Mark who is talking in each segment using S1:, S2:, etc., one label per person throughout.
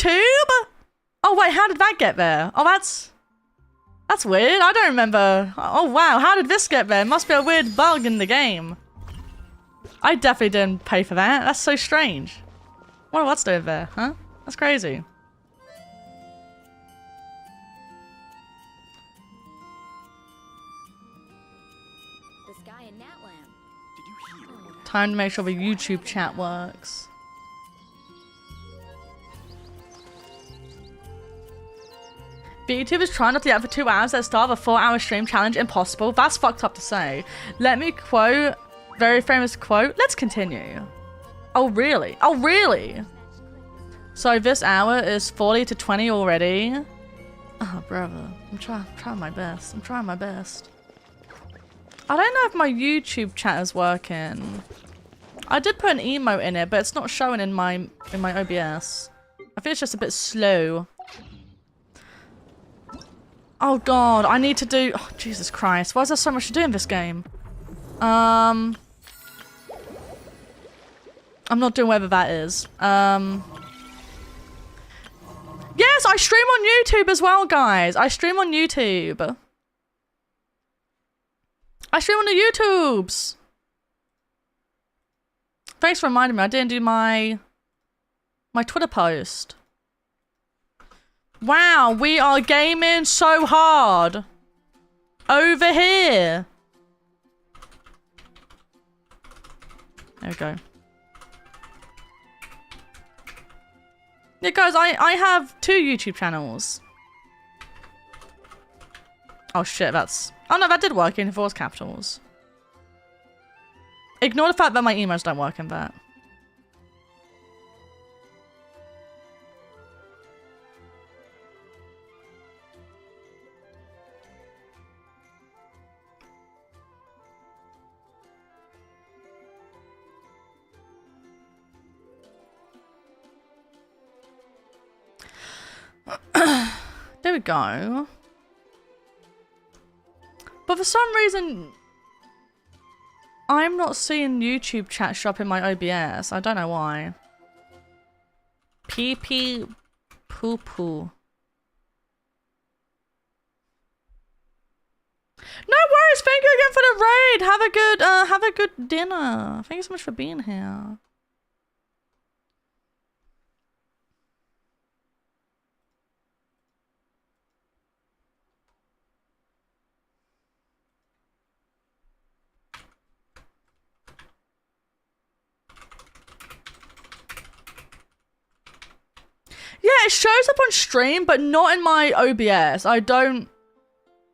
S1: YouTube? Oh wait, how did that get there? Oh, that's weird. I don't remember. Oh wow, how did this get there? Must be a weird bug in the game. I definitely didn't pay for that. That's so strange. What what's doing there, huh? That's crazy.
S2: This guy in Natland.
S3: Did you hear?
S1: Time to make sure the YouTube chat works. VTubers try not to get for 2 hours at the start of a 4-hour stream challenge impossible. That's fucked up to say. Let me quote, very famous quote. Let's continue. Oh really? Oh really? So this hour is 40 to 20 already. Oh brother, I'm trying my best. I'm trying my best. I don't know if my YouTube chat is working. I did put an emote in it, but it's not showing in my OBS. I think it's just a bit slow. Oh god, I need to do... Oh, Jesus Christ. Why is there so much to do in this game? I'm not doing whatever that is. Yes, I stream on YouTube as well, guys. I stream on YouTube. I stream on the YouTubes. Thanks for reminding me. I didn't do my Twitter post. Wow, we are gaming so hard. Over here. There we go. Yeah, guys, I have 2 YouTube channels. Oh shit, that's... Oh no, that did work in voice capitals. Ignore the fact that my emails don't work in that. There we go. But for some reason, I'm not seeing YouTube chat show up in my OBS. I don't know why. Pee pee poo poo. No worries. Thank you again for the raid. Have a good dinner. Thank you so much for being here. Yeah, it shows up on stream, but not in my OBS. I don't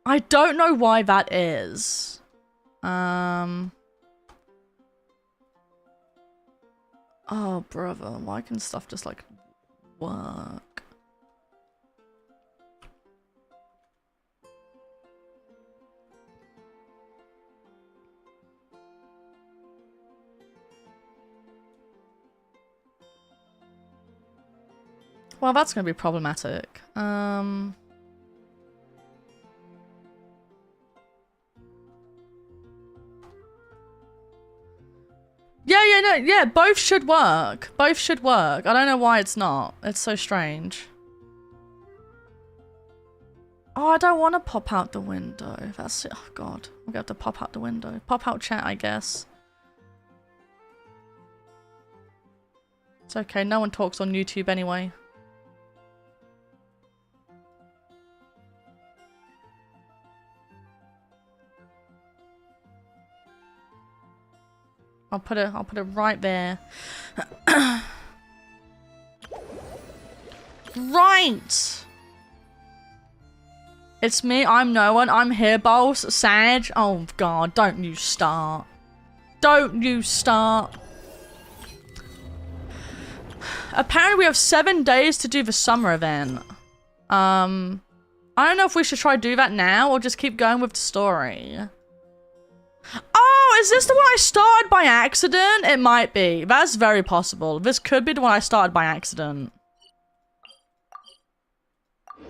S1: know why that is. Oh, brother, why can stuff just like work? Well, that's going to be problematic. Yeah, both should work. Both should work. I don't know why it's not. It's so strange. Oh, I don't want to pop out the window. That's it. Oh, God. I'm going to have to pop out the window. Pop out chat, I guess. It's okay. No one talks on YouTube anyway. I'll put it right there. Right. It's me. I'm no one. I'm here, boss. Sag. Oh god, don't you start. Don't you start. Apparently we have 7 days to do the summer event. I don't know if we should try to do that now or just keep going with the story. Oh, is this the one I started by accident? It might be. That's very possible. This could be the one I started by accident.
S2: No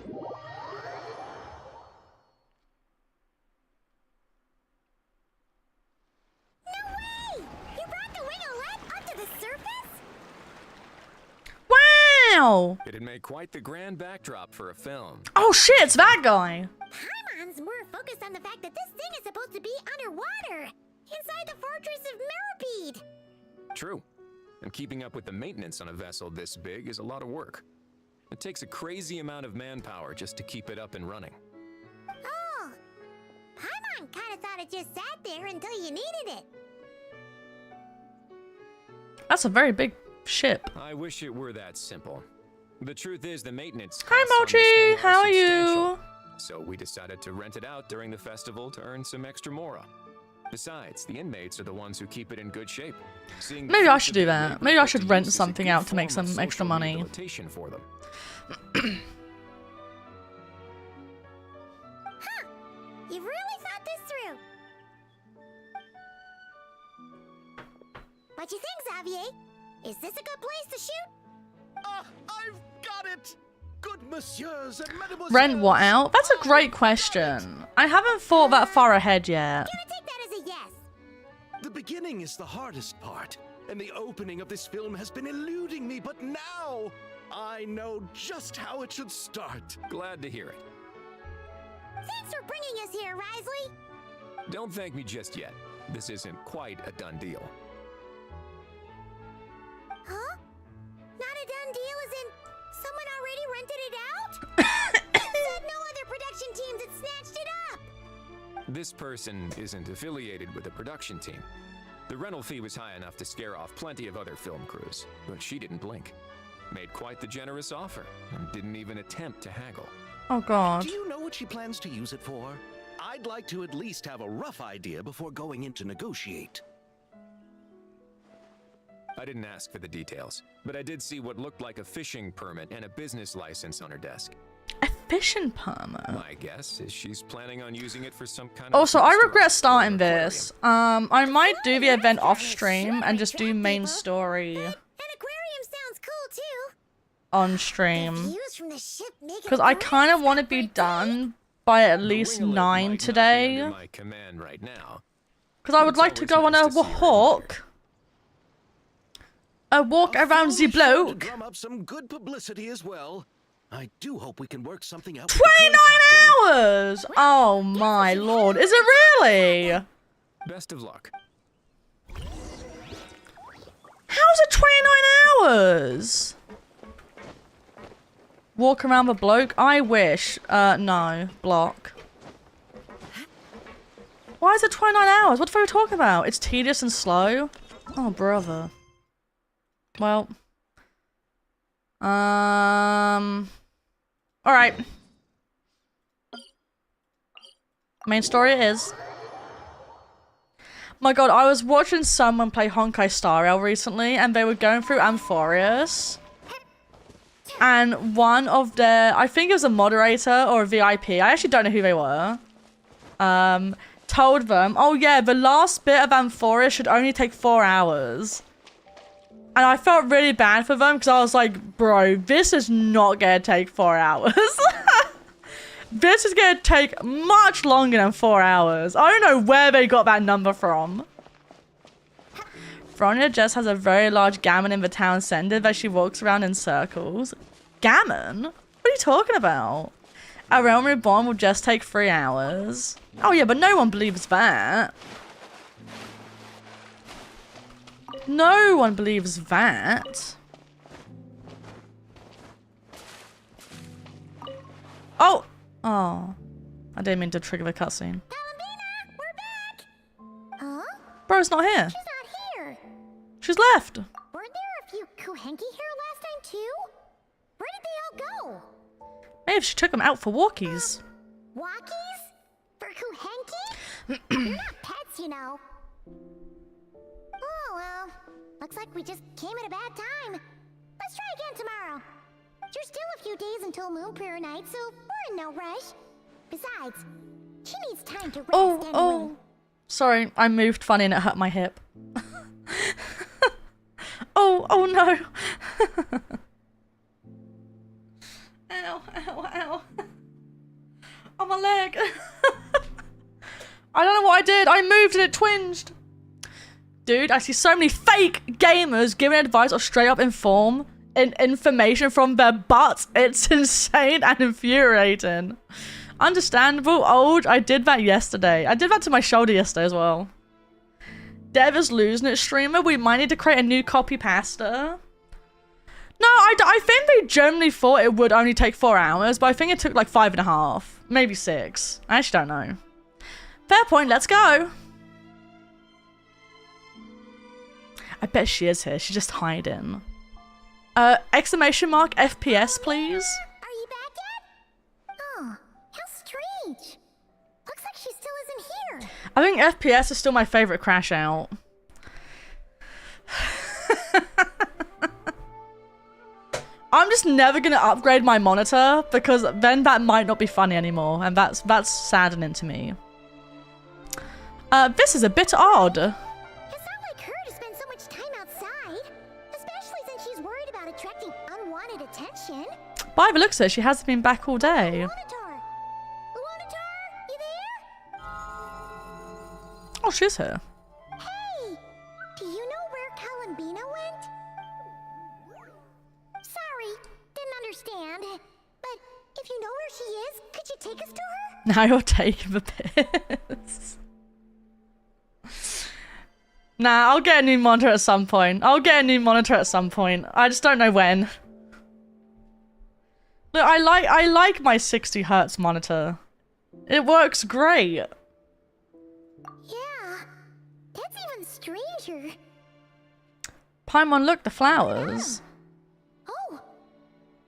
S2: way! You brought the wing of lead up to the surface?
S1: Ow!
S3: It'd make quite the grand backdrop for a film.
S1: Oh shit, it's that guy.
S2: Paimon's more focused on the fact that this thing is supposed to be underwater, inside the fortress of Millipede.
S3: True. And keeping up with the maintenance on a vessel this big is a lot of work. It takes a crazy amount of manpower just to keep it up and running.
S2: Oh, Paimon kind of thought it just sat there until you needed it.
S1: That's a very big ship.
S3: I wish it were that simple. The truth is the maintenance
S1: Hi
S3: costs on this
S1: Mochi,
S3: thing
S1: how are
S3: substantial.
S1: you?
S3: So we decided to rent it out during the festival to earn some extra mora. Besides, the inmates are the ones who keep it in good shape. Seeing the
S1: Maybe I
S3: fruits
S1: should
S3: of
S1: do
S3: their
S1: that.
S3: labor
S1: Maybe I
S3: put
S1: should
S3: to
S1: rent
S3: use is a
S1: something
S3: good
S1: out to make
S3: form of
S1: some extra
S3: social
S1: money.
S3: rehabilitation for them.
S2: Huh, you really thought this through. What you think, Xavier? Is this a good place to shoot?
S4: I've got it! Good messieurs and mademoiselles!
S1: Rent what out? That's a great question. I haven't thought that far ahead yet.
S2: Gonna take that as a yes.
S4: The beginning is the hardest part, and the opening of this film has been eluding me, but now I know just how it should start.
S3: Glad to hear it.
S2: Thanks for bringing us here, Risley.
S3: Don't thank me just yet. This isn't quite a done deal.
S2: Huh? Not a done deal as in someone already rented it out? Said no other production teams had snatched it up.
S3: This person isn't affiliated with the production team. The rental fee was high enough to scare off plenty of other film crews, but she didn't blink. Made quite the generous offer, and didn't even attempt to haggle.
S1: Oh god.
S4: Do you know what she plans to use it for? I'd like to at least have a rough idea before going in to negotiate.
S3: I didn't ask for the details, but I did see what looked like a fishing permit and a business license on her desk.
S1: A fishing permit.
S3: My guess is she's planning on using it for some kind of
S1: Also, I regret
S3: restaurant
S1: starting
S3: or
S1: this.
S3: aquarium.
S1: I might do the event off stream and just do main story
S2: An aquarium sounds cool too.
S1: on
S2: The
S1: stream.
S2: views from the ship make it
S1: Because I
S2: great
S1: kind of want to
S2: stuff
S1: be
S2: right there.
S1: done by at
S3: The
S1: least
S3: wing-a-leg
S1: 9
S3: might not be
S1: today.
S3: under my command right now.
S1: Because I would
S3: It's
S1: like to
S3: always
S1: go on
S3: nice
S1: a
S3: to see her in
S1: walk. A walk
S4: A
S1: around
S4: film
S1: the
S4: is sure to
S1: block.
S4: drum up some good publicity as well. I do hope we can work something out. with the current
S1: 29
S4: captain.
S1: hours! Oh my lord. Is it really?
S3: Best of luck.
S1: How's it 29 hours? Walk around the bloke? I wish. No. Block. Why is it 29 hours? What are we talking about? It's tedious and slow? Oh, brother. Well. Alright. Main story it is. My god, I was watching someone play Honkai Star Rail recently, and they were going through Amphorius. And one of their, I think it was a moderator or a VIP, I actually don't know who they were, told them, oh yeah, the last bit of Amphorius should only take 4 hours. And I felt really bad for them because I was like, bro, this is not gonna take 4 hours. This is gonna take much longer than 4 hours. I don't know where they got that number from. Fron just has a very large gammon in the town center that she walks around in circles. Gammon? What are you talking about? A Realm Reborn will just take 3 hours. Oh yeah, but no one believes that. No one believes that. Oh! Oh. I didn't mean to trigger the cutscene.
S2: Columbina, we're back. Huh?
S1: Bro's not here.
S2: She's not here.
S1: She's left.
S2: Weren't there a few Kuhenki here last time too? Where did they all go?
S1: Maybe she took them out for walkies.
S2: Walkies? For Kuhenki? They're not pets, you know. Oh well. Looks like we just came at a bad time. Let's try again tomorrow. There's still a few days until Moon Prayer Night, so we're in no rush. Besides, she needs time to rest anyway.
S1: Oh. Sorry, I moved funny and it hurt my hip. Oh no. Ow, ow, ow. On my leg. I don't know what I did. I moved and it twinged. Dude, I see so many fake gamers giving advice or straight up inform. information from their butts. It's insane and infuriating. Understandable. Old. I did that yesterday. I did that to my shoulder yesterday as well. Dev is losing it, streamer. We might need to create a new copy pasta. No, I think they generally thought it would only take 4 hours, but I think it took like 5.5, maybe 6. I actually don't know. Fair point, let's go. I bet she is here. She's just hiding. Exclamation mark FPS, please.
S2: Are you back yet? Oh, how strange. Looks like she still isn't here.
S1: I think FPS is still my favorite crash out. I'm just never gonna upgrade my monitor because then that might not be funny anymore, and that's saddening to me. This is a bit odd.
S2: It's not like her to spend so much time outside, especially since she's worried about attracting unwanted attention.
S1: By the looks of it, she hasn't been back all day.
S2: Monitor, you there?
S1: Oh, she's here.
S2: Hey, do you know where Columbina went? Sorry, didn't understand. But if you know where she is, could you take us to her?
S1: Now you're taking the piss. Nah, I'll get a new monitor at some point. I just don't know when. Look, I like my 60 Hz monitor. It works great.
S2: Yeah, that's even stranger.
S1: Paimon, look, the flowers.
S2: Oh,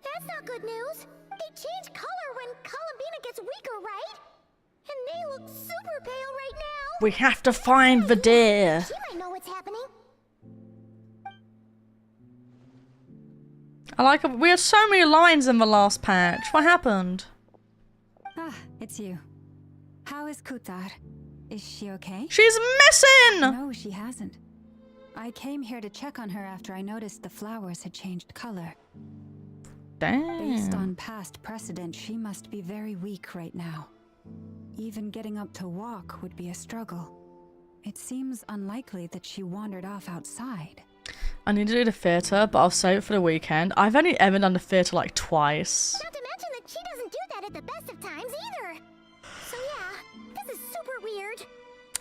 S2: that's not good news. They change color when Columbina gets weaker, right? And they look super pale right now.
S1: We have to find the deer.
S2: She might know what's happening.
S1: I like it. We had so many lines in the last patch. What happened?
S5: Ah, it's you. How is Kutar? Is she okay?
S1: She's missing!
S5: No, she hasn't. I came here to check on her after I noticed the flowers had changed color. Based
S1: Damn.
S5: on past precedent, she must be very weak right now. Even getting up to walk would be a struggle. It seems unlikely that she wandered off outside.
S1: I need to do the theatre, but I'll save it for the weekend. I've only ever done the theatre like twice.
S2: Not to mention that she doesn't do that at the best of times either. So yeah, this is super weird.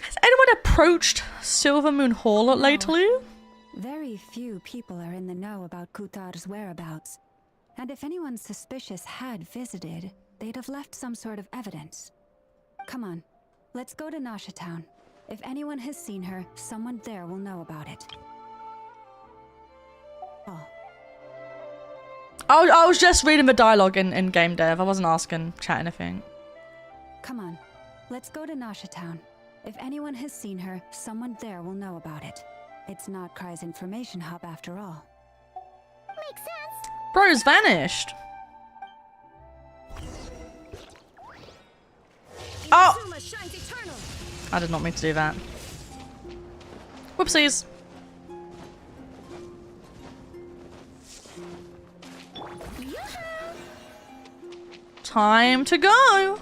S1: Has anyone approached Silver Moon Hall lately?
S5: Very few people are in the know about Kutar's whereabouts. And if anyone suspicious had visited, they'd have left some sort of evidence. Come on, let's go to Nasha Town. If anyone has seen her, someone there will know about it. Oh.
S1: I was just reading the dialogue in game dev. I wasn't asking chat anything.
S5: Come on, let's go to Nasha Town. If anyone has seen her, someone there will know about it. It's Nodkrai's information hub after all.
S2: Makes sense.
S1: Bro's vanished. Oh! I did not mean to do that. Whoopsies. Time to go.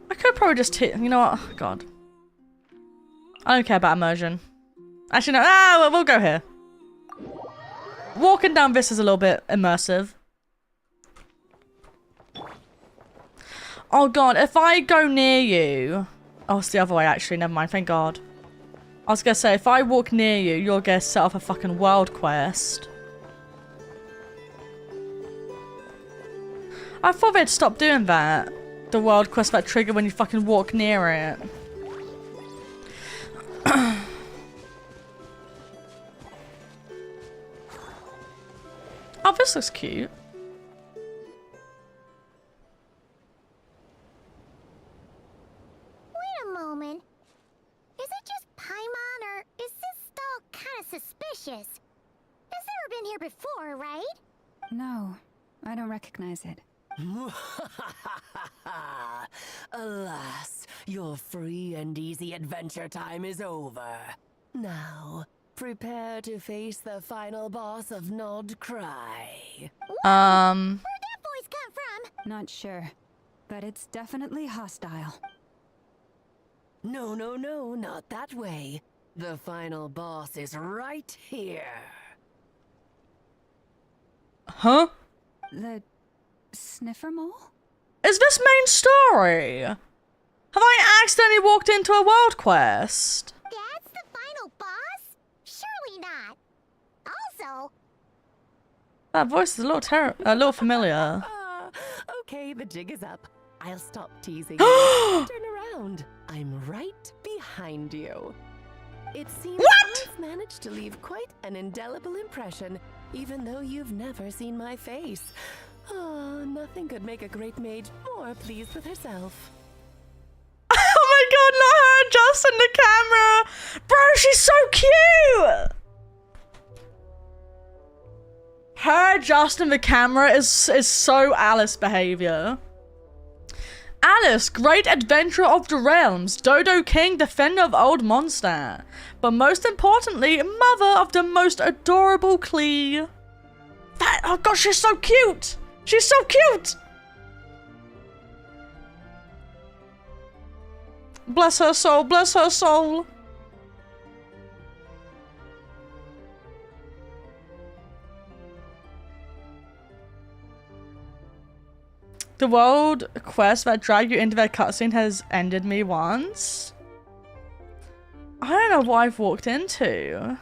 S1: I could probably just hit. You know what? Oh, God. I don't care about immersion. Actually, no. Ah, we'll go here. Walking down this is a little bit immersive. Oh God, if I go near you... Oh, it's the other way actually, never mind, thank God. I was gonna say, if I walk near you, you're gonna set off a fucking world quest. I thought they'd stop doing that. The world quest that trigger when you fucking walk near it. Oh, this looks cute.
S2: Wait a moment. Is it just Paimon, or is this stall kind of suspicious? It's never been here before, right?
S5: No, I don't recognize it.
S6: Alas, your free and easy adventure time is over. Now, prepare to face the final boss of Nodkrai.
S2: Where'd that voice come from?
S5: Not sure, but it's definitely hostile.
S6: No, not that way. The final boss is right here.
S1: Huh?
S5: The sniffer mole?
S1: Is this main story? Have I accidentally walked into a world quest?
S2: That's the final boss? Surely not. Also,
S1: That voice is a little familiar.
S6: Okay, the jig is up. I'll stop teasing you. Turn around. I'm right behind you. It seems I've managed to leave quite an indelible impression, even though you've never seen my face. Oh, nothing could make a great mage more pleased with herself.
S1: Oh my god, not her adjusting the camera! Bro, she's so cute! Her adjusting the camera is so Alice behavior. Alice, great adventurer of the realms, Dodo King, defender of old monster. But most importantly, mother of the most adorable Klee. Oh god, she's so cute! She's so cute! Bless her soul, bless her soul. The world quest that dragged you into that cutscene has ended me once. I don't know what I've walked into.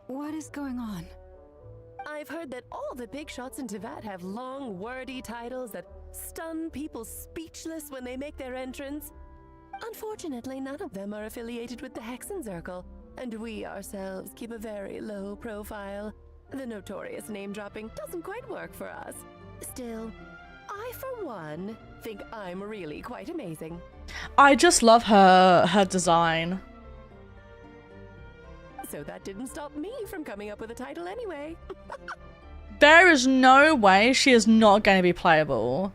S5: What is going on?
S6: I've heard that all the big shots in Teyvat have long, wordy titles that stun people speechless when they make their entrance. Unfortunately, none of them are affiliated with the Hexen Circle, and we ourselves keep a very low profile. The notorious name-dropping doesn't quite work for us. Still, I, for one, think I'm really quite amazing.
S1: I just love her design.
S6: So that didn't stop me from coming up with a title anyway.
S1: There is no way she is not going to be playable.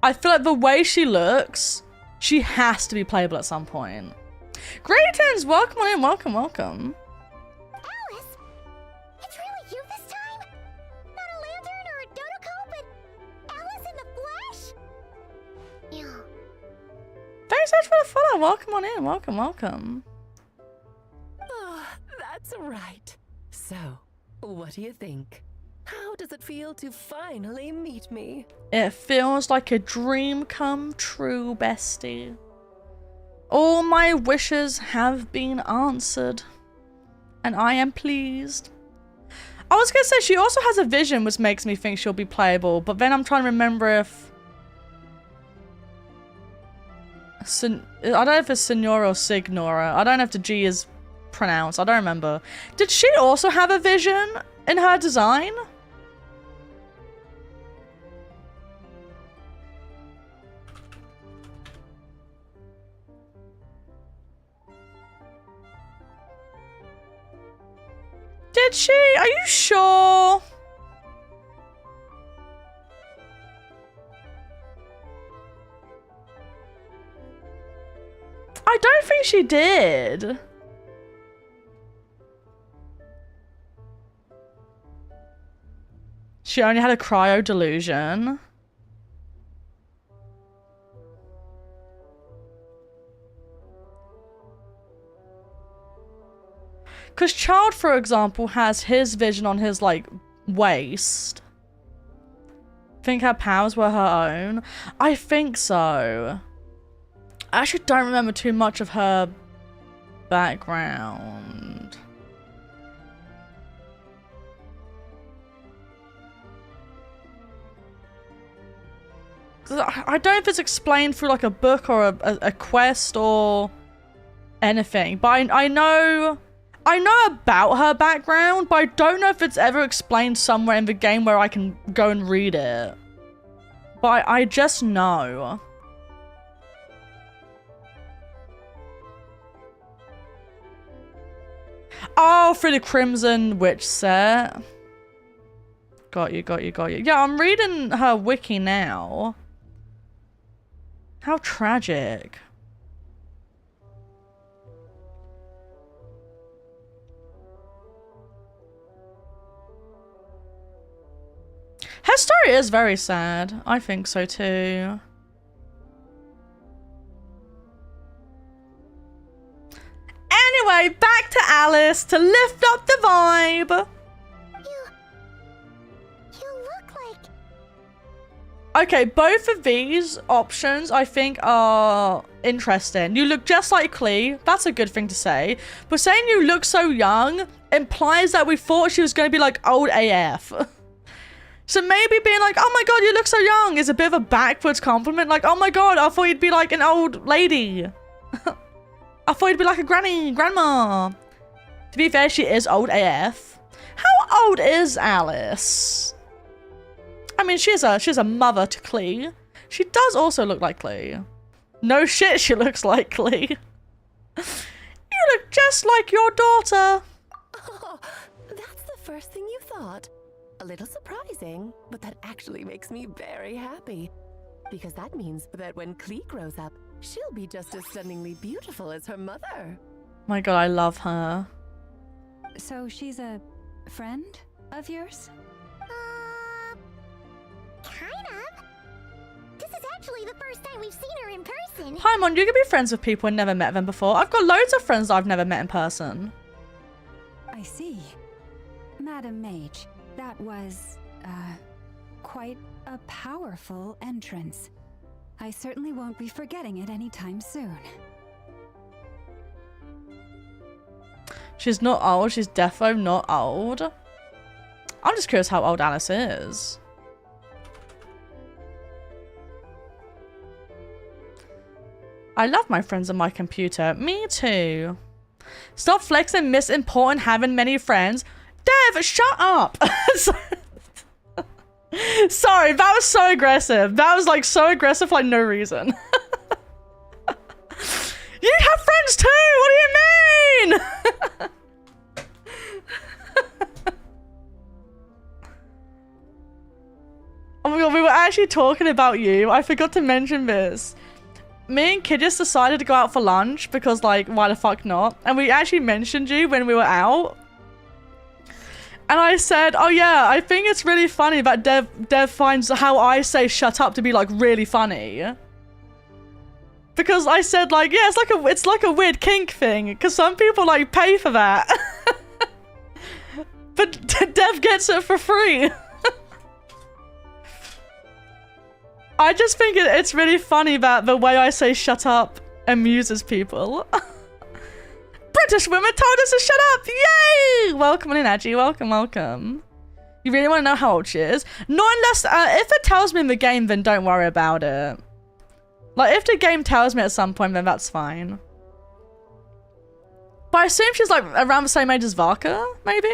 S1: I feel like the way she looks, she has to be playable at some point. Greetings! Welcome on in, welcome, welcome.
S2: Alice, it's really you this time? Not a lantern or a dodo but Alice in the flesh? Yeah.
S1: Thanks so much for the follow. Welcome on in, welcome, welcome.
S6: That's right. So, what do you think? How does it feel to finally meet me?
S1: It feels like a dream come true, bestie. All my wishes have been answered, and I am pleased. I was gonna say she also has a vision which makes me think she'll be playable, but then I'm trying to remember if I don't know if it's Signora or Signora. I don't know if the G is pronounced. I don't remember. Did she also have a vision in her design? Did she? Are you sure? I don't think she did. She only had a cryo delusion. Because Child, for example, has his vision on his, like, waist. Think her powers were her own? I think so. I actually don't remember too much of her background. I don't know if it's explained through like a book or a quest or anything, but I know about her background, but I don't know if it's ever explained somewhere in the game where I can go and read it. But I just know. Oh, through the Crimson Witch set. Got you, got you, got you. Yeah, I'm reading her wiki now. How tragic. Her story is very sad. I think so too. Anyway, back to Alice to lift up the vibe.
S2: You look like...
S1: Okay, both of these options I think are interesting. You look just like Klee. That's a good thing to say. But saying you look so young implies that we thought she was going to be like old AF. So maybe being like, oh my god, you look so young is a bit of a backwards compliment. Like, oh my god, I thought you'd be like an old lady. I thought you'd be like a grandma. To be fair, she is old AF. How old is Alice? I mean, she's a mother to Klee. She does also look like Klee. No shit, she looks like Klee. You look just like your daughter.
S6: Oh, that's the first thing you thought. A little surprising, but that actually makes me very happy. Because that means that when Klee grows up, she'll be just as stunningly beautiful as her mother.
S1: My god, I love her.
S5: So she's a friend of yours?
S2: Kind of. This is actually the first time we've seen her in person.
S1: Paimon, you can be friends with people and never met them before. I've got loads of friends that I've never met in person.
S5: I see. Madam Mage, that was, quite a powerful entrance. I certainly won't be forgetting it anytime soon.
S1: She's not old. She's defo not old. I'm just curious how old Alice is. I love my friends on my computer. Me too. Stop flexing, Miss Important having many friends. Dev, shut up. Sorry, that was so aggressive. That was like so aggressive for like no reason. You have friends too. What do you mean? Oh my god, we were actually talking about you. I forgot to mention this. Me and Kid just decided to go out for lunch because like, why the fuck not? And we actually mentioned you when we were out. And I said, oh yeah, I think it's really funny that Dev finds how I say shut up to be like really funny. Because I said like, yeah, it's like a weird kink thing. Because some people like pay for that. But Dev gets it for free. I just think it's really funny that the way I say shut up amuses people. British women told us to shut up! Yay! Welcome in, Edgy. Welcome, welcome. You really want to know how old she is? Not unless, if it tells me in the game, then don't worry about it. Like, if the game tells me at some point, then that's fine. But I assume she's like around the same age as Varka, maybe?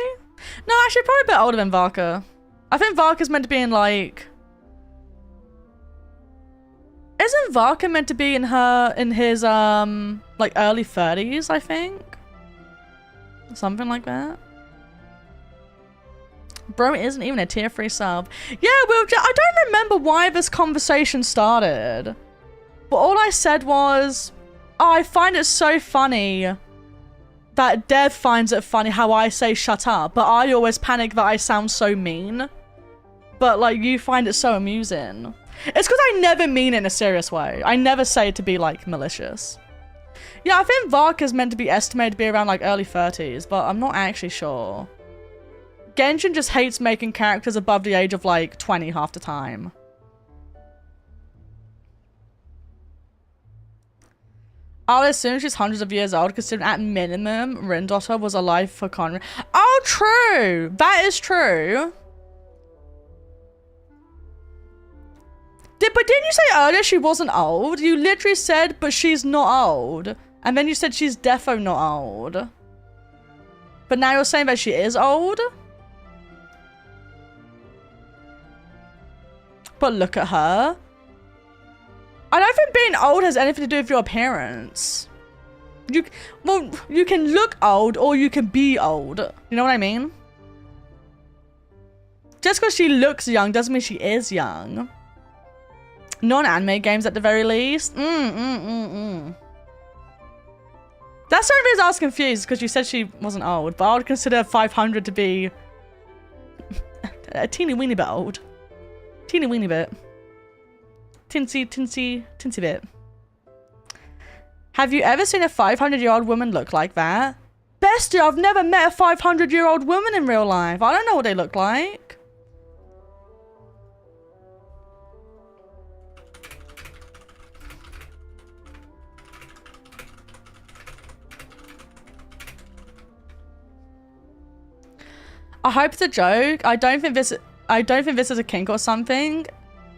S1: No, actually probably a bit older than Varka. I think Varka's meant to be in like... Isn't Varka meant to be in his like early 30s, I think? Something like that. Bro isn't even a tier 3 sub. Yeah, I don't remember why this conversation started. But all I said was, oh, I find it so funny that Dev finds it funny how I say shut up, but I always panic that I sound so mean. But like, you find it so amusing. It's because I never mean it in a serious way. I never say it to be like malicious. Yeah, I think Varka's meant to be estimated to be around like early 30s, but I'm not actually sure. Genshin just hates making characters above the age of like 20 half the time. I'll assume she's hundreds of years old, considering at minimum Rindotter was alive for Conrad. Oh, true! That is true. But didn't you say earlier she wasn't old? You literally said, but she's not old. And then you said she's defo not old. But now you're saying that she is old? But look at her. I don't think being old has anything to do with your appearance. Well, you can look old or you can be old. You know what I mean? Just because she looks young doesn't mean she is young. Non-anime games at the very least. That's the only reason I was confused, because you said she wasn't old, but I would consider 500 to be a teeny weeny bit old. Teeny weeny bit. Tinsy bit. Have you ever seen a 500-year-old woman look like that? Bestie, I've never met a 500-year-old woman in real life. I don't know what they look like. I hope it's a joke. I don't think this is a kink or something.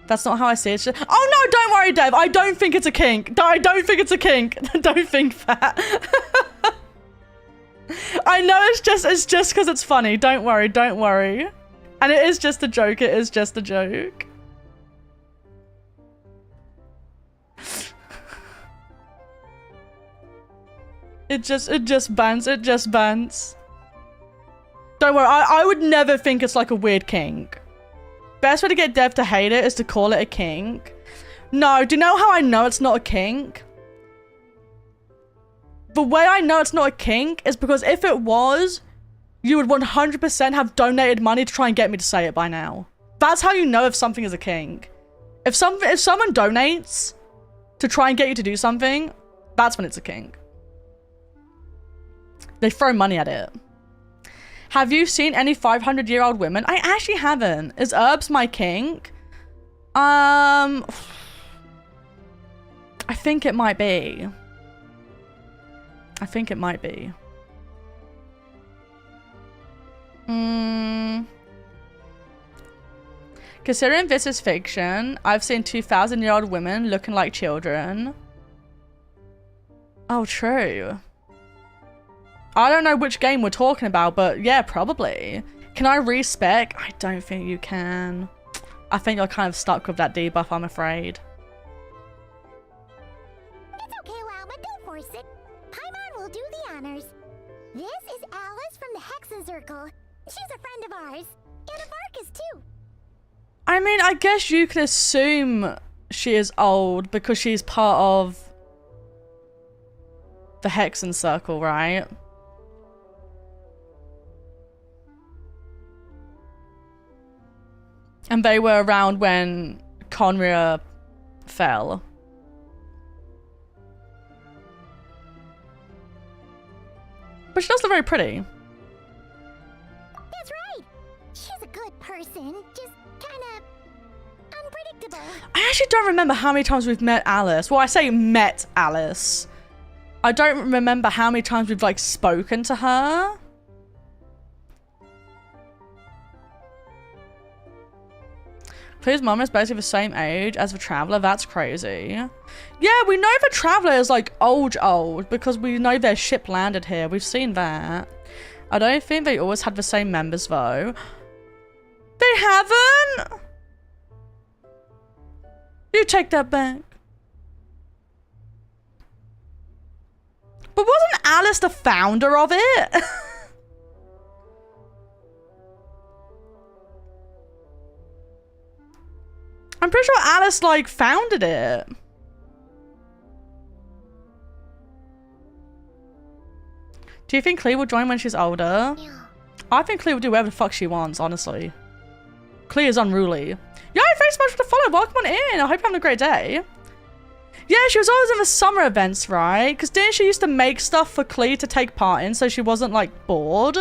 S1: That's not how I see it. Oh no, don't worry, Dev. I don't think it's a kink. I don't think it's a kink. Don't think that. I know it's just because it's funny. Don't worry, don't worry. And it is just a joke. It is just a joke. It just bans. It just bans. Don't worry, I would never think it's like a weird kink. Best way to get Dev to hate it is to call it a kink. No, do you know how I know it's not a kink? The way I know it's not a kink is because if it was, you would 100% have donated money to try and get me to say it by now. That's how you know if something is a kink. If someone donates to try and get you to do something, that's when it's a kink. They throw money at it. Have you seen any 500-year-old women? I actually haven't. Is herbs my kink? I think it might be. I think it might be. Considering this is fiction, I've seen 2,000-year-old women looking like children. Oh, true. I don't know which game we're talking about, but yeah, probably. Can I respec? I don't think you can. I think you're kind of stuck with that debuff, I'm afraid.
S2: It's okay, Lalma, don't force it. Paimon will do the honors. This is Alice from the Hexen Circle. She's a friend of ours. And of Arcus, too.
S1: I mean, I guess you can assume she is old because she's part of the Hexen Circle, right? And they were around when Conria fell. But she does look very pretty.
S2: That's right. She's a good person. Just kind of unpredictable.
S1: I actually don't remember how many times we've met Alice. Well, I say met Alice. I don't remember how many times we've, like, spoken to her. His mum is basically the same age as the Traveler. That's crazy. Yeah, we know the Traveler is like old because we know their ship landed here. We've seen that. I don't think they always had the same members though. They haven't? You take that back. But wasn't Alice the founder of it? I'm pretty sure Alice, like, founded it. Do you think Clea will join when she's older?
S2: Yeah.
S1: I think Clea will do whatever the fuck she wants, honestly. Clea is unruly. Yo, thanks so much for the follow. Welcome on in. I hope you're having a great day. Yeah, she was always in the summer events, right? Because didn't she used to make stuff for Clea to take part in so she wasn't, like, bored?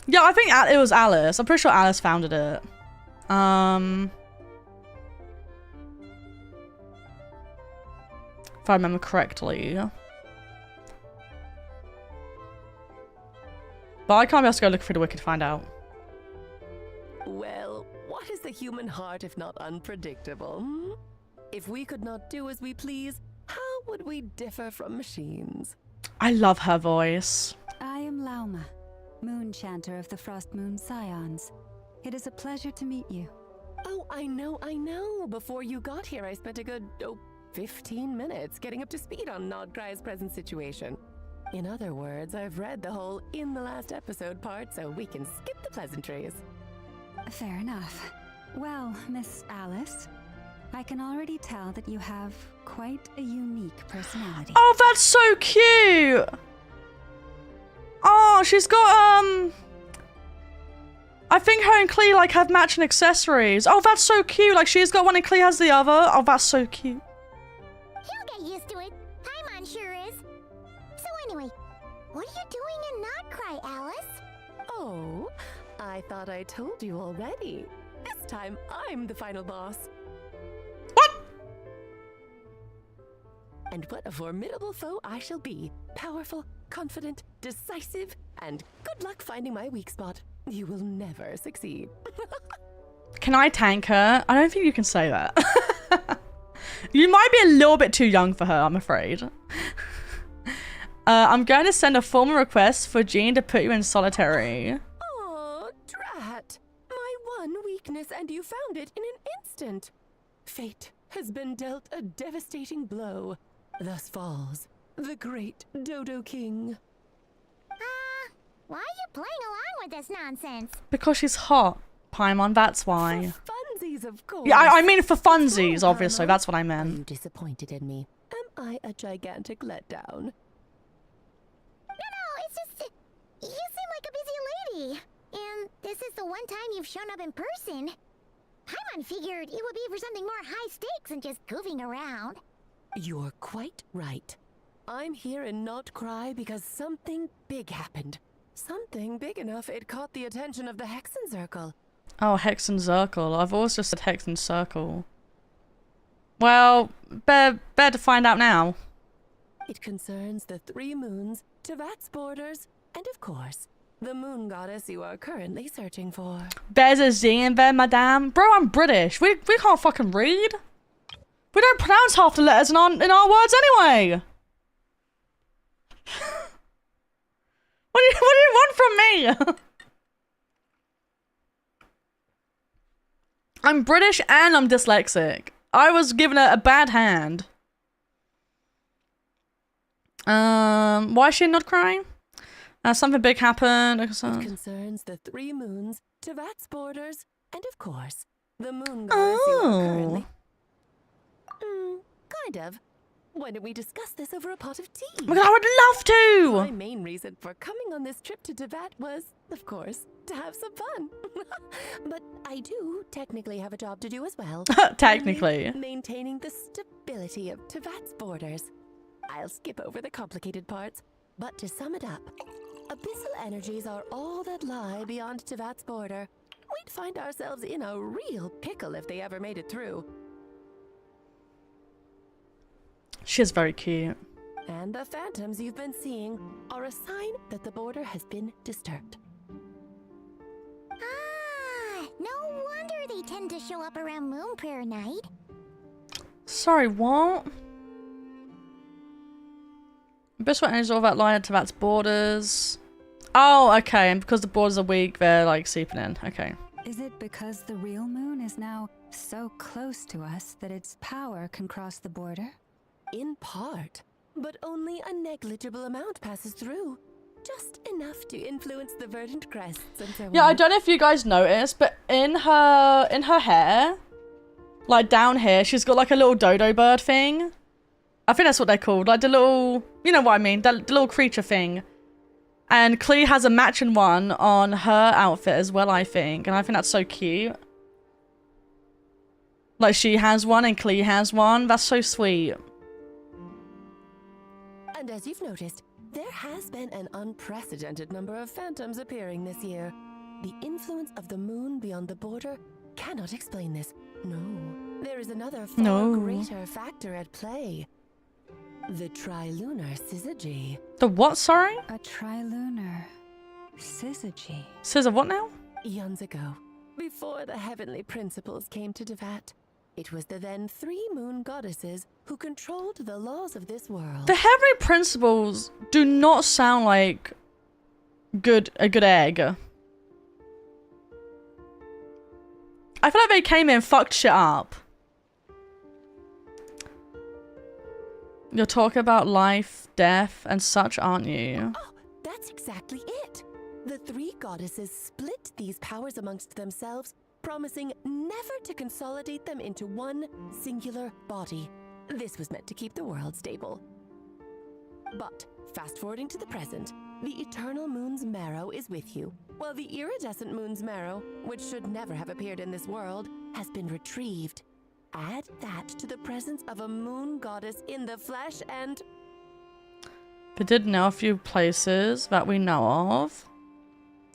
S1: Yeah, I think it was Alice. I'm pretty sure Alice founded it. If I remember correctly. But I can't be asked to go look through the wiki to find out.
S6: Well, what is the human heart if not unpredictable? Hmm? If we could not do as we please, how would we differ from machines?
S1: I love her voice.
S5: I am Lauma, Moon Chanter of the Frost Moon Scions. It is a pleasure to meet you.
S6: Oh, I know. Before you got here, I spent a good, 15 minutes getting up to speed on nodkrai's present situation. In other words, I've read the whole in the last episode part, so we can skip the pleasantries.
S5: Fair enough. Well, Miss Alice, I can already tell that you have quite a unique personality.
S1: Oh, that's so cute! Oh, she's got, I think her and Klee like have matching accessories. Oh, that's so cute. Like she's got one and Klee has the other. Oh, that's so cute.
S2: He'll get used to it. Paimon sure is. So anyway, what are you doing in Noctrai, Alice?
S6: Oh, I thought I told you already. This time, I'm the final boss.
S1: What?
S6: And what a formidable foe I shall be. Powerful, confident, decisive, and good luck finding my weak spot. You will never succeed.
S1: Can I tank her? I don't think you can say that. You might be a little bit too young for her, I'm afraid. I'm going to send a formal request for Jean to put you in solitary.
S6: Oh, drat. My one weakness, and you found it in an instant. Fate has been dealt a devastating blow. Thus falls the great Dodo King.
S2: Why are you playing along with this nonsense?
S1: Because she's hot, Paimon, that's why.
S6: For funsies, of course.
S1: Yeah, I mean for funsies,
S6: Oh,
S1: obviously.
S6: Paimon.
S1: That's what I
S6: Are you
S1: meant.
S6: disappointed in me? Am I a gigantic letdown?
S2: No, it's just... you seem like a busy lady. And this is the one time you've shown up in person. Paimon figured it would be for something more high stakes than just goofing around.
S6: You're quite right. I'm here in Nodkrai because something big happened. Something big enough it caught the attention of the Hexen Circle.
S1: Oh, Hexen Circle. I've always just said Hexen Circle. Well, better to find out now.
S6: It concerns the 3 moons, Tevat's borders, and of course, the moon goddess you are currently searching for.
S1: There's a Z in there, madame. Bro, I'm British. We can't fucking read. We don't pronounce half the letters in our words anyway. What do you want from me? I'm British and I'm dyslexic. I was given a bad hand. Why is she not crying? Something big happened.
S6: It concerns the 3 moons, Tevat's borders, and of course, the moon goddess you are currently... kind of. Why don't we discuss this over a pot of tea?
S1: Oh my God, I would love
S6: My main reason for coming on this trip to Tevat was, of course, to have some fun. But I do technically have a job to do as well.
S1: Technically.
S6: Namely, maintaining the stability of Tevat's borders. I'll skip over the complicated parts, but to sum it up, abyssal energies are all that lie beyond Tevat's border. We'd find ourselves in a real pickle if they ever made it through.
S1: She's very cute.
S6: And the phantoms you've been seeing are a sign that the border has been disturbed.
S2: No wonder they tend to show up around Moon Prayer Night.
S1: Sorry, what? Abyssal energy is all about lying to Tevat's borders. Oh, okay, and because the borders are weak, they're like seeping in. Okay.
S5: Is it because the real moon is now so close to us that its power can cross the border?
S6: In part, but only a negligible amount passes through. Just enough to influence the verdant crests and so on.
S1: Yeah, I don't know if you guys noticed, but in her hair, like down here, she's got like a little dodo bird thing. I think that's what they're called, like the little, you know what I mean, the little creature thing. And Klee has a matching one on her outfit as well, I think. And I think that's so cute. Like she has one and Klee has one. That's so sweet.
S6: And as you've noticed, there has been an unprecedented number of phantoms appearing this year. The influence of the moon beyond the border cannot explain this. No, there is another far greater factor at play. The trilunar syzygy.
S1: The what, sorry?
S5: A trilunar syzygy.
S1: Scissor what now?
S6: Eons ago, before the heavenly principles came to Tevat, it was the then 3 moon goddesses who controlled the laws of this world.
S1: The heavenly principles do not sound like a good egg. I feel like they came in and fucked shit up. You're talking about life, death, and such, aren't you?
S6: Oh, that's exactly it. The 3 goddesses split these powers amongst themselves, promising never to consolidate them into one singular body. This was meant to keep the world stable. But, fast forwarding to the present, the eternal moon's marrow is with you, Well, the iridescent moon's marrow, which should never have appeared in this world, has been retrieved. Add that to the presence of a moon goddess in the flesh and...
S1: They did know a few places that we know of.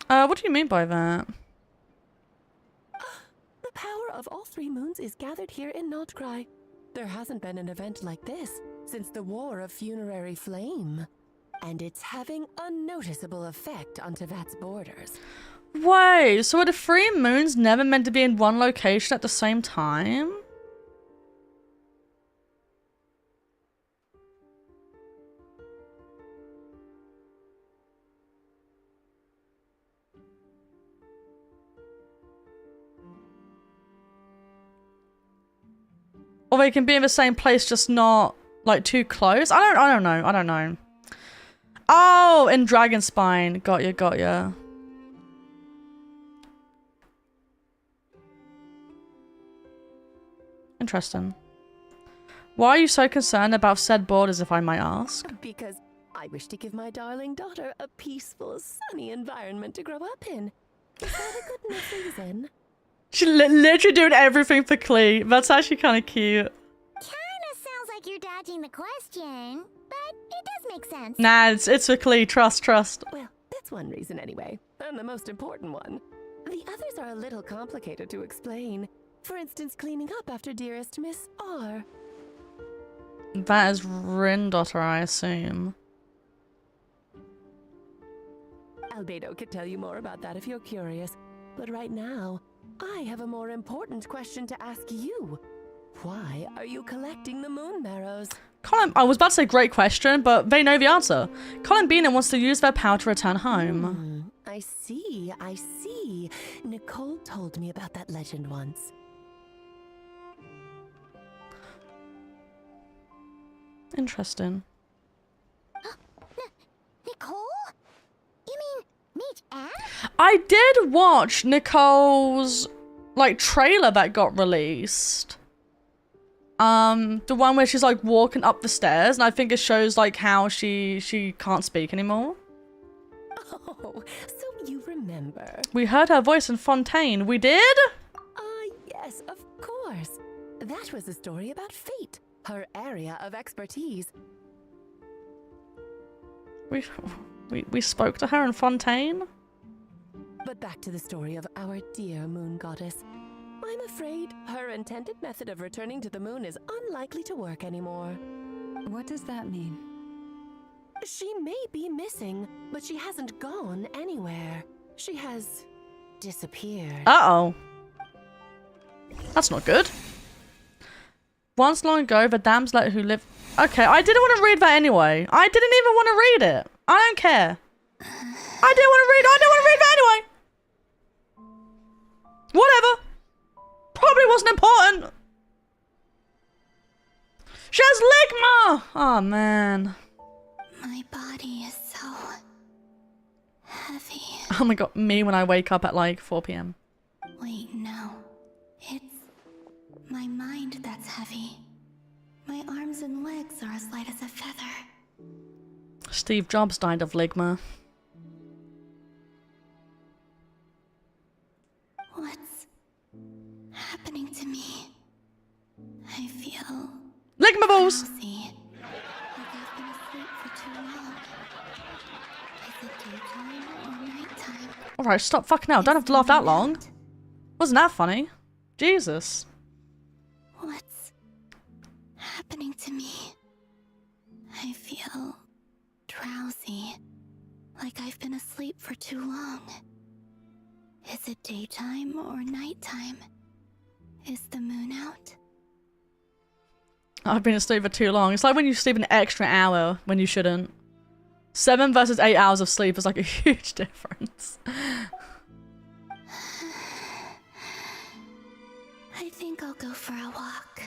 S1: What do you mean by that?
S6: The power of all three moons is gathered here in Nodkrai. There hasn't been an event like this since the War of Funerary Flame. And it's having a noticeable effect on Tevat's borders.
S1: Wait, so are the three moons never meant to be in one location at the same time? Or they can be in the same place, just not like too close? I don't know. Oh, in Dragonspine. Got ya. Interesting. Why are you so concerned about said borders, if I might ask?
S6: Because I wish to give my darling daughter a peaceful, sunny environment to grow up in. Is that a good enough reason?
S1: She's literally doing everything for Klee. That's actually kind of cute.
S2: Kinda sounds like you're dodging the question, but it does make sense.
S1: Nah, it's for Klee. Trust.
S6: Well, that's one reason anyway, and the most important one. The others are a little complicated to explain. For instance, cleaning up after dearest Miss R.
S1: That is Rin daughter, I assume.
S6: Albedo could tell you more about that if you're curious. But right now, I have a more important question to ask you. Why are you collecting the moon marrows?
S1: Colin, I was about to say great question, but they know the answer. Colin Beanon wants to use their power to return home.
S6: I see. Nicole told me about that legend once.
S1: Interesting.
S2: Nicole? You mean Mage Anne?
S1: I did watch Nicole's like trailer that got released. The one where she's like walking up the stairs, and I think it shows like how she can't speak anymore.
S6: Oh, so you remember.
S1: We heard her voice in Fontaine. We did?
S6: Yes, of course. That was a story about fate, her area of expertise.
S1: We spoke to her in Fontaine?
S6: But back to the story of our dear moon goddess. I'm afraid her intended method of returning to the moon is unlikely to work anymore.
S5: What does that mean?
S6: She may be missing, but she hasn't gone anywhere. She has disappeared.
S1: Uh-oh. That's not good. Once long ago, the damsel who lived... Okay, I didn't want to read that anyway. I didn't even want to read it. I don't care. I didn't want to read that anyway. Whatever. Probably wasn't important. She has ligma. Oh, man.
S2: My body is so heavy.
S1: Oh my god, me when I wake up at like 4 p.m.
S2: Wait, no. It's my mind that's heavy. My arms and legs are as light as a feather.
S1: Steve Jobs died of ligma.
S2: What's happening to me? I feel
S1: Ligma balls!
S2: drowsy. Like I've been asleep for too long. Is it daytime or nighttime?
S1: Alright, stop fucking now. Don't have to laugh that long. Wasn't that funny? Jesus.
S2: What's happening to me? I feel drowsy. Like I've been asleep for too long. Is it daytime or nighttime? Is the moon out?
S1: I've been asleep for too long. It's like when you sleep an extra hour when you shouldn't. 7 versus 8 hours of sleep is like a huge difference.
S2: I think I'll go for a walk.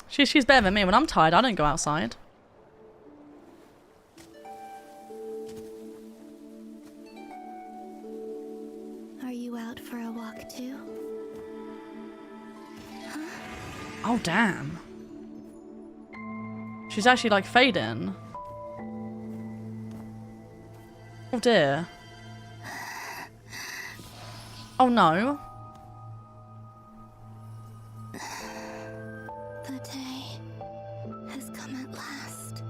S1: She's better than me. When I'm tired, I don't go outside.
S2: Are you out for a walk too?
S1: Oh, damn. She's actually like fading. Oh dear. Oh no.
S2: The day has come at last.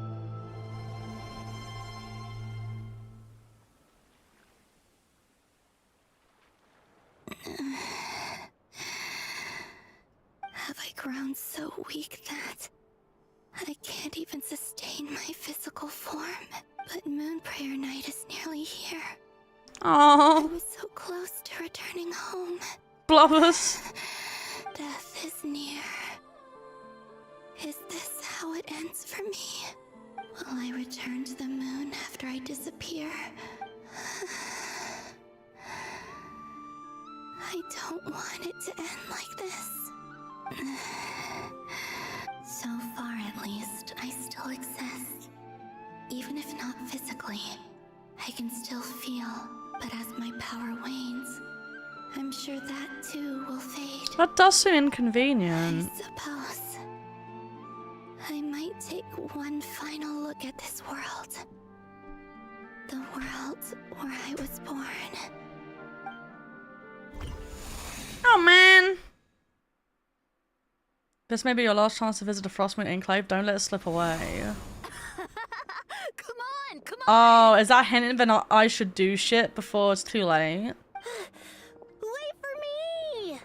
S2: Have I grown so weak that I can't even sustain my physical form? But Moon Prayer Night is nearly here. I
S1: Oh,
S2: was so close to returning home.
S1: blubbers.
S2: Death is near. Is this how it ends for me? Will I return to the moon after I disappear? I don't want it to end like this. So far, at least, I still exist. Even if not physically, I can still feel. But as my power wanes, I'm sure that too will fade.
S1: That does seem
S2: I
S1: inconvenient.
S2: suppose I might take one final look at this world. The world where I was born.
S1: Oh man. This may be your last chance to visit the Frostmoon Enclave. Don't let it slip away.
S2: Come on!
S1: Oh, is that hinting that I should do shit before it's too late?
S2: Wait for me!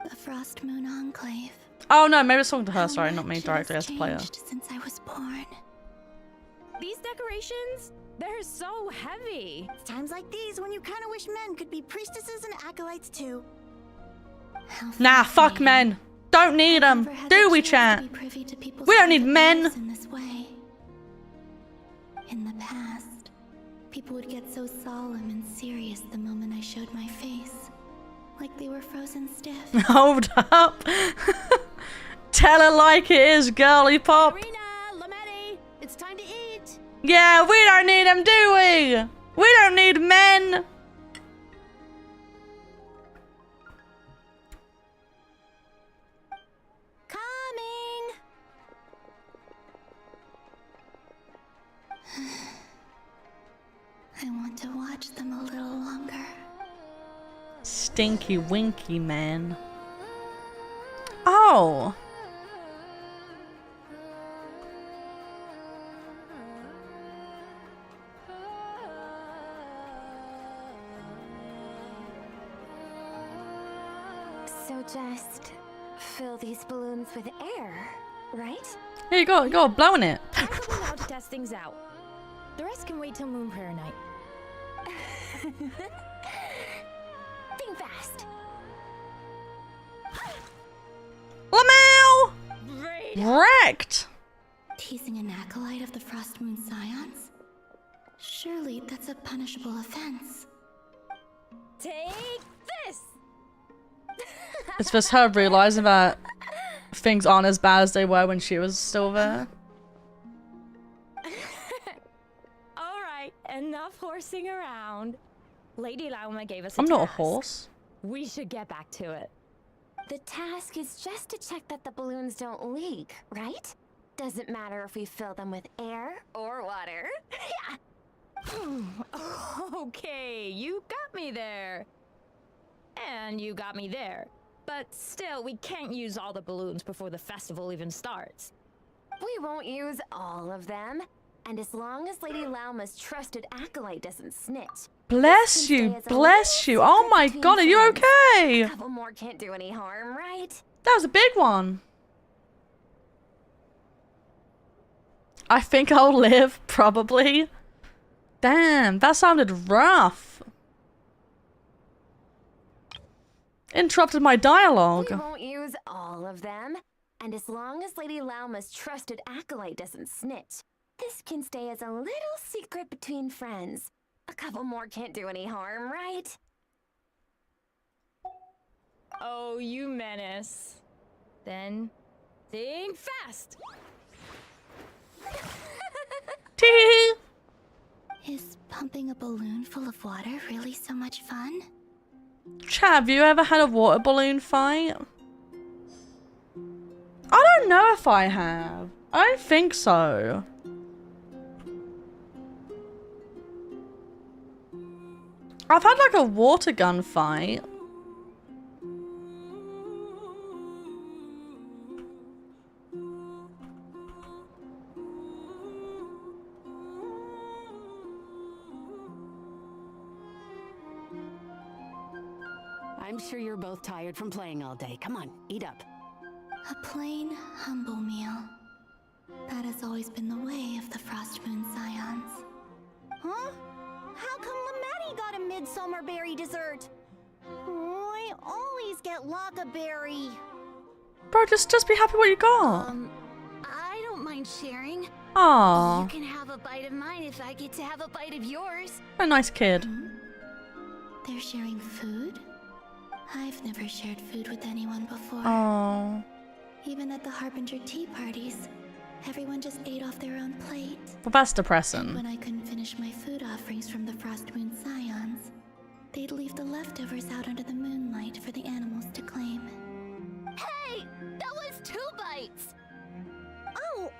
S2: The Frost Moon Enclave.
S1: Oh no, maybe it's talking to her,
S2: How
S1: sorry, not
S2: much
S1: me
S2: it
S1: directly
S2: has
S1: as the player.
S2: changed since I was born.
S7: These decorations, they're so heavy.
S8: It's times like these when you kind of wish men could be priestesses and acolytes too.
S2: How
S1: Nah, fuck
S2: fascinating.
S1: men. Don't need them.
S2: Never had
S1: Do
S2: the
S1: we,
S2: chance
S1: chat?
S2: to be privy to people's
S1: We don't need
S2: private
S1: men.
S2: lives in this way. In the past, people would get so solemn and serious the moment I showed my face. Like they were frozen stiff.
S1: Hold up. Tell it like it is, girly pop.
S8: Arena, Lametti, it's time to eat.
S1: Yeah, we don't need them, do we? We don't need men.
S8: Coming.
S2: I want to watch them a little longer.
S1: Stinky winky man. Oh.
S8: So just fill these balloons with air, right?
S1: Here you go, blowing it.
S7: I'm going out to test things out. The rest can wait till Moon Prayer Night.
S8: Think fast.
S1: Lamau!
S7: Great.
S1: Wrecked!
S2: Teasing an acolyte of the Frost Moon Scions? Surely that's a punishable offense.
S7: Take this!
S1: It's just her realizing that things aren't as bad as they were when she was still there.
S7: Alright, enough horsing around. Lady Lauma gave us a
S1: I'm not a
S7: task.
S1: horse.
S7: We should get back to it.
S8: The task is just to check that the balloons don't leak, right? Doesn't matter if we fill them with air or water.
S7: Okay, you got me there. And you got me there. But still, we can't use all the balloons before the festival even starts.
S8: We won't use all of them. And as long as Lady Lauma's trusted acolyte doesn't snitch.
S1: Bless you, bless you. Oh my god, are you
S8: A
S1: okay?
S8: couple more can't do any harm, right?
S1: That was a big one. I think I'll live, probably. Damn, that sounded rough. Interrupted my dialogue.
S8: We won't use all of them. And as long as Lady Lauma's trusted acolyte doesn't snitch, this can stay as a little secret between friends. A couple more can't do any harm, right?
S7: Oh, you menace. Then, think fast!
S1: Tee.
S2: Is pumping a balloon full of water really so much fun?
S1: Chat, have you ever had a water balloon fight? I don't know if I have. I don't think so. I've had like a water gun fight.
S5: I'm sure you're both tired from playing all day. Come on, eat up.
S2: A plain, humble meal. That has always been the way of the Frostmoon Scions. Huh? How come Lametti got a midsummer berry dessert? Oh, I always get Lockaberry.
S1: Bro, just be happy what you got.
S2: I don't mind sharing.
S1: Aww.
S2: You can have a bite of mine if I get to have a bite of yours.
S1: What a nice kid.
S2: They're sharing food? I've never shared food with anyone before.
S1: Oh.
S2: Even at the Harbinger tea parties, everyone just ate off their own plate.
S1: Well, that's
S2: And
S1: depressing.
S2: when I couldn't finish my food offerings from the Frostmoon Scions, they'd leave the leftovers out under the moonlight for the animals to claim. Hey! That was 2 bites! Oh,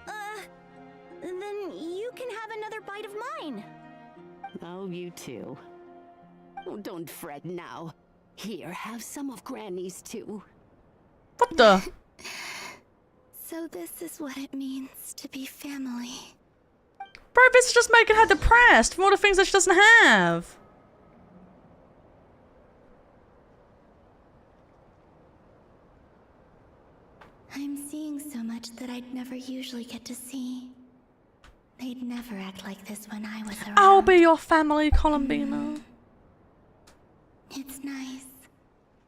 S2: then you can have another bite of mine.
S5: Oh, you too. Oh, don't fret now. Here, have some of Granny's too.
S1: What the?
S2: So this is what it means to be family.
S1: Bro, this is just making her depressed from all the things that she doesn't have.
S2: I'm seeing so much that I'd never usually get to see. They'd never act like this when I was around.
S1: I'll be your family, Columbina.
S2: It's nice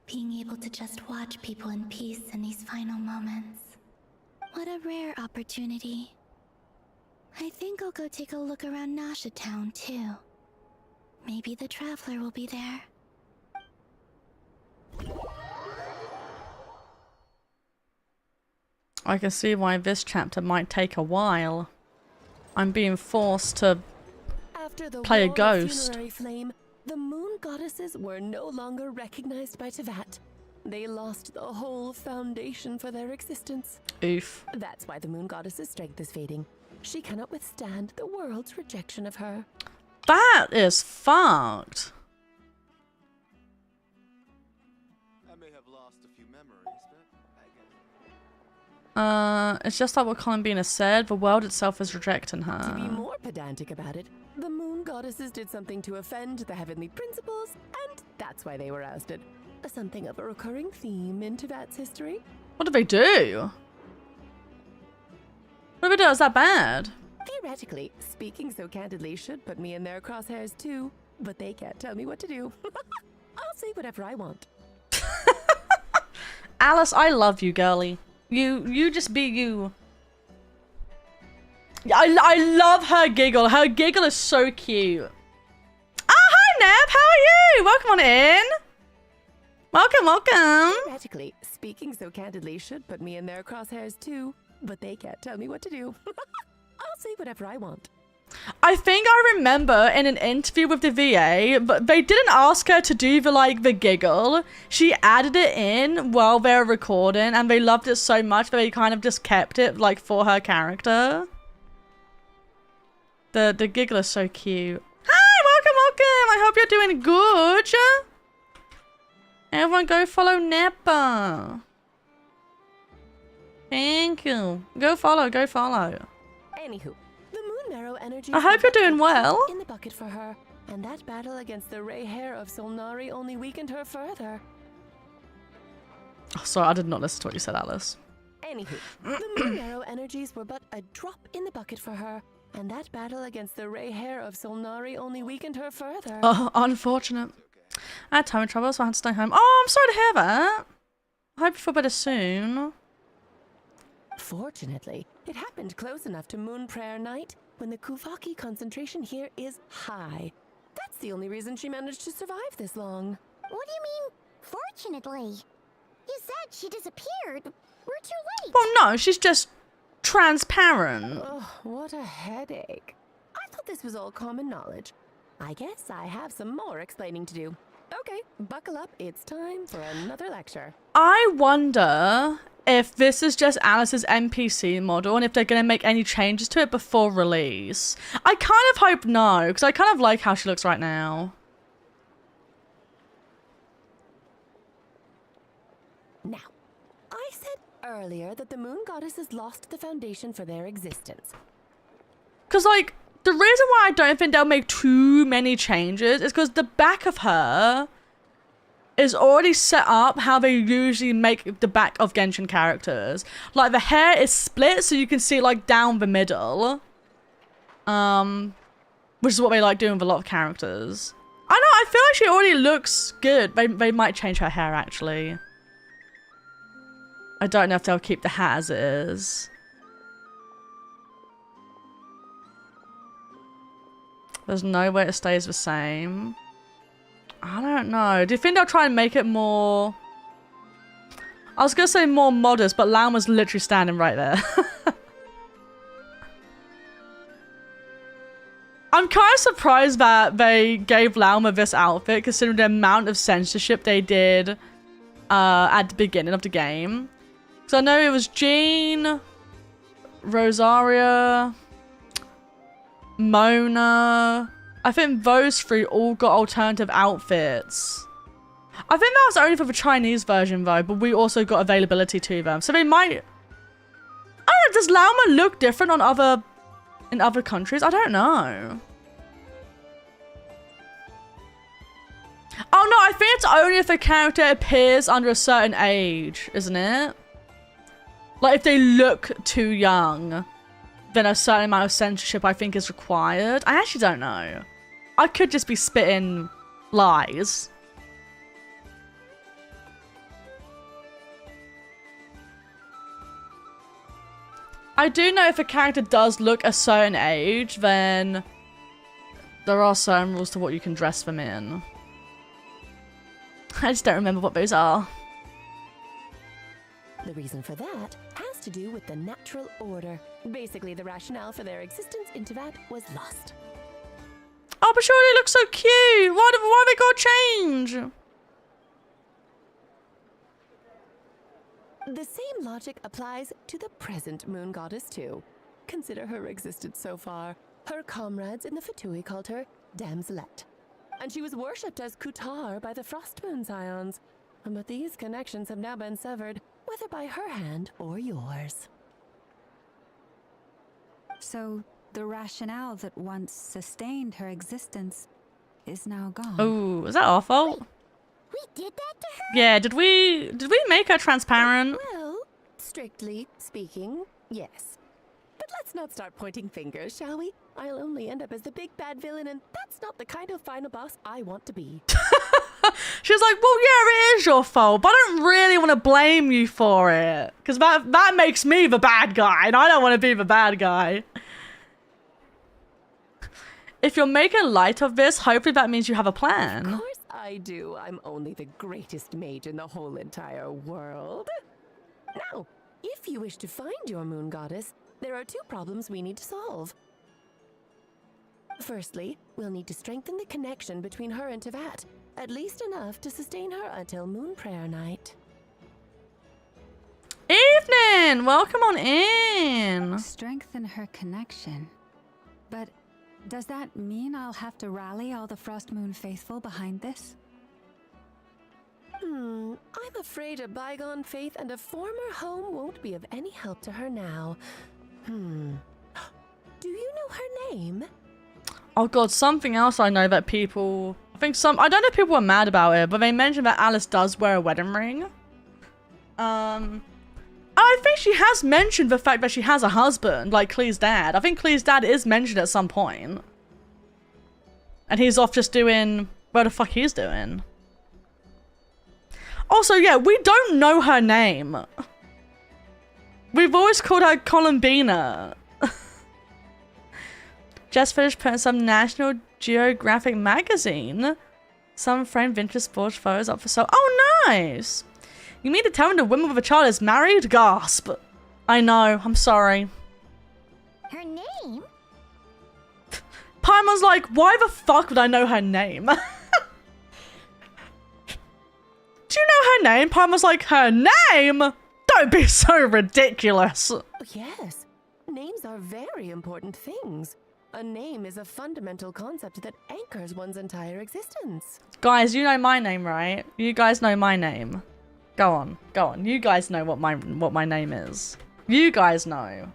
S2: being able to just watch people in peace in these final moments. What a rare opportunity. I think I'll go take a look around Nasha Town too. Maybe the Traveler will be there.
S1: I can see why this chapter might take a while. I'm being forced to
S6: After the
S1: play a
S6: war of
S1: ghost.
S6: funerary flame, the moon goddesses were no longer recognized by Teyvat. They lost the whole foundation for their existence.
S1: Oof.
S6: That's why the moon goddess's strength is fading. She cannot withstand the world's rejection of her.
S1: That is fucked.
S9: I may have lost a few memories, but I get it.
S1: It's just like what Columbina said. The world itself is rejecting
S6: To be
S1: her.
S6: more pedantic about it, the moon goddesses did something to offend the heavenly principles, and that's why they were ousted. Something of a recurring theme in Teyvat's history.
S1: What did they do? What did they do? Is that bad?
S6: Theoretically, speaking so candidly should put me in their crosshairs too, but they can't tell me what to do. I'll say whatever I want.
S1: Alice, I love you, girly. You just be you. I love her giggle. Her giggle is so cute. Oh, hi, Neb. How are you? Welcome on in. Welcome, welcome.
S6: Theoretically, speaking so candidly should put me in their crosshairs too, but they can't tell me what to do. I'll say whatever I want.
S1: I think I remember in an interview with the VA, but they didn't ask her to do the giggle. She added it in while they were recording, and they loved it so much that they kind of just kept it for her character. The giggle is so cute. Hi, welcome, welcome. I hope you're doing good. Everyone go follow Nepa. Thank you. Go follow, go follow.
S6: Anywho, the moon marrow energy.
S1: I hope you're doing well.
S6: In the bucket for her, and that battle against the Ray hair of Solnari only weakened her further.
S1: Oh, sorry, I did not listen to what you said, Alice.
S6: Anywho, the moon marrow energies were but a drop in the bucket for her, and that battle against the Ray hair of Solnari only weakened her further.
S1: Oh, unfortunate. I had tummy trouble, so I had to stay home. Oh, I'm sorry to hear that. I hope you feel better soon.
S6: Fortunately, it happened close enough to Moon Prayer Night when the Kuvaki concentration here is high. That's the only reason she managed to survive this long.
S2: What do you mean, fortunately? You said she disappeared. We're too late.
S1: Well, no, she's just transparent.
S6: Ugh, what a headache. I thought this was all common knowledge. I guess I have some more explaining to do. Okay, buckle up. It's time for another lecture.
S1: I wonder if this is just Alice's NPC model and if they're going to make any changes to it before release. I kind of hope no, because I kind of like how she looks right now.
S6: earlier that the moon goddesses lost the foundation for their existence.
S1: Because, like, the reason why I don't think they'll make too many changes is because the back of her is already set up how they usually make the back of Genshin characters. Like, the hair is split so you can see, like, down the middle. Which is what they like doing with a lot of characters. I know, I feel like she already looks good. They might change her hair, actually. I don't know if they'll keep the hat as it is. There's no way it stays the same. I don't know. Do you think they'll try and make it more... I was going to say more modest, but Lauma's literally standing right there. I'm kind of surprised that they gave Lauma this outfit, considering the amount of censorship they did at the beginning of the game. So I know it was Jean, Rosaria, Mona. I think those three all got alternative outfits. I think that was only for the Chinese version though, but we also got availability to them. So they might... I don't know, does Lauma look different on in other countries? I don't know. Oh no, I think it's only if the character appears under a certain age, isn't it? Like if they look too young, then a certain amount of censorship I think is required. I actually don't know. I could just be spitting lies. I do know if a character does look a certain age, then there are certain rules to what you can dress them in. I just don't remember what those are.
S6: The reason for that has to do with the natural order. Basically, the rationale for their existence in Teyvat was lost.
S1: Oh, but surely it looks so cute! Why they gotta change?
S6: The same logic applies to the present moon goddess too. Consider her existence so far. Her comrades in the Fatui called her Damselette. And she was worshipped as Kutar by the Frost Moon Scions. But these connections have now been severed, whether by her hand or yours.
S5: So, the rationale that once sustained her existence is now gone.
S1: Oh, is that our fault?
S2: We did that to her?
S1: Yeah, did we make her transparent?
S6: Well, strictly speaking, yes. But let's not start pointing fingers, shall we? I'll only end up as the big bad villain, and that's not the kind of final boss I want to be.
S1: She's like, well, yeah, it is your fault, but I don't really want to blame you for it. Because that makes me the bad guy, and I don't want to be the bad guy. If you're making light of this, hopefully that means you have a plan.
S6: Of course I do. I'm only the greatest mage in the whole entire world. Now, if you wish to find your moon goddess, there are 2 problems we need to solve. Firstly, we'll need to strengthen the connection between her and Teyvat, at least enough to sustain her until Moon Prayer Night.
S1: Evening! Welcome on in!
S5: Strengthen her connection. But does that mean I'll have to rally all the Frost Moon faithful behind this?
S6: I'm afraid a bygone faith and a former home won't be of any help to her now. Do you know her name?
S1: Oh god, something else I know that people... I don't know if people are mad about it, but they mentioned that Alice does wear a wedding ring. I think she has mentioned the fact that she has a husband, like Klee's dad. I think Klee's dad is mentioned at some point. And he's off just doing... what the fuck he's doing. Also, yeah, we don't know her name. We've always called her Columbina. Just finished putting some National Geographic magazine. Some framed vintage sports photos up for sale. Oh, nice. You mean to tell me the woman with a child is married? Gasp. I know. I'm sorry.
S2: Her name?
S1: Paimon's like, why the fuck would I know her name? Do you know her name? Paimon's like, her name? Don't be so ridiculous.
S6: Yes. Names are very important things. A name is a fundamental concept that anchors one's entire existence.
S1: Guys, you know my name, right? You guys know my name. Go on, go on. You guys know what my name is. You guys know.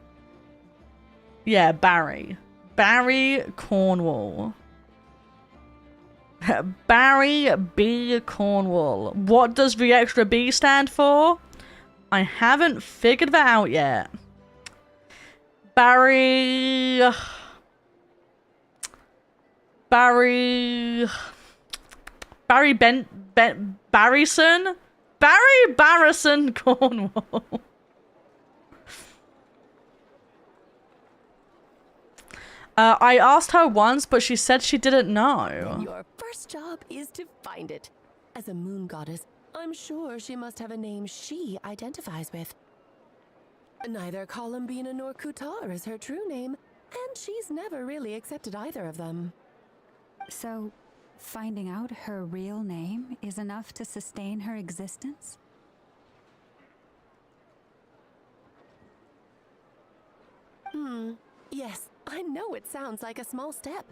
S1: Yeah, Barry. Barry Cornwall. Barry B. Cornwall. What does the extra B stand for? I haven't figured that out yet. Barry... Barryson? Barry Barrison Cornwall. I asked her once, but she said she didn't know.
S6: Your first job is to find it. As a moon goddess, I'm sure she must have a name she identifies with. Neither Columbina nor Kutar is her true name, and she's never really accepted either of them.
S5: So, finding out her real name is enough to sustain her existence?
S6: Yes, I know it sounds like a small step,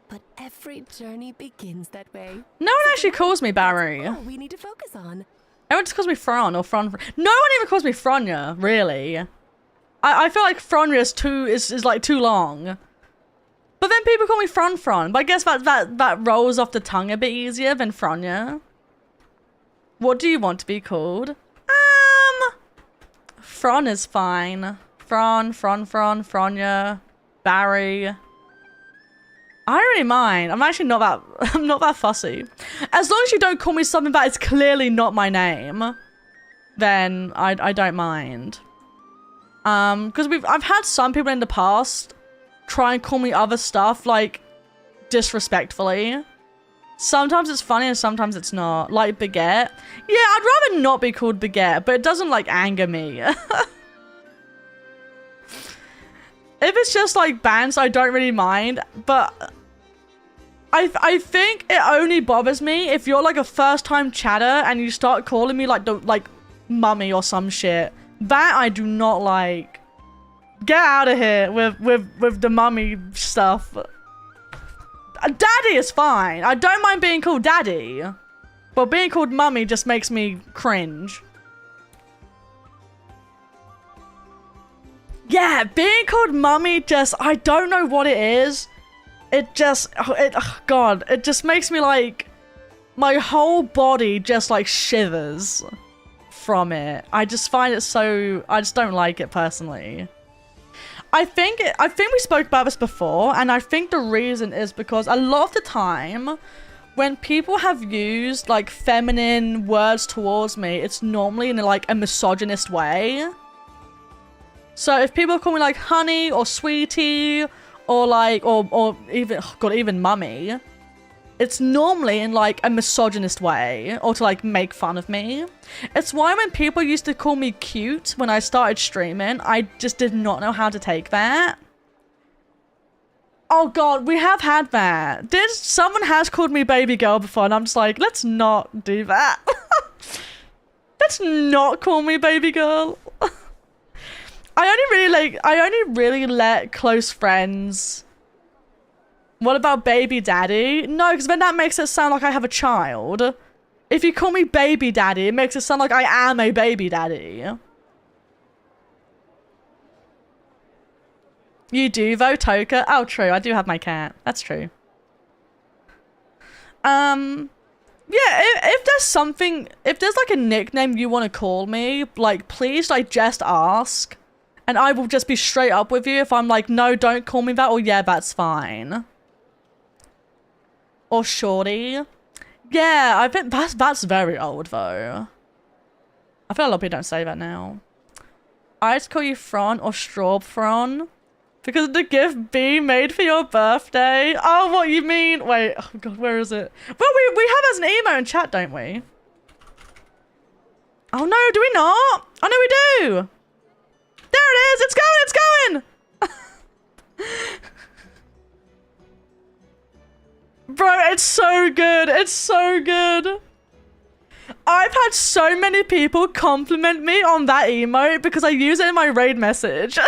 S6: but every journey begins that way.
S1: No one actually calls me Barry.
S6: That's all we need to focus on.
S1: Everyone just calls me Fron or Fron. No one even calls me Fronya, really. I feel like Fronya is like too long. But then people call me Fron. But I guess that rolls off the tongue a bit easier than Fronya. What do you want to be called? Fron is fine. Fron, Fronya, Barry. I don't really mind. I'm actually not that I'm not that fussy. As long as you don't call me something that is clearly not my name, then I don't mind. Because I've had some people in the past try and call me other stuff, like, disrespectfully. Sometimes it's funny and sometimes it's not. Like Baguette. Yeah, I'd rather not be called Baguette, but it doesn't, like, anger me. If it's just, like, bands, I don't really mind, but I think it only bothers me if you're, like, a first-time chatter and you start calling me, like, mummy or some shit. That I do not like. Get out of here with the mummy stuff. Daddy is fine. I don't mind being called daddy. But being called mummy just makes me cringe. Yeah, being called mummy just, I don't know what it is. It just, oh God, it just makes me like, my whole body just like shivers from it. I just find it so, I just don't like it personally. I think we spoke about this before, and I think the reason is because a lot of the time when people have used like feminine words towards me, it's normally in like a misogynist way. So if people call me like honey or sweetie or like or even, oh God, even mummy, it's normally in like a misogynist way or to like make fun of me. It's why when people used to call me cute when I started streaming, I just did not know how to take that. Oh God, we have had that. Someone has called me baby girl before and I'm just like, let's not do that. Let's not call me baby girl. I only really let close friends. What about baby daddy? No, because then that makes it sound like I have a child. If you call me baby daddy, it makes it sound like I am a baby daddy. You do though, Toka? Oh, true. I do have my cat. That's true. Yeah, if there's something, if there's like a nickname you want to call me, like please like just ask. And I will just be straight up with you if I'm like, no, don't call me that, or yeah, that's fine. Or shorty. Yeah, I think that's very old though. I feel a lot of people don't say that now. I just call you Fron or Straub Fron. Because of the gift B made for your birthday. Oh, what you mean? Wait, oh God, where is it? Well, we have as an emo in chat, don't we? Oh no, do we not? Oh no, we do. There it is! It's going! Bro, it's so good. It's so good. I've had so many people compliment me on that emote because I use it in my raid message.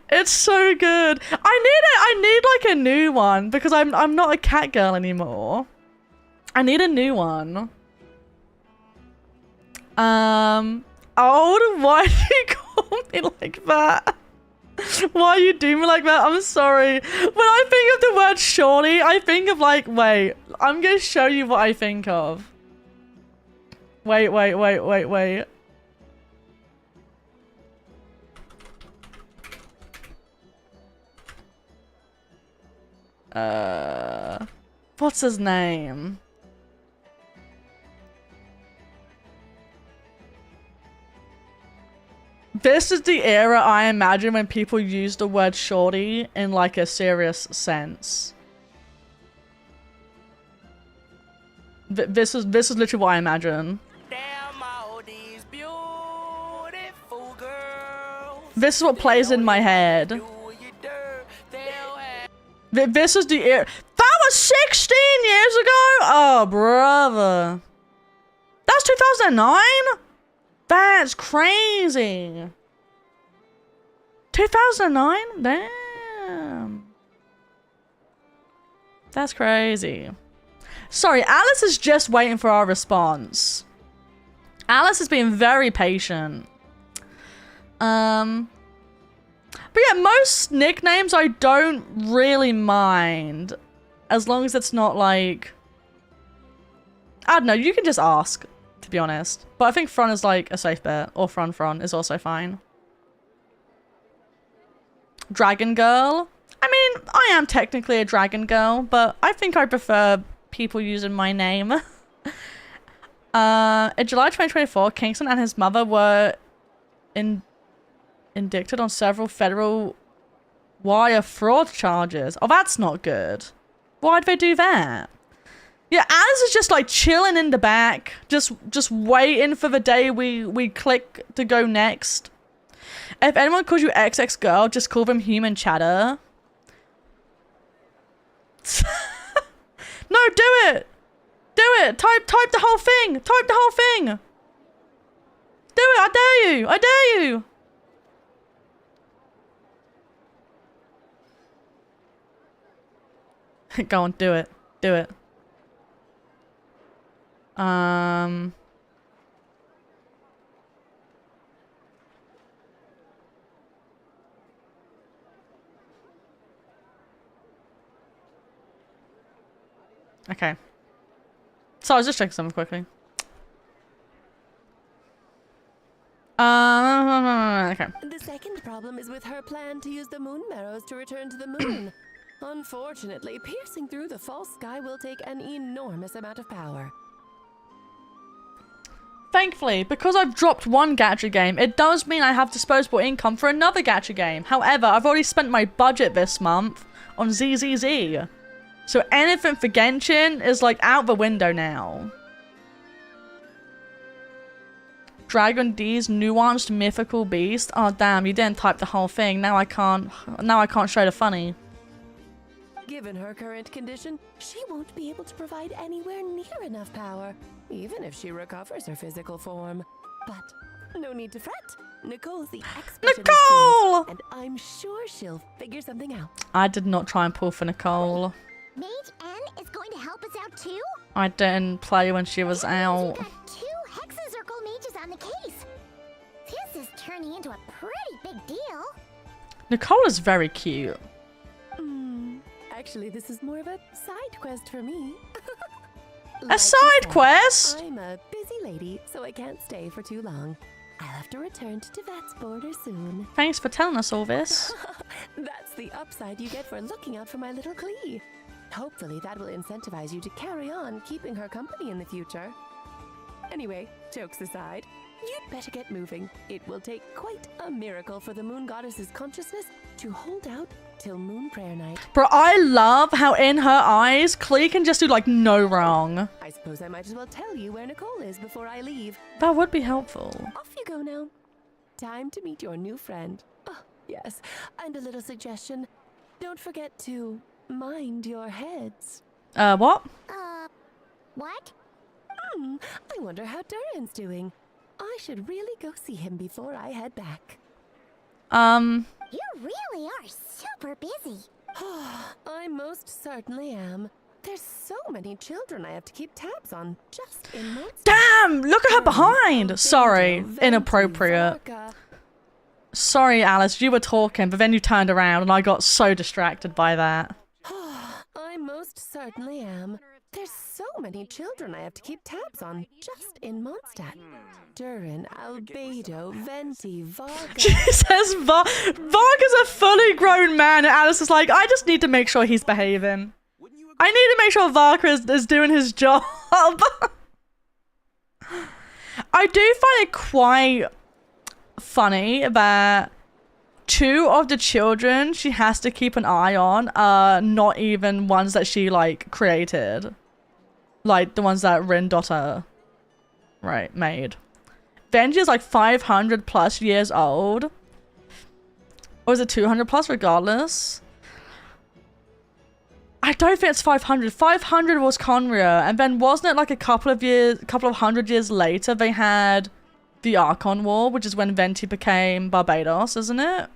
S1: It's so good. I need like a new one because I'm not a cat girl anymore. I need a new one. Oh, why do you call me like that? Why you do me like that? I'm sorry. When I think of the word shorty, I think of like, wait, I'm gonna show you what I think of. Wait. What's his name? This is the era I imagine when people use the word shorty in like a serious sense. This is literally what I imagine.
S6: Damn all these beautiful girls.
S1: This is what plays in my head. This is the era. That was 16 years ago? Oh, brother. That's 2009? That's crazy. 2009? Damn. That's crazy. Sorry, Alice is just waiting for our response. Alice has been very patient. But yeah, most nicknames I don't really mind. As long as it's not like... I don't know, you can just ask, to be honest. But I think Fron is like a safe bet. Or Fron is also fine. Dragon Girl? I mean, I am technically a Dragon Girl, but I think I prefer people using my name. In July 2024, Kingston and his mother were indicted on several federal wire fraud charges. Oh, that's not good. Why'd they do that? Yeah, Alice is just like chilling in the back, just waiting for the day we click to go next. If anyone calls you XX girl, just call them human chatter. No, do it. Do it. Type the whole thing. Type the whole thing. Do it. I dare you. I dare you. Go on, do it. Do it. Okay. So I was just checking something quickly. Okay.
S6: The second problem is with her plan to use the moon marrows to return to the moon. Unfortunately, piercing through the false sky will take an enormous amount of power.
S1: Thankfully, because I've dropped one gacha game, it does mean I have disposable income for another gacha game. However, I've already spent my budget this month on ZZZ. So anything for Genshin is like out the window now. Dragon D's nuanced mythical beast. Oh damn, you didn't type the whole thing. Now I can't show the funny.
S6: Given her current condition, she won't be able to provide anywhere near enough power, even if she recovers her physical form. But no need to fret. Nicole's the expert in this field, and I'm sure she'll figure something out.
S1: I did not try and pull for Nicole.
S2: Mage N is going to help us out too?
S1: I didn't play when she was out.
S2: You got 2 Hexacircle mages on the case. This is turning into a pretty big deal.
S1: Nicole is very cute.
S6: Actually, this is more of a side quest for me.
S1: A side quest?
S6: I'm a busy lady, so I can't stay for too long. I'll have to return to Tibet's border soon.
S1: Thanks for telling us all this.
S6: That's the upside you get for looking out for my little Klee. Hopefully that will incentivize you to carry on keeping her company in the future. Anyway, jokes aside, you'd better get moving. It will take quite a miracle for the moon goddess's consciousness to hold out till moon prayer night.
S1: Bro, I love how in her eyes, Klee can just do like no wrong.
S6: I suppose I might as well tell you where Nicole is before I leave.
S1: That would be helpful.
S6: Off you go now. Time to meet your new friend. Oh, yes, and a little suggestion. Don't forget to mind your heads.
S1: What?
S2: What?
S6: I wonder how Durin's doing. I should really go see him before I head back.
S2: You really are super busy.
S6: I most certainly am. There's so many children I have to keep tabs on just in months.
S1: Damn! Look at her behind! Sorry, inappropriate. Sorry, Alice, you were talking, but then you turned around and I got so distracted by that.
S6: I most certainly am. There's so many children I have to keep tabs on just in Mondstadt. Durin, Albedo, Venti, Varga.
S1: She says Varga's a fully grown man, and Alice is like, I just need to make sure he's behaving. I need to make sure Varga is doing his job. I do find it quite funny that 2 of the children she has to keep an eye on are not even ones that she, like, created. Like, the ones that Rin daughter, right, made. Benji is like 500 plus years old. Or is it 200 plus, regardless? I don't think it's 500. 500 was Conria, and then wasn't it like a couple of 100 years later they had the Archon War, which is when Venti became Barbados, isn't it?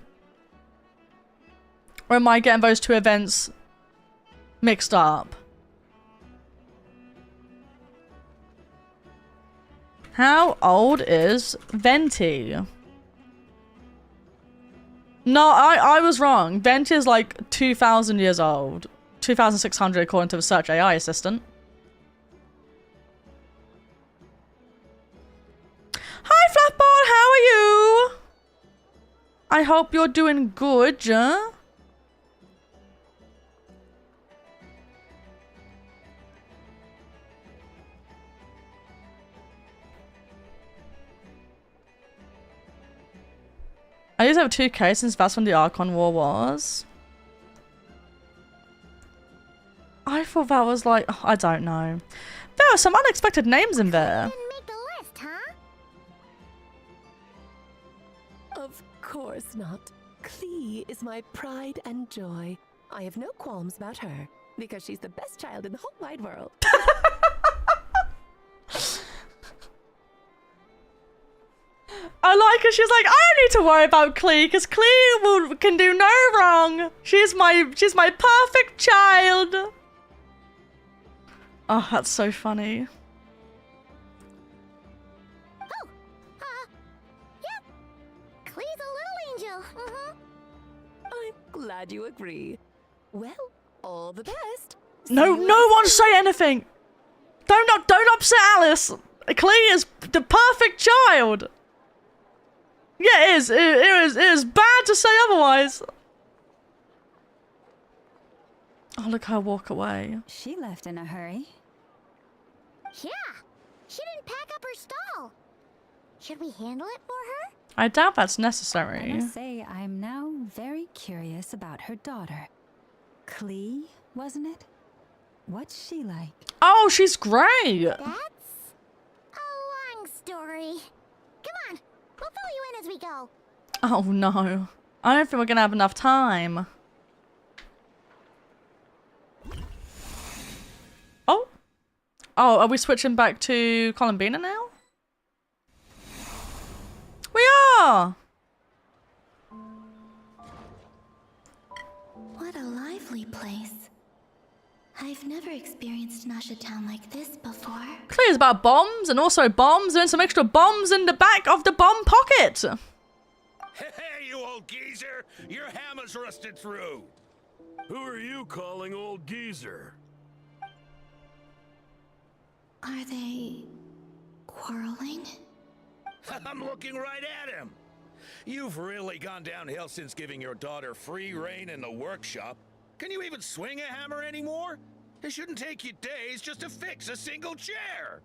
S1: Or am I getting those 2 events mixed up? How old is Venti? No, I was wrong. Venti is like 2,000 years old. 2,600 according to the Search AI assistant. Hi, Fluffball, how are you? I hope you're doing good, yeah? I used to have 2K since that's when the Archon War was. I thought that was like, oh, I don't know. There are some unexpected names in there.
S2: Didn't make the list, huh?
S6: Of course not. Klee is my pride and joy. I have no qualms about her, because she's the best child in the whole wide world.
S1: I like her. She's like, I don't need to worry about Klee, because Klee can do no wrong. She's my perfect child. Oh, that's so funny.
S2: Oh, yep. Klee's a little angel.
S6: I'm glad you agree. Well, all the best.
S1: No one say anything. Don't upset Alice. Klee is the perfect child. Yeah, it is. It is bad to say otherwise. Oh, look her walk away.
S5: She left in a hurry.
S2: Yeah, she didn't pack up her stall. Should we handle it for her?
S1: I doubt that's
S5: I
S1: necessary.
S5: must say, I'm now very curious about her daughter. Klee, wasn't it? What's she like?
S1: Oh, she's great.
S2: That's a long story. Come on, we'll fill you in as we go.
S1: Oh no. I don't think we're gonna have enough time. Oh, are we switching back to Columbina now? We are!
S10: What a lively place. I've never experienced Nasha Town like this before.
S1: Clear's about bombs and also bombs and some extra bombs in the back of the bomb pocket.
S4: Hey, you old geezer! Your hammer's rusted through!
S11: Who are you calling old geezer?
S10: Are they quarreling?
S4: I'm looking right at him! You've really gone downhill since giving your daughter free reign in the workshop. Can you even swing a hammer anymore? It shouldn't take you days just to fix a single chair!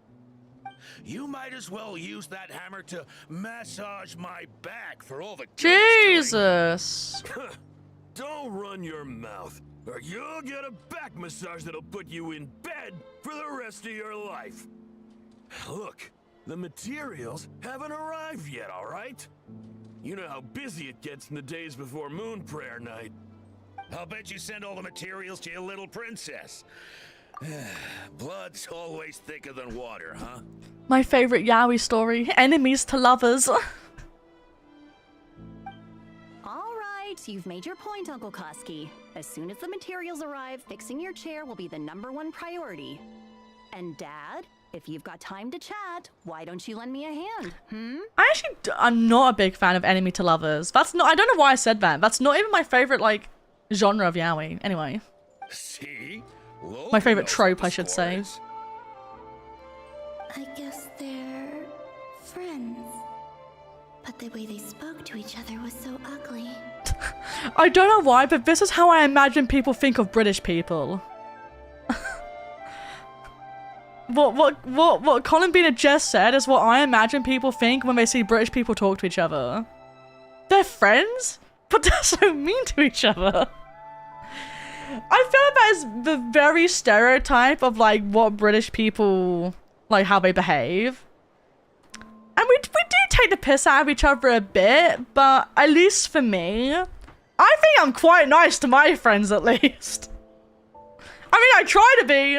S4: You might as well use that hammer to massage my back for all the
S1: Jesus!
S11: Don't run your mouth, or you'll get a back massage that'll put you in bed for the rest of your life. Look, the materials haven't arrived yet, all right? You know how busy it gets in the days before moon prayer night.
S4: I'll bet you send all the materials to your little princess. Blood's always thicker than water, huh?
S1: My favorite yaoi story, enemies to lovers.
S8: All right,
S12: right, you've made your point, Uncle Koski. As soon as the materials arrive, fixing your chair will be the #1 priority. And Dad, if you've got time to chat, why don't you lend me a hand,
S1: I'm not a big fan of enemy to lovers. That's not, I don't know why I said that. That's not even my favorite, like, genre of yaoi. Anyway.
S4: See?
S1: My favorite trope, I should say.
S10: I guess they're friends. But the way they spoke to each other was so ugly.
S1: I don't know why, but this is how I imagine people think of British people. What Colin Bean had just said is what I imagine people think when they see British people talk to each other. They're friends, but they're so mean to each other. I feel like that is the very stereotype of like what British people, like how they behave. And we do take the piss out of each other a bit, but at least for me, I think I'm quite nice to my friends at least. I mean, I try to be.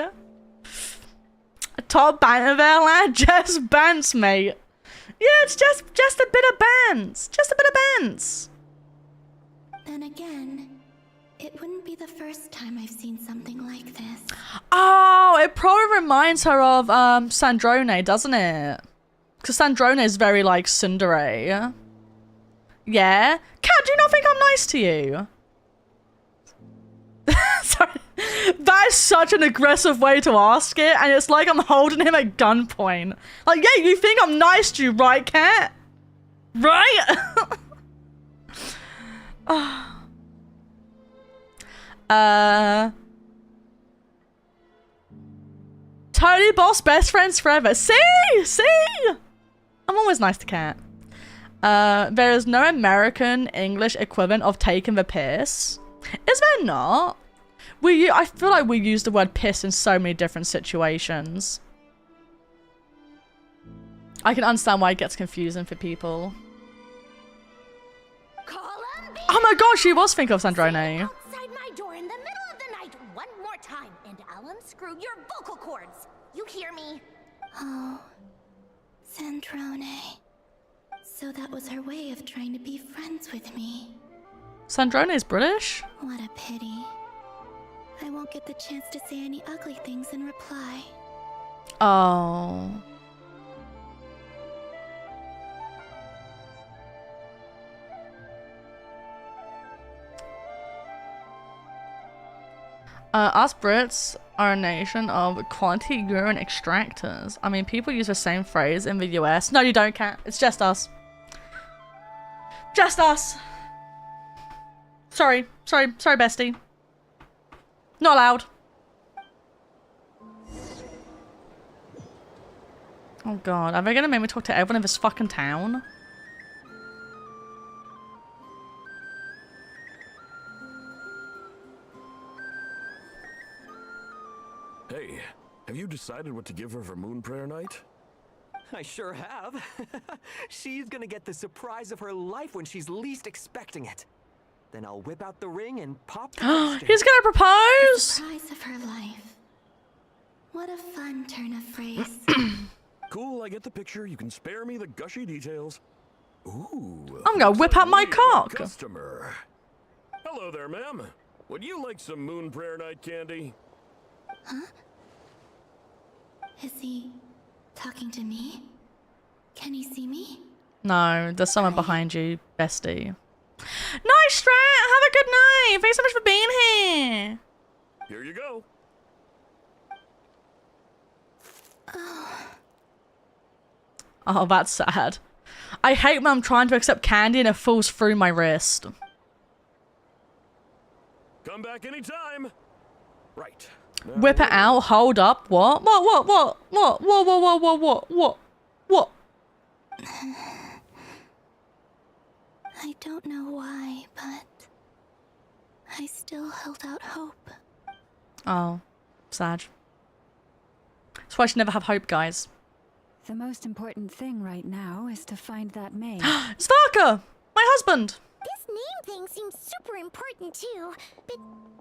S1: A top banter there, lad. Just bants, mate. Yeah, it's just a bit of bants. Just a bit of bants.
S10: Then again, it wouldn't be the first time I've seen something like this.
S1: Oh, it probably reminds her of Sandrone, doesn't it? Because Sandrone is very like tsundere. Yeah? Kat, do you not think I'm nice to you? Sorry. That is such an aggressive way to ask it, and it's like I'm holding him at gunpoint. Like, yeah, you think I'm nice to you, right, Kat? Right? Tony Boss, best friends forever. See? I'm always nice to Kat. There is no American English equivalent of taking the piss. Is there not? I feel like we use the word piss in so many different situations. I can understand why it gets confusing for people. Oh my gosh, she was thinking of Sandrone.
S2: Outside my door in the middle of the night one more time, and I'll unscrew your vocal cords. You hear me?
S10: Oh, Sandrone. So that was her way of trying to be friends with me.
S1: Sandrone is British?
S10: What a pity. I won't get the chance to say any ugly things in reply.
S1: Oh. Us Brits are a nation of quality urine extractors. I mean, people use the same phrase in the US. No, you don't, Kat. It's just us. Just us. Sorry, bestie. Not allowed. Oh god, are they gonna make me talk to everyone in this fucking town?
S11: Hey, have you decided what to give her for Moon Prayer Night?
S13: I sure have. She's gonna get the surprise of her life when she's least expecting it. Then I'll whip out the ring and pop the question.
S1: He's gonna propose!
S10: Surprise of her life. What a fun turn of phrase.
S11: Cool, I get the picture. You can spare me the gushy details. Ooh.
S1: I'm gonna whip out my cock.
S11: Customer. Hello there, ma'am. Would you like some Moon Prayer Night candy?
S10: Huh? Is he talking to me? Can he see me?
S1: No, there's someone behind you, bestie. Nice, Strat! Have a good night! Thanks so much for being here!
S11: Here you go.
S1: Oh, that's sad. I hate when I'm trying to accept candy and it falls through my wrist.
S11: Come back anytime. Right.
S1: Whip it out, hold up, what? What?
S10: I don't know why, but I still held out hope.
S1: Oh, sad. That's why I should never have hope, guys.
S5: The most important thing right now is to find that maid.
S1: It's Varka! My husband!
S2: This name thing seems super important too, but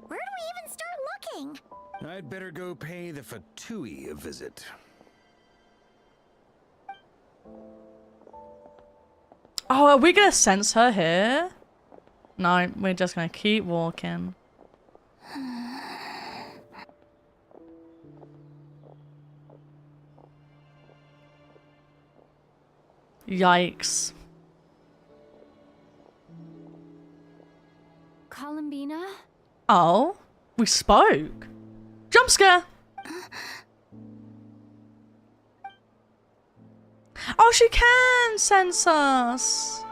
S2: where do we even start looking?
S4: I'd better go pay the Fatui a visit.
S1: Oh, are we gonna sense her here? No, we're just gonna keep walking. Yikes.
S5: Columbina?
S1: Oh, we spoke. Jump scare. Oh, she can sense us.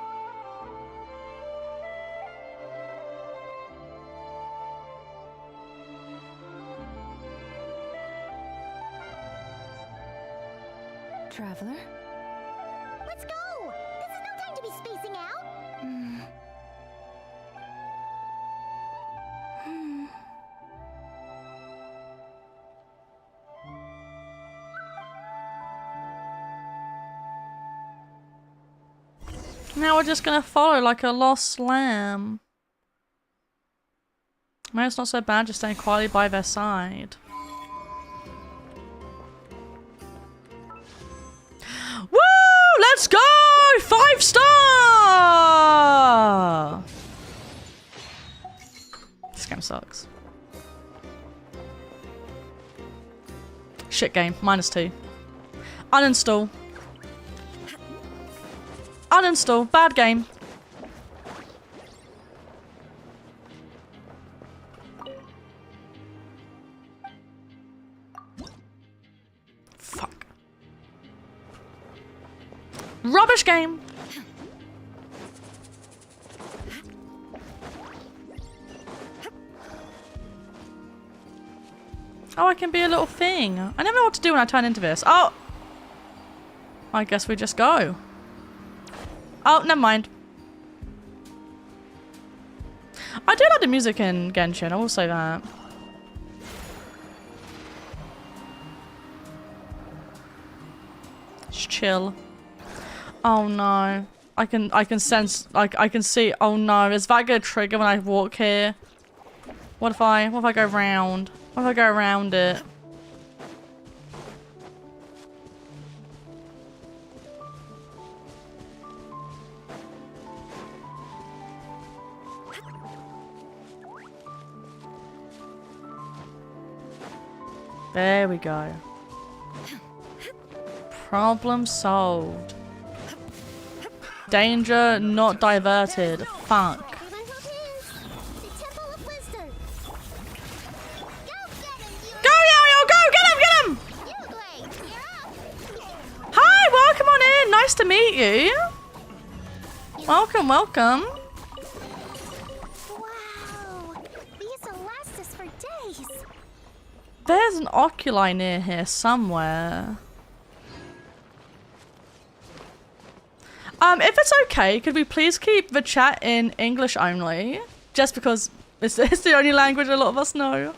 S5: Traveler?
S2: Let's go! This is no time to be spacing out!
S1: Now we're just gonna follow like a lost lamb. Maybe it's not so bad just staying quietly by their side. Woo! Let's go! 5-star! This game sucks. Shit game. -2. Uninstall. Uninstall. Bad game. Fuck. Rubbish game. Oh, I can be a little thing. I never know what to do when I turn into this. Oh! I guess we just go. Oh, never mind. I do like the music in Genshin, I will say that. Just chill. Oh no. I can sense, like, I can see, oh no, is that gonna trigger when I walk here? What if I go round? What if I go around it? There we go. Problem solved. Danger not diverted. Fuck. Go, Yo-Yo! Go! Get him! Get him! Hi! Welcome on in! Nice to meet you. Welcome, welcome.
S2: Wow! These will last us for days!
S1: There's an oculi near here somewhere. If it's okay, could we please keep the chat in English only? Just because it's the only language a lot of us know.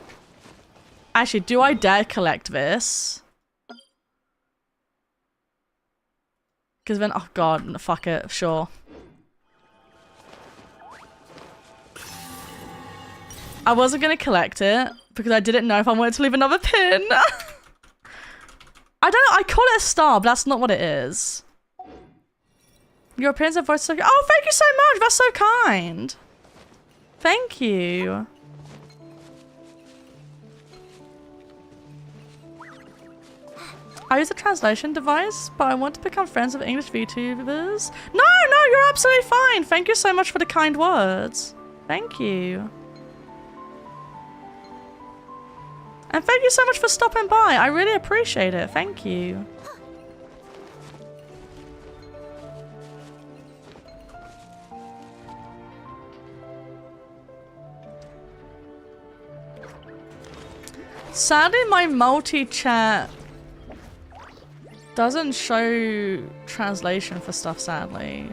S1: Actually, do I dare collect this? Because then, oh god, fuck it, sure. I wasn't going to collect it because I didn't know if I wanted to leave another pin. I don't know, I call it a star, but that's not what it is. Your appearance and voice so good. Oh, thank you so much. That's so kind. Thank you. I use a translation device, but I want to become friends with English VTubers. No, you're absolutely fine. Thank you so much for the kind words. Thank you. And thank you so much for stopping by. I really appreciate it. Thank you. Sadly, my multi-chat doesn't show translation for stuff, sadly.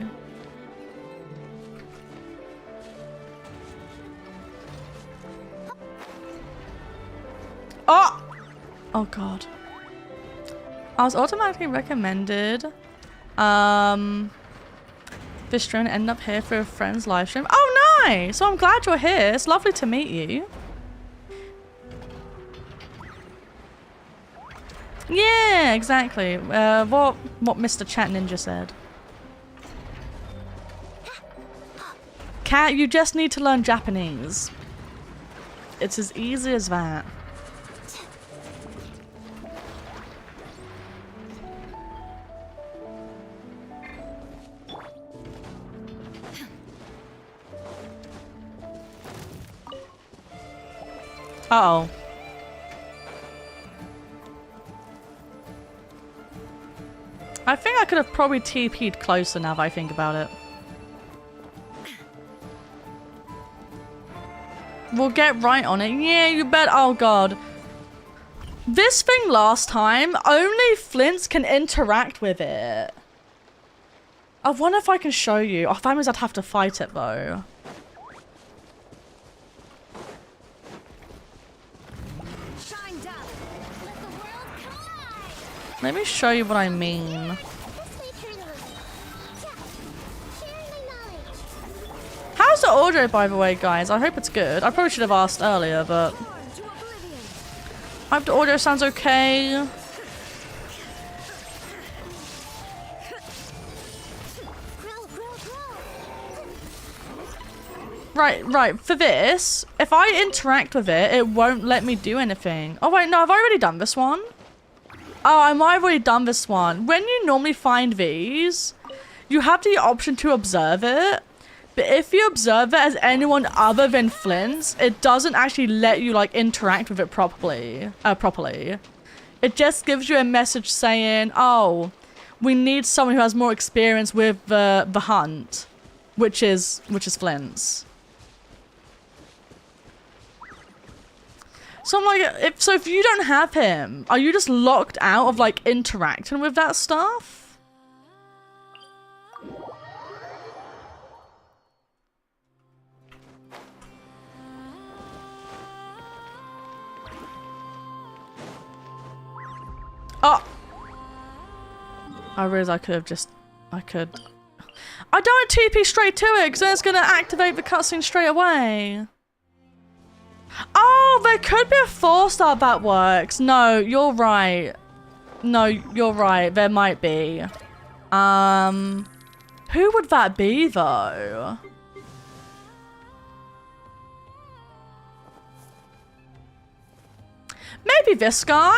S1: Oh! Oh god. I was automatically recommended this stream and end up here for a friend's live stream. Oh nice! So I'm glad you're here. It's lovely to meet you. Yeah, exactly. What Mr. Chat Ninja said. Cat, you just need to learn Japanese. It's as easy as that. Uh-oh. I think I could have probably TP'd closer now that I think about it. We'll get right on it. Yeah, you bet. Oh, God. This thing last time, only Flints can interact with it. I wonder if I can show you. Oh, that means I'd have to fight it, though. Let me show you what I mean. How's the audio, by the way, guys? I hope it's good. I probably should have asked earlier, but I hope the audio sounds okay. Right. For this, if I interact with it, it won't let me do anything. Oh, wait, no, have I already done this one? Oh, I might have already done this one. When you normally find these, you have the option to observe it. But if you observe it as anyone other than Flint's, it doesn't actually let you, like, interact with it properly. It just gives you a message saying, oh, we need someone who has more experience with the hunt, which is Flint's. So I'm like, if you don't have him, are you just locked out of, like, interacting with that stuff? Oh! I realized I could. I don't TP straight to it, because then it's going to activate the cutscene straight away. Oh, there could be a 4-star that works. No, you're right. No, you're right. There might be. Who would that be, though? Maybe this guy?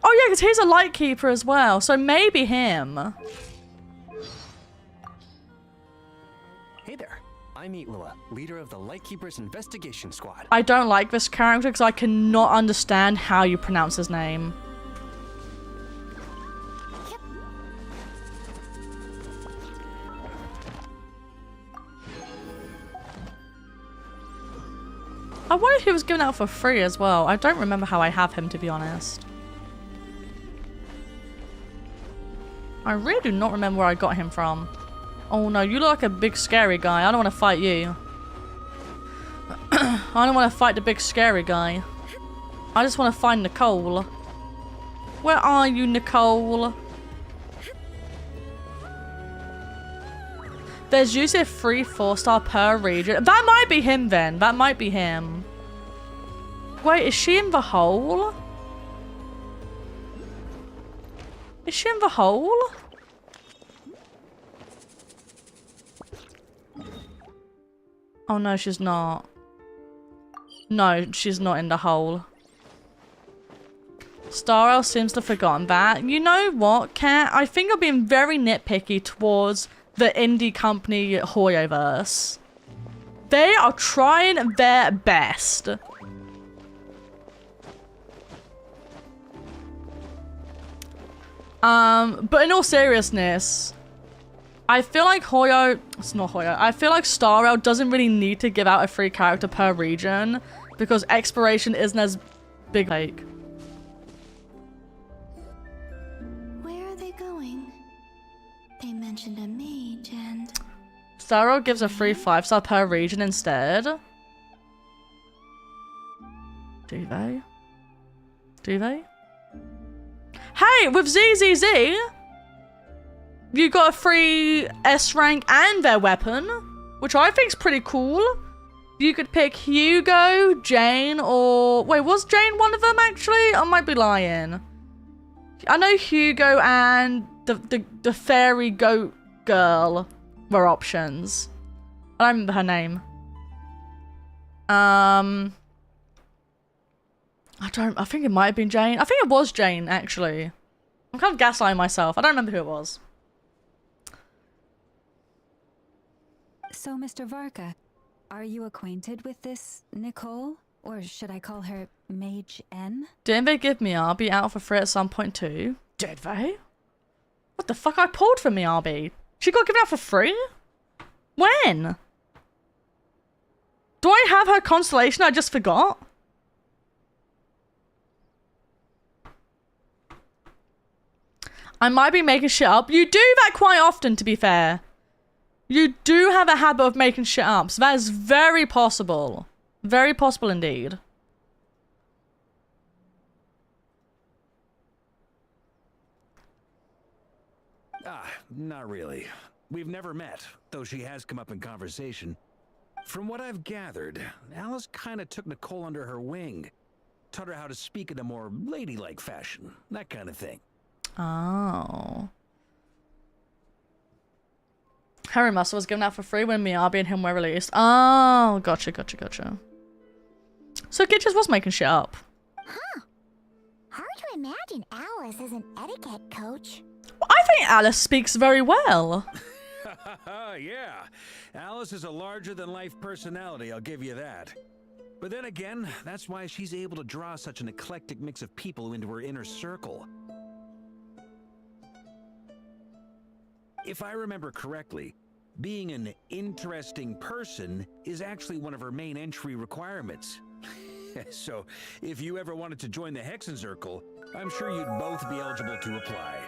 S1: Oh, yeah, because he's a lightkeeper as well. So maybe him.
S14: Hey there. I'm Eatlua, leader of the Lightkeepers Investigation Squad.
S1: I don't like this character because I cannot understand how you pronounce his name. I wonder if he was given out for free as well. I don't remember how I have him, to be honest. I really do not remember where I got him from. Oh no, you look like a big scary guy. I don't want to fight you. I don't want to fight the big scary guy. I just want to find Nicole. Where are you, Nicole? There's usually a free 4-star per region. That might be him then. That might be him. Wait, is she in the hole? Is she in the hole? Oh no, she's not. No, she's not in the hole. Starrel seems to have forgotten that. You know what, Kat? I think I'm being very nitpicky towards the indie company Hoyoverse. They are trying their best. But in all seriousness, I feel like it's not Hoyo. I feel like Starrel doesn't really need to give out a free character per region because exploration isn't as big. Like,
S10: where are they going? They mentioned a mage and...
S1: Starrel gives a free 5-star per region instead. Do they? Do they? Hey, with ZZZ, you got a free S rank and their weapon, which I think's pretty cool. You could pick Hugo, Jane, or... Wait, was Jane one of them, actually? I might be lying. I know Hugo and the fairy goat girl were options. I don't remember her name. I think it might have been Jane. I think it was Jane, actually. I'm kind of gaslighting myself. I don't remember who it was.
S5: So, Mr. Varka, are you acquainted with this Nicole? Or should I call her Mage N?
S1: Didn't they give Miyabi out for free at some point too? Did they? What the fuck? I pulled for Miyabi. She got given out for free? When? Do I have her constellation? I just forgot. I might be making shit up. You do that quite often, to be fair. You do have a habit of making shit up, so that is very possible. Very possible indeed.
S15: Not really. We've never met, though she has come up in conversation. From what I've gathered, Alice kinda took Nicole under her wing. Taught her how to speak in a more ladylike fashion. That kind of thing.
S1: Oh. Harry Muscle was given out for free when Miyabi and him were released. Oh, gotcha, gotcha, gotcha. So Gitches was making shit up.
S2: Huh. Hard to imagine Alice as an etiquette coach.
S1: Well, I think Alice speaks very well.
S15: Yeah. Alice is a larger-than-life personality, I'll give you that. But then again, that's why she's able to draw such an eclectic mix of people into her inner circle. If I remember correctly, being an interesting person is actually one of her main entry requirements. So, if you ever wanted to join the Hexencircle, I'm sure you'd both be eligible to apply.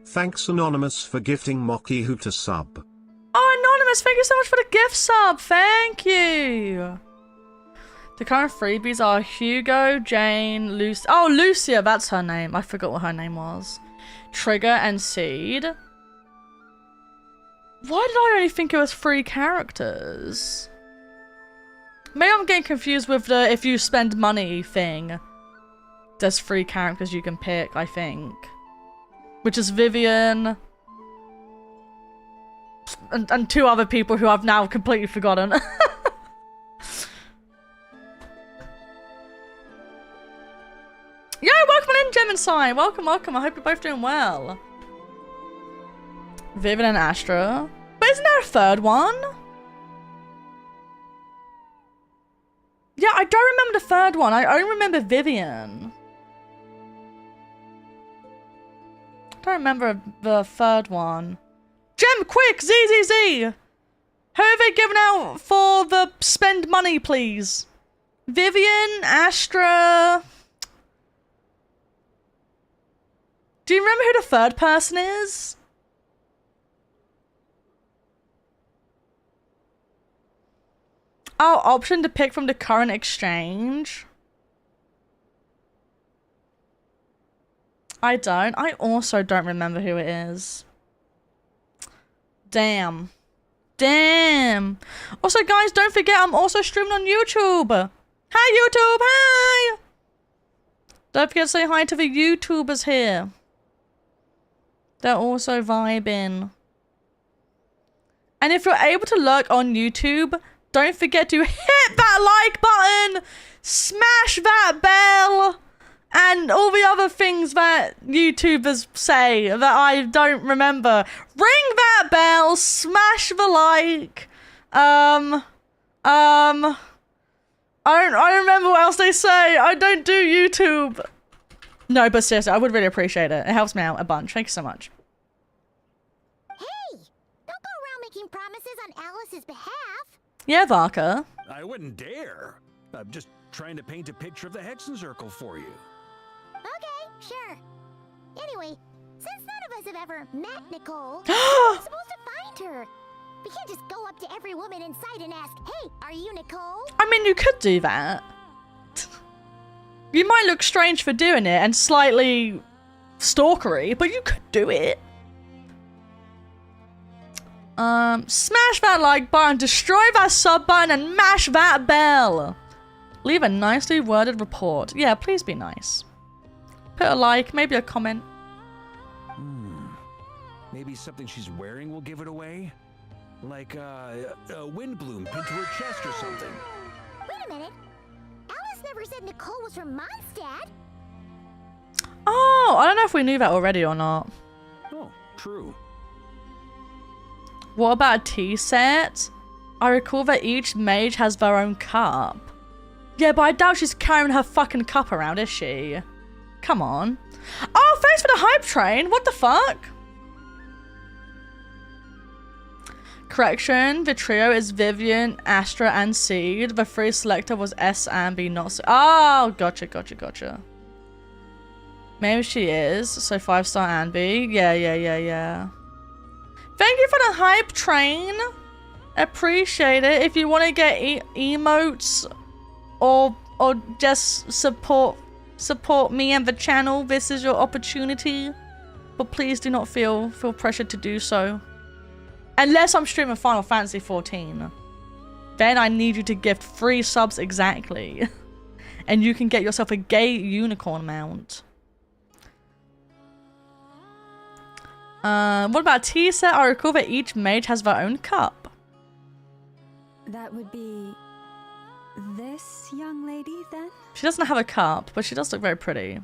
S16: Thanks Anonymous for gifting Mocky Hoot a sub.
S1: Oh, Anonymous, thank you so much for the gift sub. Thank you. The current freebies are Hugo, Jane, Lucy. Oh, Lucia, that's her name. I forgot what her name was. Trigger and Seed. Why did I only think it was 3 characters? Maybe I'm getting confused with the if you spend money thing. There's 3 characters you can pick, I think. Which is Vivian. And 2 other people who I've now completely forgotten. Yeah, welcome in, Gem and Sai. Welcome, welcome. I hope you're both doing well. Vivian and Astra. But isn't there a 3rd one? Yeah, I don't remember the 3rd one. I only remember Vivian. I don't remember the 3rd one. Gem, quick! ZZZ! Who have they given out for the spend money, please? Vivian, Astra... Do you remember who the 3rd person is? Oh, option to pick from the current exchange. I don't. I also don't remember who it is. Damn. Damn. Also, guys, don't forget I'm also streaming on YouTube. Hi, YouTube. Hi. Don't forget to say hi to the YouTubers here. They're also vibing. And if you're able to lurk on YouTube, don't forget to hit that like button, smash that bell, and all the other things that YouTubers say that I don't remember. Ring that bell, smash the like. I don't remember what else they say. I don't do YouTube. No, but seriously, I would really appreciate it. It helps me out a bunch. Thank you so much.
S2: Hey! Don't go around making promises on Alice's behalf.
S1: Yeah, Varka.
S15: I wouldn't dare. I'm just trying to paint a picture of the Hexencircle for you.
S2: Okay, sure. Anyway, since none of us have ever met Nicole, how are we supposed to find her? We can't just go up to every woman in sight and ask, hey, are you Nicole?
S1: I mean, you could do that. You might look strange for doing it and slightly stalkery, but you could do it. Smash that like button, destroy that sub button, and mash that bell. Leave a nicely worded report. Yeah, please be nice. Put a like, maybe a comment.
S15: Maybe something she's wearing will give it away? Like a wind bloom pinned to her chest or something.
S2: Wait a minute. Alice never said Nicole was from Mondstadt.
S1: Oh, I don't know if we knew that already or not.
S15: Oh, true.
S1: What about a tea set? I recall that each mage has their own cup. Yeah, but I doubt she's carrying her fucking cup around, is she? Come on. Oh, thanks for the hype train. What the fuck? Correction, the trio is Vivian, Astra, and Seed. The free selector was S, Ambi, not C. Oh, gotcha. Maybe she is. So 5-star Ambi. Yeah. Thank you for the hype train. Appreciate it. If you want to get emotes or just support me and the channel, this is your opportunity. But please do not feel pressured to do so. Unless I'm streaming Final Fantasy 14. Then I need you to gift 3 subs exactly. And you can get yourself a gay unicorn mount. What about tea set? I recall that each mage has their own cup.
S5: That would be this young lady then?
S1: She doesn't have a cup, but she does look very pretty.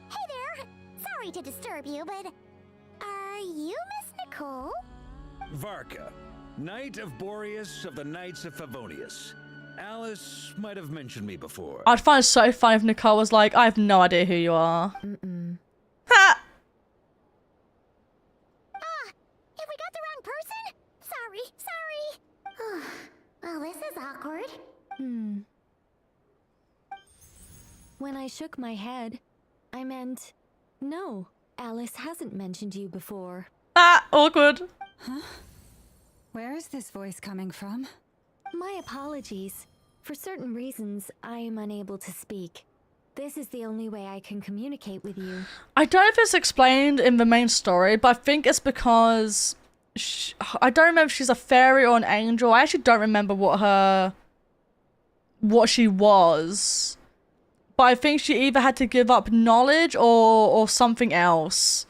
S2: Hey there. Sorry to disturb you, but are you Miss Nicole?
S15: Varka, Knight of Boreas of the Knights of Favonius. Alice might have mentioned me before.
S1: I'd find it so funny if Nicole was like, I have no idea who you are. Ha!
S2: If we got the wrong person? Sorry. Well, this is awkward.
S10: When I shook my head, I meant, no, Alice hasn't mentioned you before.
S1: Awkward.
S5: Huh? Where is this voice coming from?
S10: My apologies. For certain reasons, I am unable to speak. This is the only way I can communicate with you.
S1: I don't know if it's explained in the main story, but I think it's because... I don't remember if she's a fairy or an angel. I actually don't remember what she was. But I think she either had to give up knowledge or something else.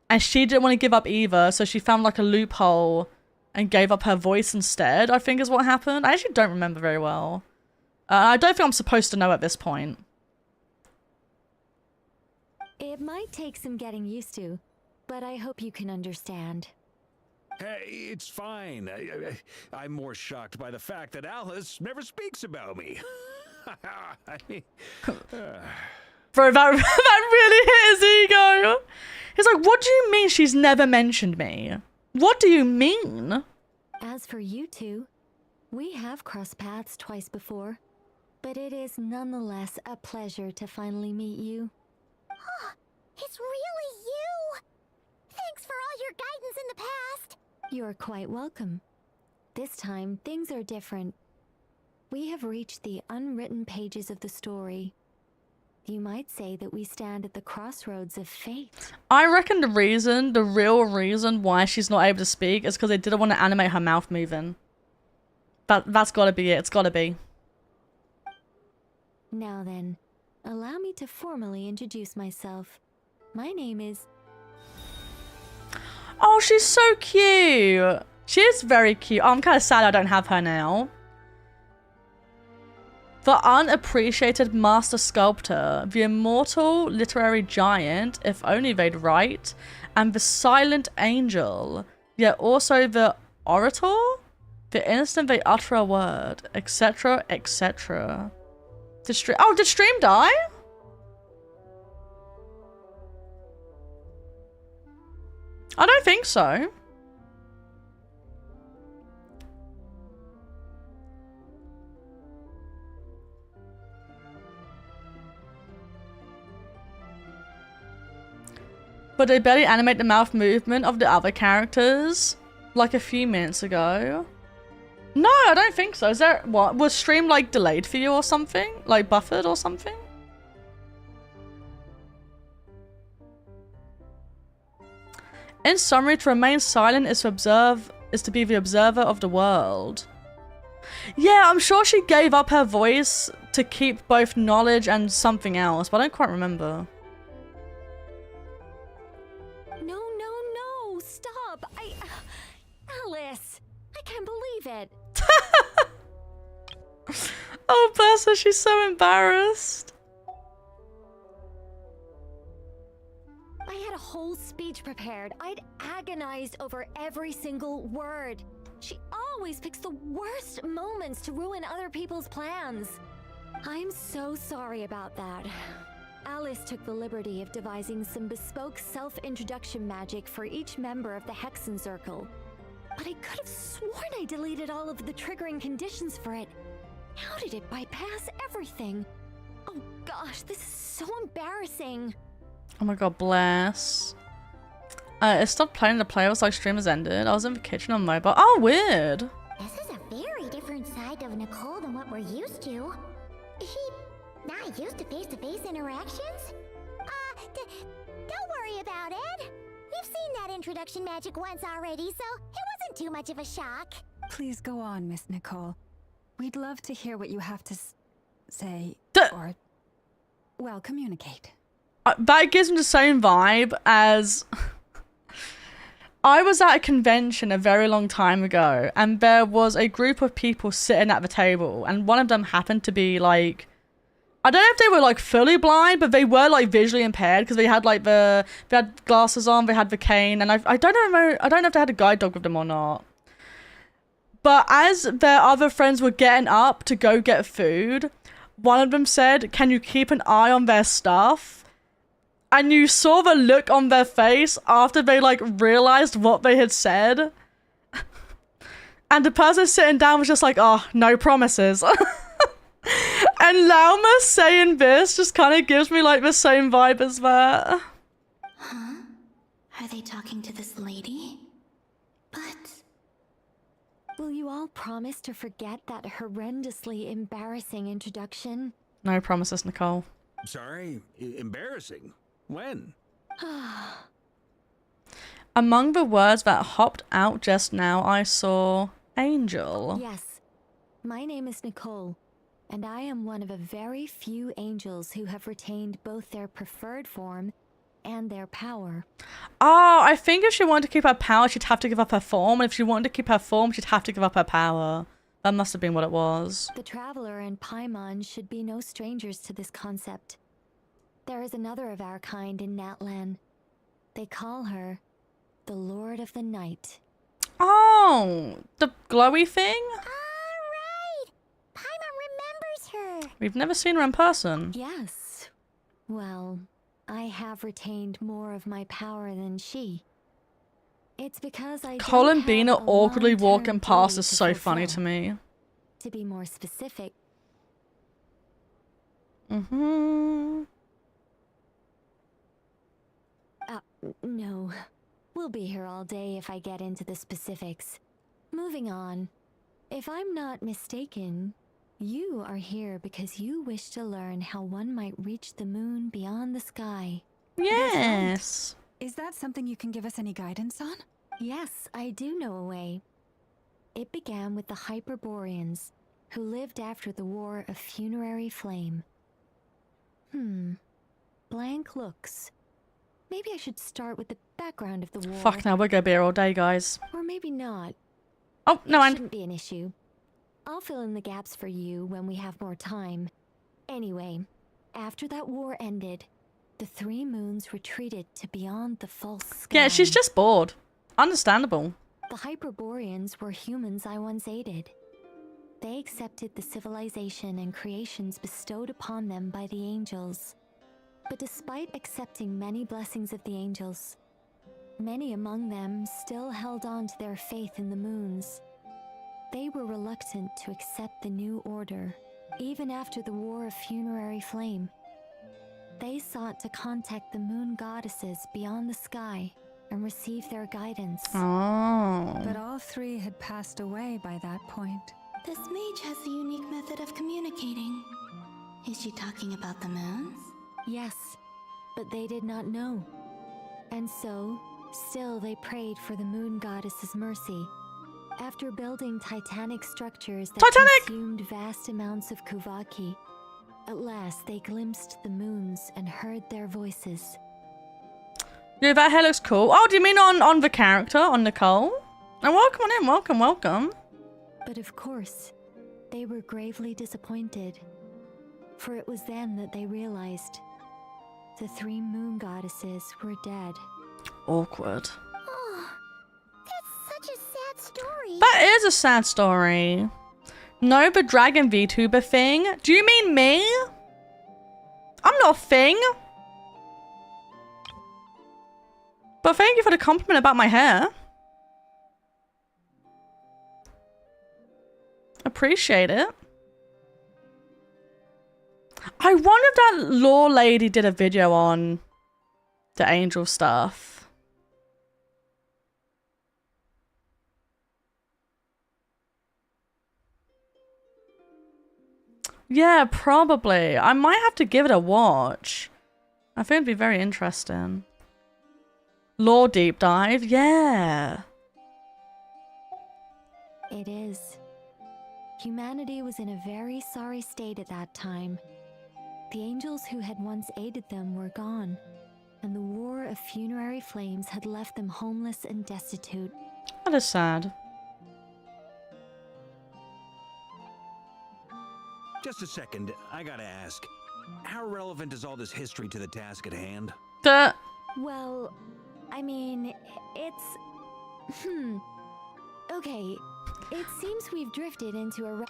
S1: And she didn't want to give up either, so she found like a loophole and gave up her voice instead, I think is what happened. I actually don't remember very well. I don't think I'm supposed to know at this point.
S10: It might take some getting used to, but I hope you can understand.
S15: Hey, it's fine. I'm more shocked by the fact that Alice never speaks about me.
S1: Bro, that really hit his ego. He's like, what do you mean she's never mentioned me? What do you mean?
S10: As for you two, we have crossed paths twice before, but it is nonetheless a pleasure to finally meet you.
S2: It's really you! Thanks for all your guidance in the past!
S10: You're quite welcome. This time, things are different. We have reached the unwritten pages of the story. You might say that we stand at the crossroads of fate.
S1: I reckon the real reason why she's not able to speak is because they didn't want to animate her mouth moving. That's gotta be it. It's gotta be.
S10: Now then, allow me to formally introduce myself. My name is...
S1: Oh, she's so cute. She is very cute. Oh, I'm kind of sad I don't have her now. The unappreciated master sculptor, the immortal literary giant, if only they'd write, and the silent angel, yet also the orator, the instant they utter a word, etc., etc. Did Stream die? I don't think so. But they barely animate the mouth movement of the other characters, like a few minutes ago. No, I don't think so. Is there, what? Was stream like delayed for you or something? Like buffered or something? In summary, to remain silent is to be the observer of the world. Yeah, I'm sure she gave up her voice to keep both knowledge and something else, but I don't quite remember.
S10: No, stop! Alice! I can't believe it!
S1: Oh, bless her, she's so embarrassed.
S10: I had a whole speech prepared. I'd agonized over every single word. She always picks the worst moments to ruin other people's plans. I'm so sorry about that. Alice took the liberty of devising some bespoke self-introduction magic for each member of the Hexen Circle. But I could have sworn I deleted all of the triggering conditions for it. How did it bypass everything? Oh gosh, this is so embarrassing.
S1: Oh my god, bless. It stopped playing the playlist like stream has ended. I was in the kitchen on mobile. Oh, weird.
S2: This is a very different side of Nicole than what we're used to. Is she not used to face-to-face interactions? Don't worry about it. We've seen that introduction magic once already, so it wasn't too much of a shock.
S5: Please go on, Miss Nicole. We'd love to hear what you have to say, or, well, communicate.
S1: That gives me the same vibe as... I was at a convention a very long time ago, and there was a group of people sitting at the table, and one of them happened to be like... I don't know if they were like fully blind, but they were like visually impaired because they had like they had glasses on, they had the cane, and I don't know if they had a guide dog with them or not. But as their other friends were getting up to go get food, one of them said, "Can you keep an eye on their stuff?" And you saw the look on their face after they like realized what they had said. And the person sitting down was just like, "Oh, no promises." And Lauma saying this just kind of gives me like the same vibe as that.
S2: Huh? Are they talking to this lady? But...
S10: Will you all promise to forget that horrendously embarrassing introduction?
S1: No promises, Nicole.
S15: Sorry? Embarrassing? When?
S1: Among the words that hopped out just now, I saw angel.
S10: Yes. My name is Nicole, and I am one of a very few angels who have retained both their preferred form and their power.
S1: Oh, I think if she wanted to keep her power, she'd have to give up her form. And if she wanted to keep her form, she'd have to give up her power. That must have been what it was.
S10: The Traveler and Paimon should be no strangers to this concept. There is another of our kind in Natlan. They call her the Lord of the Night.
S1: Oh, the glowy thing?
S2: Alright! Paimon remembers her!
S1: We've never seen her in person.
S10: Yes. Well, I have retained more of my power than she. It's because I
S1: Colin
S10: don't
S1: Bean
S10: have a
S1: awkwardly
S10: long-term
S1: walking past
S10: duty
S1: is
S10: to
S1: so funny
S10: fulfill.
S1: to me.
S10: To be more specific, no. We'll be here all day if I get into the specifics. Moving on. If I'm not mistaken, you are here because you wish to learn how one might reach the moon beyond the sky.
S1: Yes.
S5: Is that something you can give us any guidance on?
S10: Yes, I do know a way. It began with the Hyperboreans, who lived after the War of Funerary Flame. Blank looks. Maybe I should start with the background of the war.
S1: Fuck no, we're gonna be here all day, guys.
S10: Or maybe not.
S1: Oh, no,
S10: It shouldn't be an issue. I'll fill in the gaps for you when we have more time. Anyway, after that war ended, the three moons retreated to beyond the false sky.
S1: Yeah, she's just bored. Understandable.
S10: The Hyperboreans were humans I once aided. They accepted the civilization and creations bestowed upon them by the angels. But despite accepting many blessings of the angels, many among them still held on to their faith in the moons. They were reluctant to accept the new order, even after the War of Funerary Flame. They sought to contact the moon goddesses beyond the sky and receive their guidance.
S1: Oh.
S5: But all three had passed away by that point.
S2: This mage has a unique method of communicating. Is she talking about the moons?
S10: Yes, but they did not know. And so, still they prayed for the moon goddess's mercy. After building titanic structures that
S1: Titanic!
S10: consumed vast amounts of Kuvaki, at last they glimpsed the moons and heard their voices.
S1: Yeah, that hair looks cool. Oh, do you mean on the character, on Nicole? And welcome on in, welcome, welcome.
S10: But of course, they were gravely disappointed, for it was then that they realized the 3 moon goddesses were dead.
S1: Awkward.
S2: Oh, that's such a sad story.
S1: That is a sad story. No, the dragon VTuber thing? Do you mean me? I'm not a thing. But thank you for the compliment about my hair. Appreciate it. I wonder if that law lady did a video on the angel stuff. Yeah, probably. I might have to give it a watch. I think it'd be very interesting. Law deep dive, yeah.
S10: It is. Humanity was in a very sorry state at that time. The angels who had once aided them were gone, and the war of funerary flames had left them homeless and destitute.
S1: That is sad.
S15: Just a second, I gotta ask. How relevant is all this history to the task at hand?
S10: Well, I mean, it's... Okay, it seems we've drifted into a...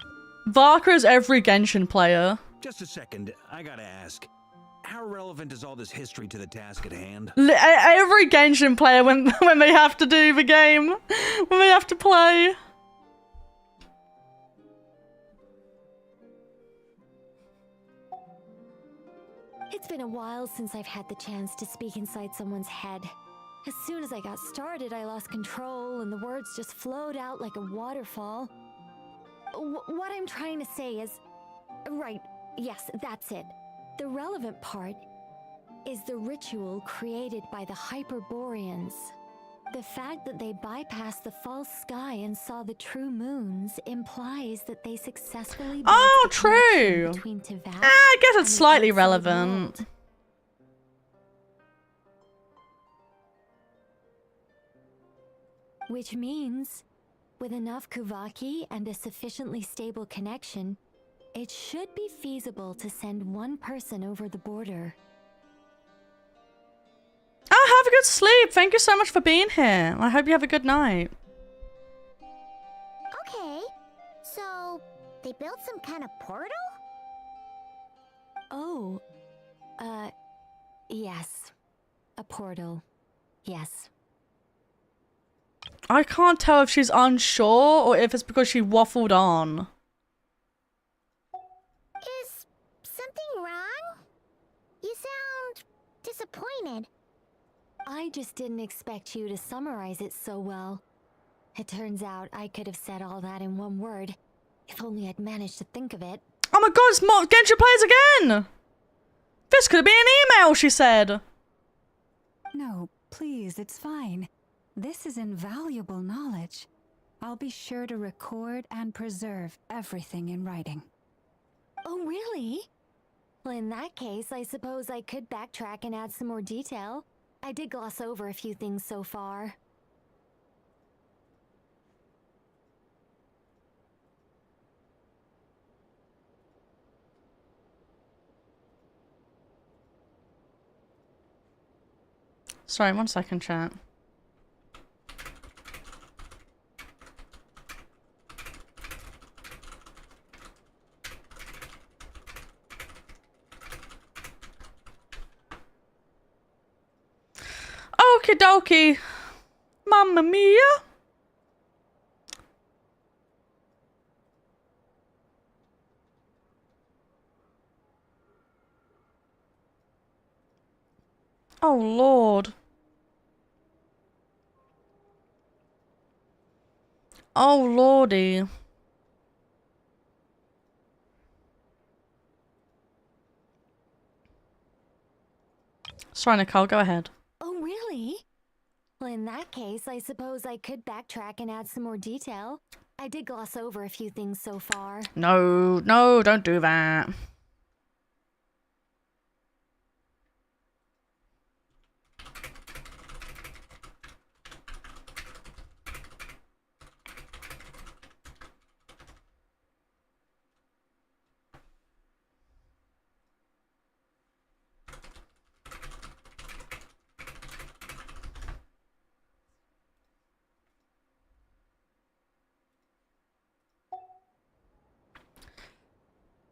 S1: Varka is every Genshin player.
S15: Just a second, I gotta ask. How relevant is all this history to the task at hand?
S1: Every Genshin player when they have to do the game. When they have to play.
S10: It's been a while since I've had the chance to speak inside someone's head. As soon as I got started, I lost control and the words just flowed out like a waterfall. What I'm trying to say is... Right, yes, that's it. The relevant part is the ritual created by the Hyperboreans. The fact that they bypassed the false sky and saw the true moons implies that they successfully built a connection between Teyvat
S1: I guess it's
S10: and
S1: slightly
S10: the outside
S1: relevant.
S10: world. Which means, with enough Kuvaki and a sufficiently stable connection, it should be feasible to send one person over the border.
S1: Oh, have a good sleep. Thank you so much for being here. I hope you have a good night.
S2: Okay, so they built some kind of portal?
S10: Oh, yes. A portal. Yes.
S1: I can't tell if she's unsure or if it's because she waffled on.
S2: Is something wrong? You sound disappointed.
S10: I just didn't expect you to summarize it so well. It turns out I could have said all that in one word, if only I'd managed to think of it.
S1: Oh my god, it's more Genshin players again! This could have been an email, she said.
S5: No, please, it's fine. This is invaluable knowledge. I'll be sure to record and preserve everything in writing.
S10: Oh, really? Well, in that case, I suppose I could backtrack and add some more detail. I did gloss over a few things so far.
S1: Sorry, 1 second, chat. Okie dokie. Mamma mia. Oh, Lord. Oh, Lordy. Sorry, Nicole, go ahead.
S10: Oh, really? Well, In that case, I suppose I could backtrack and add some more detail. I did gloss over a few things so far.
S1: No, no, don't do that.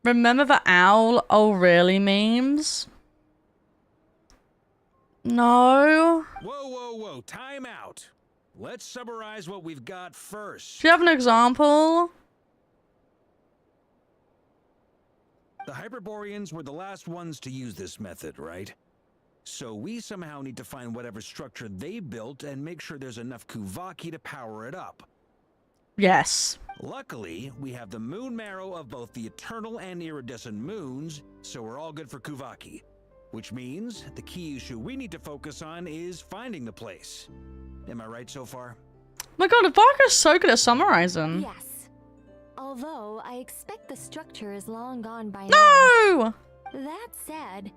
S1: Remember the owl, oh really memes? No.
S15: Whoa, whoa, whoa, time out. Let's summarize what we've got first.
S1: Do you have an example?
S15: The Hyperboreans were the last ones to use this method, right? So we somehow need to find whatever structure they built and make sure there's enough Kuvaki to power it up.
S1: Yes.
S15: Luckily, we have the moon marrow of both the eternal and iridescent moons, so we're all good for Kuvaki. Which means the key issue we need to focus on is finding the place. Am I right so far?
S1: My god, Barker's so good at summarizing.
S10: Yes. Although, I expect the structure is long gone by
S1: now.
S10: That said,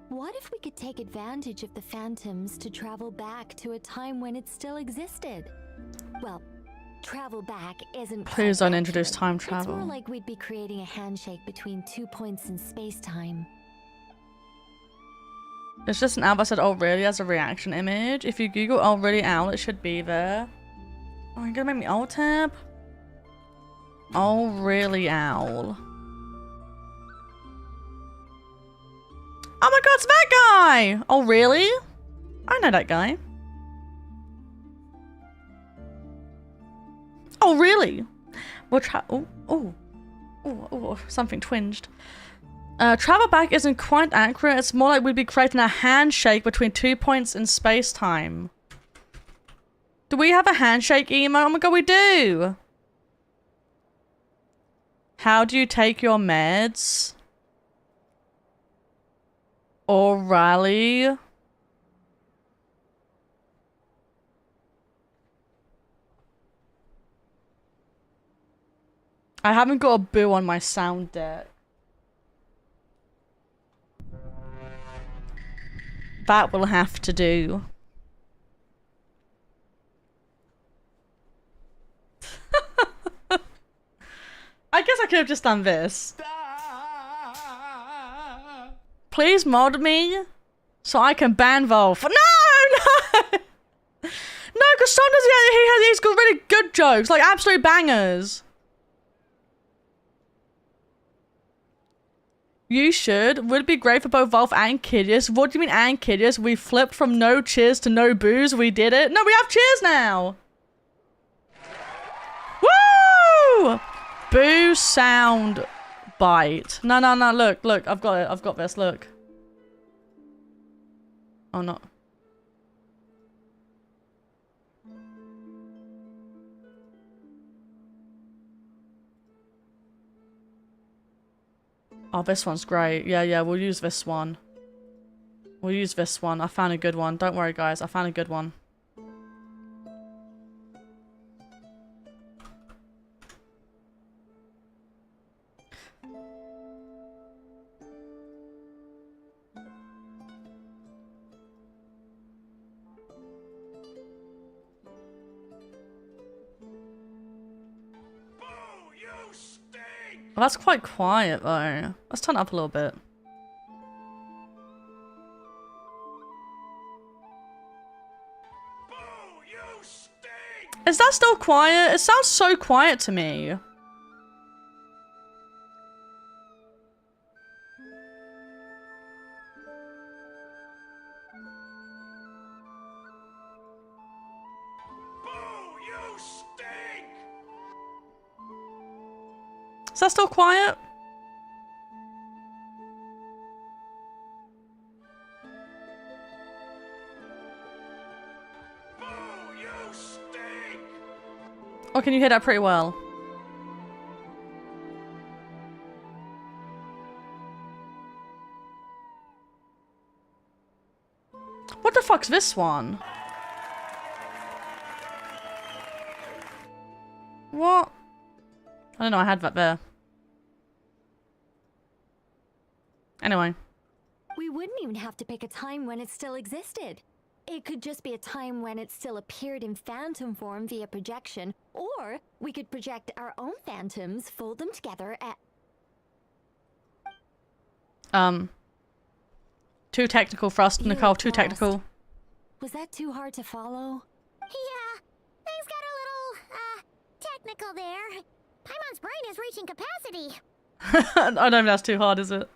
S10: what if we could take advantage of the phantoms to travel back to a time when it still existed? Well, travel back isn't
S1: Please don't introduce time
S10: It's more
S1: travel.
S10: like we'd be creating a handshake between 2 points in space-time.
S1: It's just an owl that said, oh really, as a reaction image. If you Google oh really owl, it should be there. Oh, you're gonna make me alt tab? Oh really owl. Oh my god, it's that guy! Oh really? I know that guy. Oh really? We'll something twinged. Travel back isn't quite accurate. It's more like we'd be creating a handshake between 2 points in space-time. Do we have a handshake emote? Oh my god, we do! How do you take your meds? O'Reilly? I haven't got a boo on my sound deck. That will have to do. I guess I could have just done this. Please mod me so I can ban Wolf. No, no! No, because sometimes he's got really good jokes, like absolute bangers. You should. Would it be great for both Wolf and Kidius? What do you mean and Kidius? We flipped from no cheers to no booze. We did it. No, we have cheers now. Woo! Boo sound bite. No, no, no. Look, look. I've got it. I've got this. Look. Oh, no. Oh, this one's great. Yeah, yeah, we'll use this one. We'll use this one. I found a good one. Don't worry, guys. I found a good one. Well, that's quite quiet, though. Let's turn it up a little bit. Is that still quiet? It sounds so quiet to me. Is that still quiet? Or can you hear that pretty well? What the fuck's this one? What? I don't know, I had that there. Anyway.
S10: We wouldn't even have to pick a time when it still existed. It could just be a time when it still appeared in phantom form via projection, or we could project our own phantoms, fold them together at...
S1: Too technical for us, Nicole, too technical.
S10: Was that too hard to follow?
S2: Yeah, things got a little, technical there. Paimon's brain is reaching capacity.
S1: I don't know if that's too hard, is it?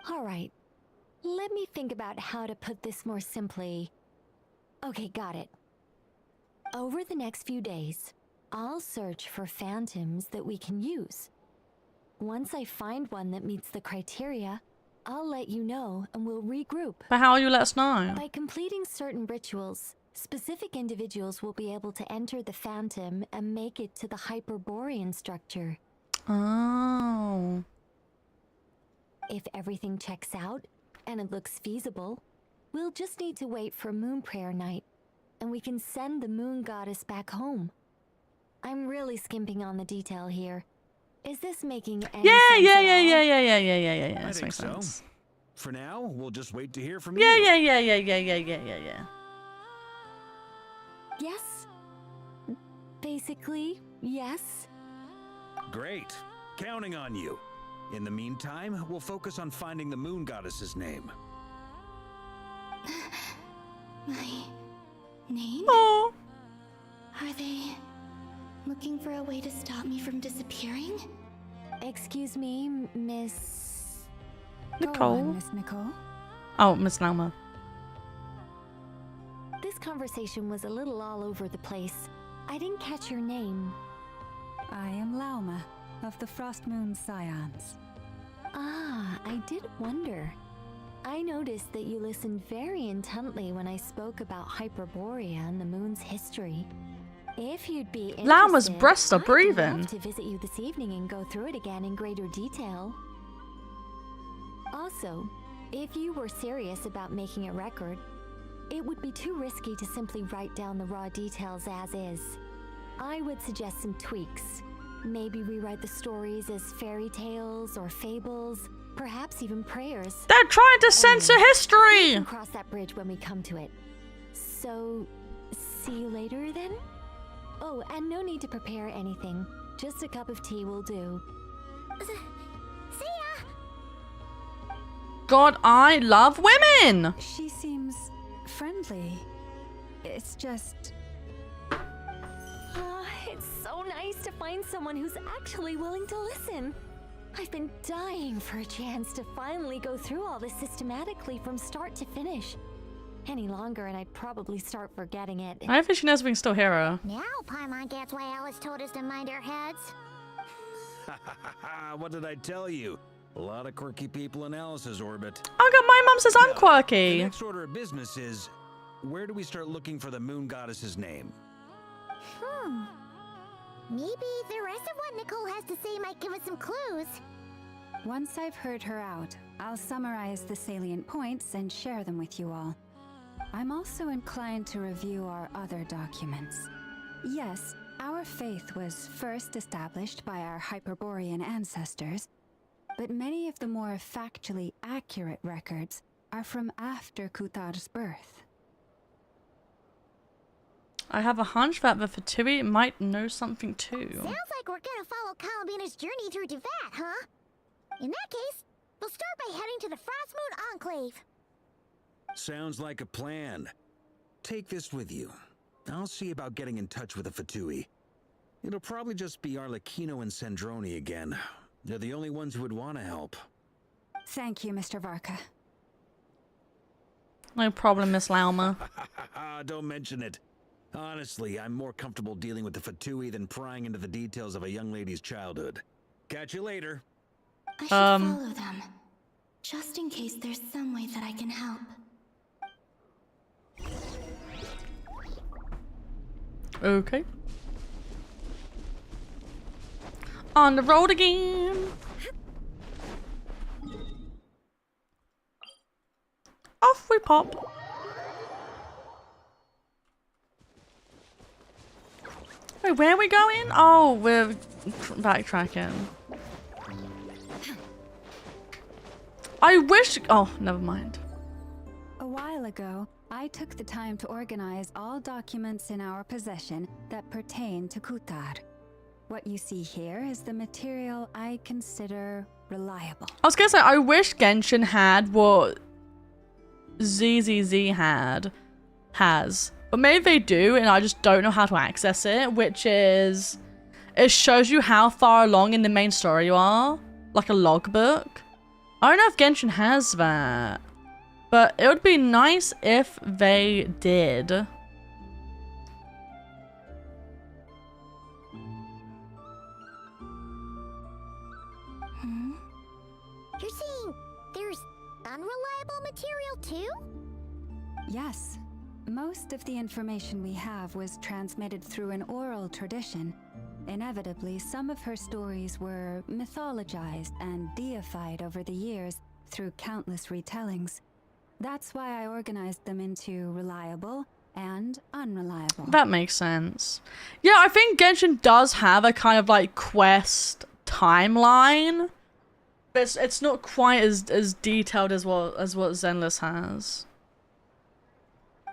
S10: Alright. Let me think about how to put this more simply. Okay, got it. Over the next few days, I'll search for phantoms that we can use. Once I find one that meets the criteria, I'll let you know and we'll regroup.
S1: But how will you let us know?
S10: By completing certain rituals, specific individuals will be able to enter the phantom and make it to the Hyperborean structure.
S1: Oh.
S10: If everything checks out and it looks feasible, we'll just need to wait for Moon Prayer Night, and we can send the Moon Goddess back home. I'm really skimping on the detail here. Is this making any sense
S1: Yeah.
S10: at all?
S1: This
S15: I think
S1: makes
S15: so.
S1: sense.
S15: For now, we'll just wait to hear from
S1: Yeah.
S10: Yes. Basically, yes.
S15: Great. Counting on you. In the meantime, we'll focus on finding the Moon Goddess's name.
S2: My name?
S1: Oh.
S2: Are they looking for a way to stop me from disappearing?
S10: Excuse me, Miss...
S5: Go
S1: Nicole.
S5: on, Miss Nicole.
S1: Oh, Miss Lauma.
S10: This conversation was a little all over the place. I didn't catch your name.
S5: I am Lauma, of the Frost Moon Scions.
S10: Ah, I did wonder. I noticed that you listened very intently when I spoke about Hyperborea and the moon's history. If you'd be interested,
S1: Lauma's breasts are
S10: I'd
S1: breathing.
S10: love to visit you this evening and go through it again in greater detail. Also, if you were serious about making a record, it would be too risky to simply write down the raw details as is. I would suggest some tweaks. Maybe rewrite the stories as fairy tales or fables, perhaps even prayers.
S1: They're trying to censor
S10: We
S1: history!
S10: can cross that bridge when we come to it. So, see you later then? Oh, and no need to prepare anything. Just a cup of tea will do.
S2: See ya!
S1: God, I love women!
S5: She seems friendly. It's just...
S10: It's so nice to find someone who's actually willing to listen. I've been dying for a chance to finally go through all this systematically from start to finish. Any longer and I'd probably start forgetting it.
S1: I don't think she knows we can still hear her.
S2: Now Paimon gets why Alice told us to mind our heads.
S15: What did I tell you? A lot of quirky people in Alice's orbit.
S1: Oh god, my mum says I'm
S15: The
S1: quirky.
S15: next order of business is, where do we start looking for the Moon Goddess's name?
S2: Maybe the rest of what Nicole has to say might give us some clues.
S5: Once I've heard her out, I'll summarize the salient points and share them with you all. I'm also inclined to review our other documents. Yes, our faith was first established by our Hyperborean ancestors, but many of the more factually accurate records are from after Kutar's birth.
S1: I have a hunch that the Vtuber might know something too.
S2: Sounds like we're gonna follow Collabing's journey through Duvat, huh? In that case, we'll start by heading to the Frost Moon Enclave.
S15: Sounds like a plan. Take this with you. I'll see about getting in touch with the Vtuber. It'll probably just be Arlecchino and Sandroni again. They're the only ones who would want to help.
S5: Thank you, Mr. Varka.
S1: No problem, Miss Lauma.
S15: Don't mention it. Honestly, I'm more comfortable dealing with the Vtuber than prying into the details of a young lady's childhood. Catch you later.
S2: I should follow them, just in case there's some way that I can help.
S1: Okay. On the road again. Off we pop. Wait, where are we going? Oh, we're backtracking. I wish. Oh, never mind.
S5: A while ago, I took the time to organize all documents in our possession that pertain to Kutar. What you see here is the material I consider reliable.
S1: I was gonna say, I wish Genshin had what ZZZ has. But maybe they do, and I just don't know how to access it, which is... It shows you how far along in the main story you are. Like a logbook. I don't know if Genshin has that. But it would be nice if they did.
S2: You're saying there's unreliable material too?
S5: Yes. Most of the information we have was transmitted through an oral tradition. Inevitably, some of her stories were mythologized and deified over the years through countless retellings. That's why I organized them into reliable and unreliable.
S1: That makes sense. Yeah, I think Genshin does have a kind of like quest timeline. But it's not quite as detailed as what Zenless has.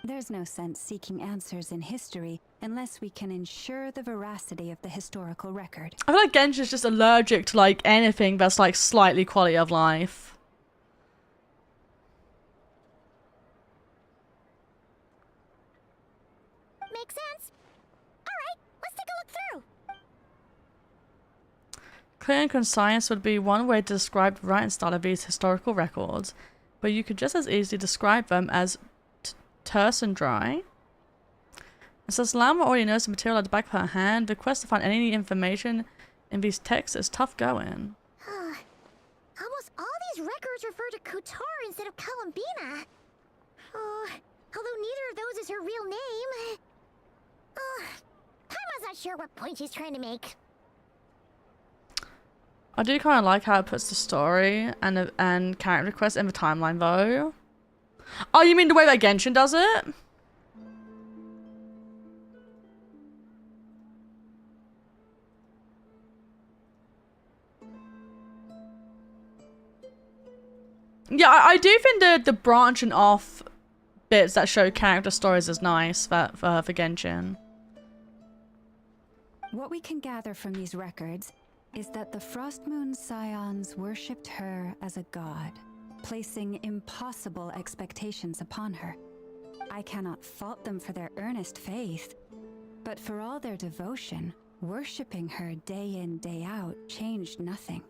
S5: There's no sense seeking answers in history unless we can ensure the veracity of the historical record.
S1: I feel like Genshin's just allergic to like anything that's like slightly quality of life.
S2: Makes sense. Alright, let's take a look through.
S1: Clear and concise would be one way to describe the writing style of these historical records, but you could just as easily describe them as terse and dry. It says Llama already knows the material at the back of her hand. The quest to find any information in these texts is tough going.
S2: Almost all these records refer to Kutar instead of Columbina. Although neither of those is her real name. Paimon's not sure what point she's trying to make.
S1: I do kind of like how it puts the story and character quests in the timeline though. Oh, you mean the way that Genshin does it? Yeah, I do think the branching off bits that show character stories is nice for Genshin.
S5: What we can gather from these records is that the Frost Moon Scions worshipped her as a god, placing impossible expectations upon her. I cannot fault them for their earnest faith, but for all their devotion, worshipping her day in, day out changed nothing.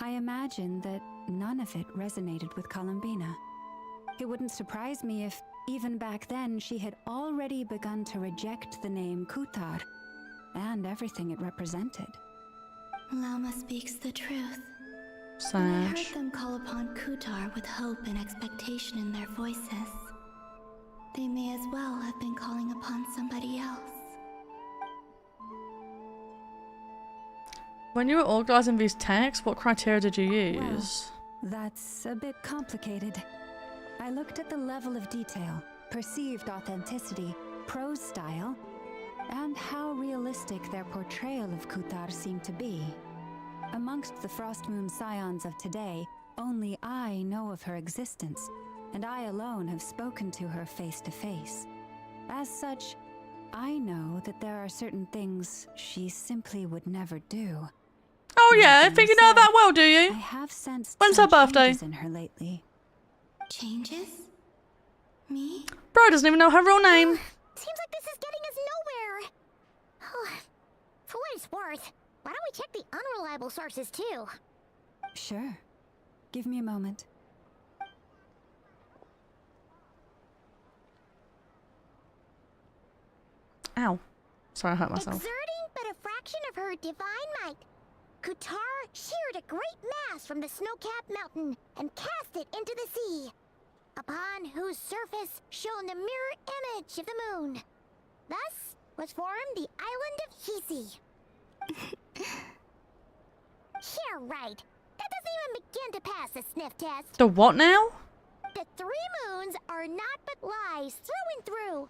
S5: I imagine that none of it resonated with Columbina. It wouldn't surprise me if, even back then, she had already begun to reject the name Kutar and everything it represented.
S10: Lama speaks the truth. When I heard
S1: Sage.
S10: them call upon Kutar with hope and expectation in their voices, they may as well have been calling upon somebody else.
S1: When you were organizing these texts, what criteria did you use?
S5: Well, that's a bit complicated. I looked at the level of detail, perceived authenticity, prose style, and how realistic their portrayal of Kutar seemed to be. Amongst the Frost Moon Scions of today, only I know of her existence, and I alone have spoken to her face to face. As such, I know that there are certain things she simply would never do.
S1: Oh yeah, I think you know that well, do you?
S5: I have sensed
S1: When's her
S5: some
S1: birthday?
S5: changes in her lately.
S10: Changes? Me?
S1: Bro doesn't even know her real name.
S2: Seems like this is getting us nowhere. For what it's worth, why don't we check the unreliable sources too?
S5: Sure. Give me a moment.
S1: Ow. Sorry, I hurt myself.
S2: Exerting but a fraction of her divine might, Kutar sheared a great mass from the snow-capped mountain and cast it into the sea, upon whose surface shone the mirror image of the moon. Thus was formed the island of Hisi. Yeah, right. That doesn't even begin to pass the sniff test.
S1: The what now?
S2: The 3 moons are not but lies through and through.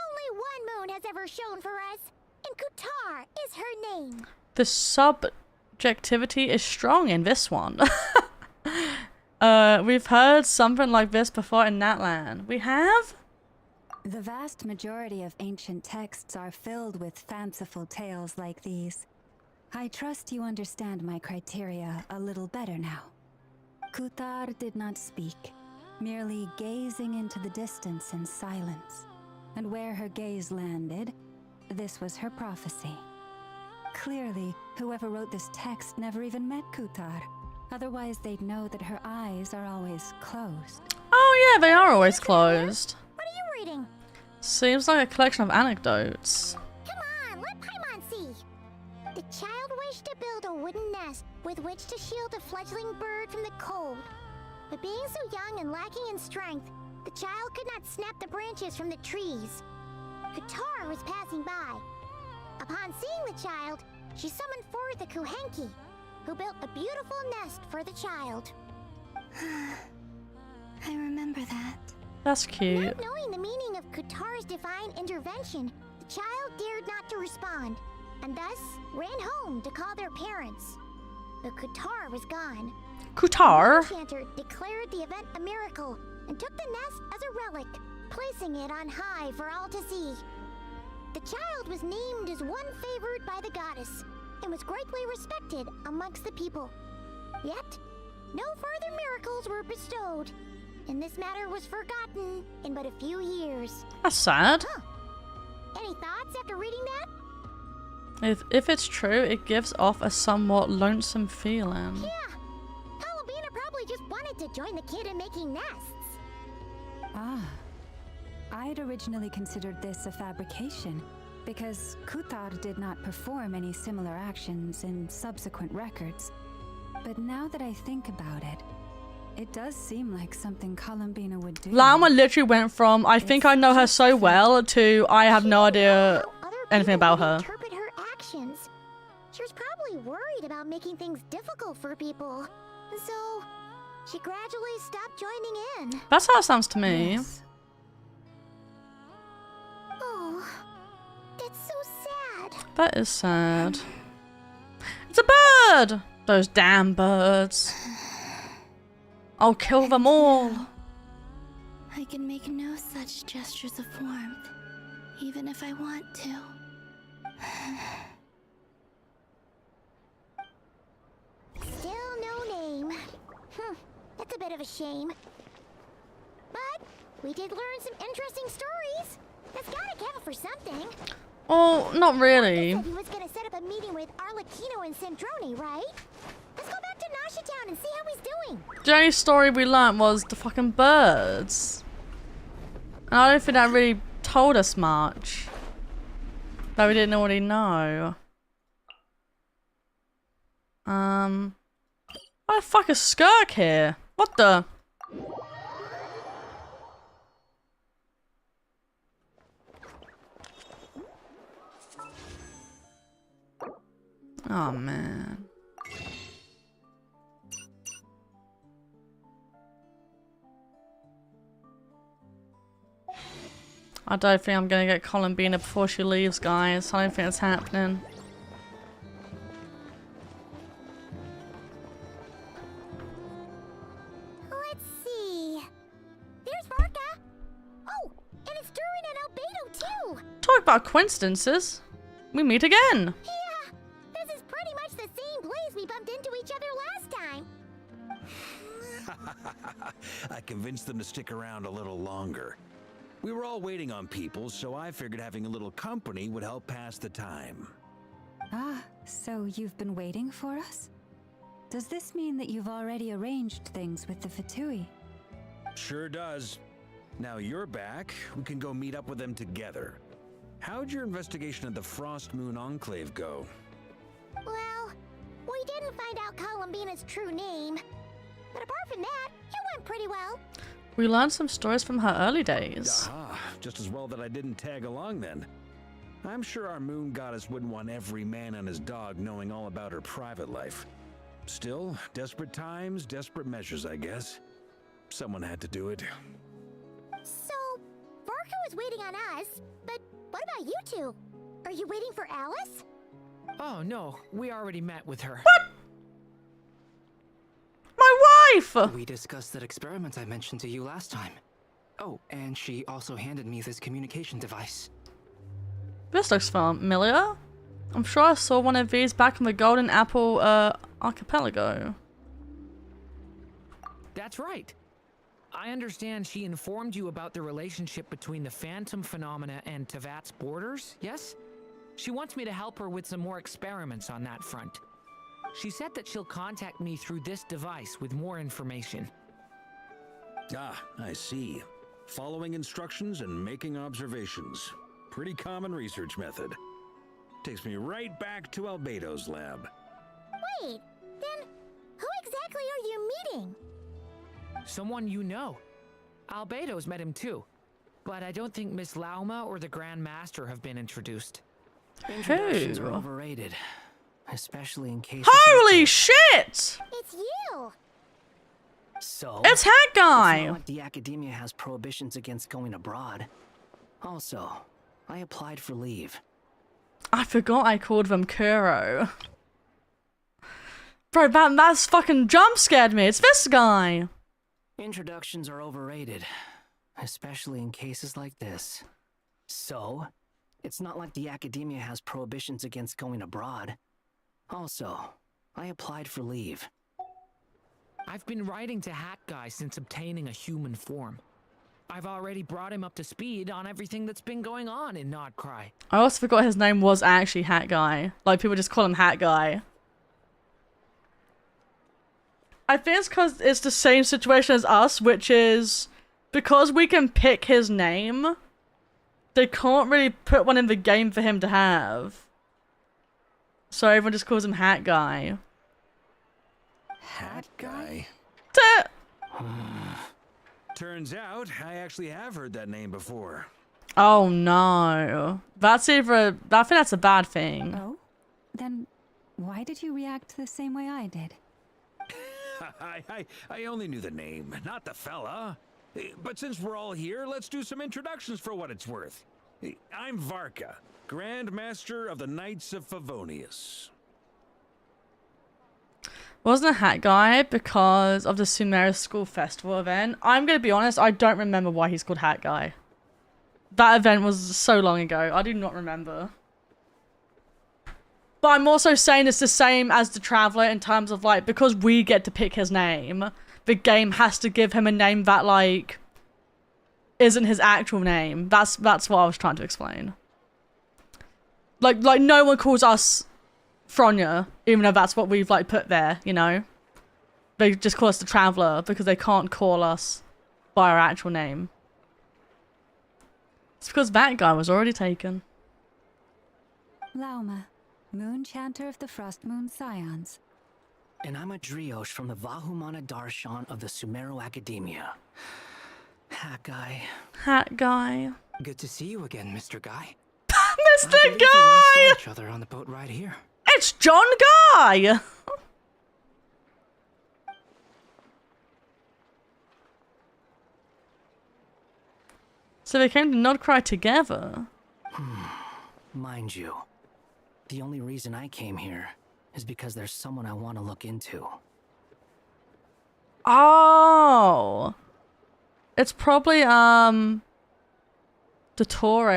S2: Only one moon has ever shone for us, and and Kutar is her name.
S1: The subjectivity is strong in this one. We've heard something like this before in Natland. We have?
S5: The vast majority of ancient texts are filled with fanciful tales like these. I trust you understand my criteria a little better now. Kutar did not speak, merely gazing into the distance in silence. And where her gaze landed, this was her prophecy. Clearly, whoever wrote this text never even met Kutar. Otherwise, they'd know that her eyes are always closed.
S1: Oh yeah, they are always closed.
S2: What are you reading?
S1: Seems like a collection of anecdotes.
S2: Come on, let Paimon see. The child wished to build a wooden nest with which to shield a fledgling bird from the cold. But being so young and lacking in strength, the child could not snap the branches from the trees. Kutar was passing by. Upon seeing the child, she summoned forth a Kuhenki, who built a beautiful nest for the child.
S10: I remember that.
S1: That's cute.
S2: Not knowing the meaning of Kutar's divine intervention, the child dared not to respond, and thus ran home to call their parents. But Kutar was gone.
S1: Kutar?
S2: The enchanter declared the event a miracle and took the nest as a relic, placing it on high for all to see. The child was named as one favored by the goddess and was greatly respected amongst the people. Yet, no further miracles were bestowed, and this matter was forgotten in but a few years.
S1: That's sad.
S2: Huh. Any thoughts after reading that?
S1: If it's true, it gives off a somewhat lonesome feeling.
S2: Yeah. Collabing probably just wanted to join the kid in making nests.
S5: Ah. I'd originally considered this a fabrication, because Kutar did not perform any similar actions in subsequent records. But now that I think about it, it does seem like something Columbina would do.
S1: Lama literally went from, I think I know her so well, to I have no idea anything about her.
S2: Interpret her actions. She was probably worried about making things difficult for people. And so, she gradually stopped joining in.
S1: That's how it sounds to me.
S5: Yes.
S2: Oh, that's so sad.
S1: That is sad. It's a bird! Those damn birds. I'll kill them all.
S10: I can make no such gestures of warmth, even if I want to.
S2: Still no name. That's a bit of a shame. But we did learn some interesting stories. That's gotta count for something.
S1: Oh, not really.
S2: He said he was gonna set up a meeting with Arlecchino and Sandrone, right? Let's go back to Nasha Town and see how he's doing.
S1: The only story we learnt was the fucking birds. And I don't think that really told us much that we didn't already know. Why the fuck is Skirk here? What the? Oh man. I don't think I'm gonna get Columbina before she leaves, guys. I don't think it's happening.
S2: Let's see. There's Varka. Oh, and it's Durin and Albedo too.
S1: Talk about coincidences. We meet again.
S2: Yeah, this is pretty much the same place we bumped into each other last time.
S15: I convinced them to stick around a little longer. We were all waiting on people, so I figured having a little company would help pass the time.
S5: Ah, so you've been waiting for us? Does this mean that you've already arranged things with the Fatui?
S15: Sure does. Now you're back, we can go meet up with them together. How'd your investigation of the Frost Moon Enclave go?
S2: Well, we didn't find out Columbina's true name. But apart from that, it went pretty well.
S1: We learned some stories from her early days.
S15: Aha, just as well that I didn't tag along then. I'm sure our moon goddess wouldn't want every man and his dog knowing all about her private life. Still, desperate times, desperate measures, I guess. Someone had to do it.
S2: So, Varka was waiting on us, but what about you two? Are you waiting for Alice?
S17: Oh no, we already met with her.
S1: What? My wife!
S14: We discussed that experiment I mentioned to you last time. Oh, and she also handed me this communication device.
S1: This looks familiar. I'm sure I saw one of these back in the Golden Apple archipelago.
S17: That's right. I understand she informed you about the relationship between the phantom phenomena and Tevat's borders, yes? She wants me to help her with some more experiments on that front. She said that she'll contact me through this device with more information.
S15: Ah, I see. Following instructions and making observations. Pretty common research method. Takes me right back to Albedo's lab.
S2: Wait, then who exactly are you meeting?
S17: Someone you know. Albedo's met him too. But I don't think Miss Lauma or the Grand Master have been introduced.
S14: Introductions are overrated. Especially in case.
S1: Holy shit!
S2: It's you!
S14: So
S1: it's Hat Guy!
S14: It's not like the academia has prohibitions against going abroad. Also, I applied for leave.
S1: I forgot I called them Kuro. Bro, that's fucking jump scared me. It's this guy.
S14: Introductions are overrated. Especially in cases like this. So, it's not like the academia has prohibitions against going abroad. Also, I applied for leave.
S17: I've been writing to Hat Guy since obtaining a human form. I've already brought him up to speed on everything that's been going on in Nodkrai.
S1: I also forgot his name was actually Hat Guy. Like, people just call him Hat Guy. I think it's because it's the same situation as us, which is because we can pick his name, they can't really put one in the game for him to have. So everyone just calls him Hat Guy.
S15: Hat Guy? Turns out, I actually have heard that name before.
S1: Oh no. That's either I think that's a bad thing.
S5: Oh? Then why did you react the same way I did?
S15: I only knew the name, not the fella. But since we're all here, let's do some introductions for what it's worth. I'm Varka, Grand Master of the Knights of Favonius.
S1: Wasn't a Hat Guy because of the Sumeru School Festival event? I'm gonna be honest, I don't remember why he's called Hat Guy. That event was so long ago, I do not remember. But I'm also saying it's the same as the Traveler in terms of, like, because we get to pick his name, the game has to give him a name that, like, isn't his actual name. That's what I was trying to explain. Like no one calls us Fronya, even though that's what we've, like, put there, you know? They just call us the Traveler because they can't call us by our actual name. It's because that guy was already taken.
S5: Lauma, Moon Chanter of the Frost Moon Scions.
S14: And I'm a Driosh from the Vahumana Darshan of the Sumeru Academia. Hat Guy.
S1: Hat Guy.
S14: Good to see you again, Mr. Guy.
S1: Mr. Guy!
S14: We saw each other on the boat right here.
S1: It's John Guy! So they came to Nodkrai together.
S14: Mind you, the only reason I came here is because there's someone I want to look into.
S1: Oh! It's probably, Dottore,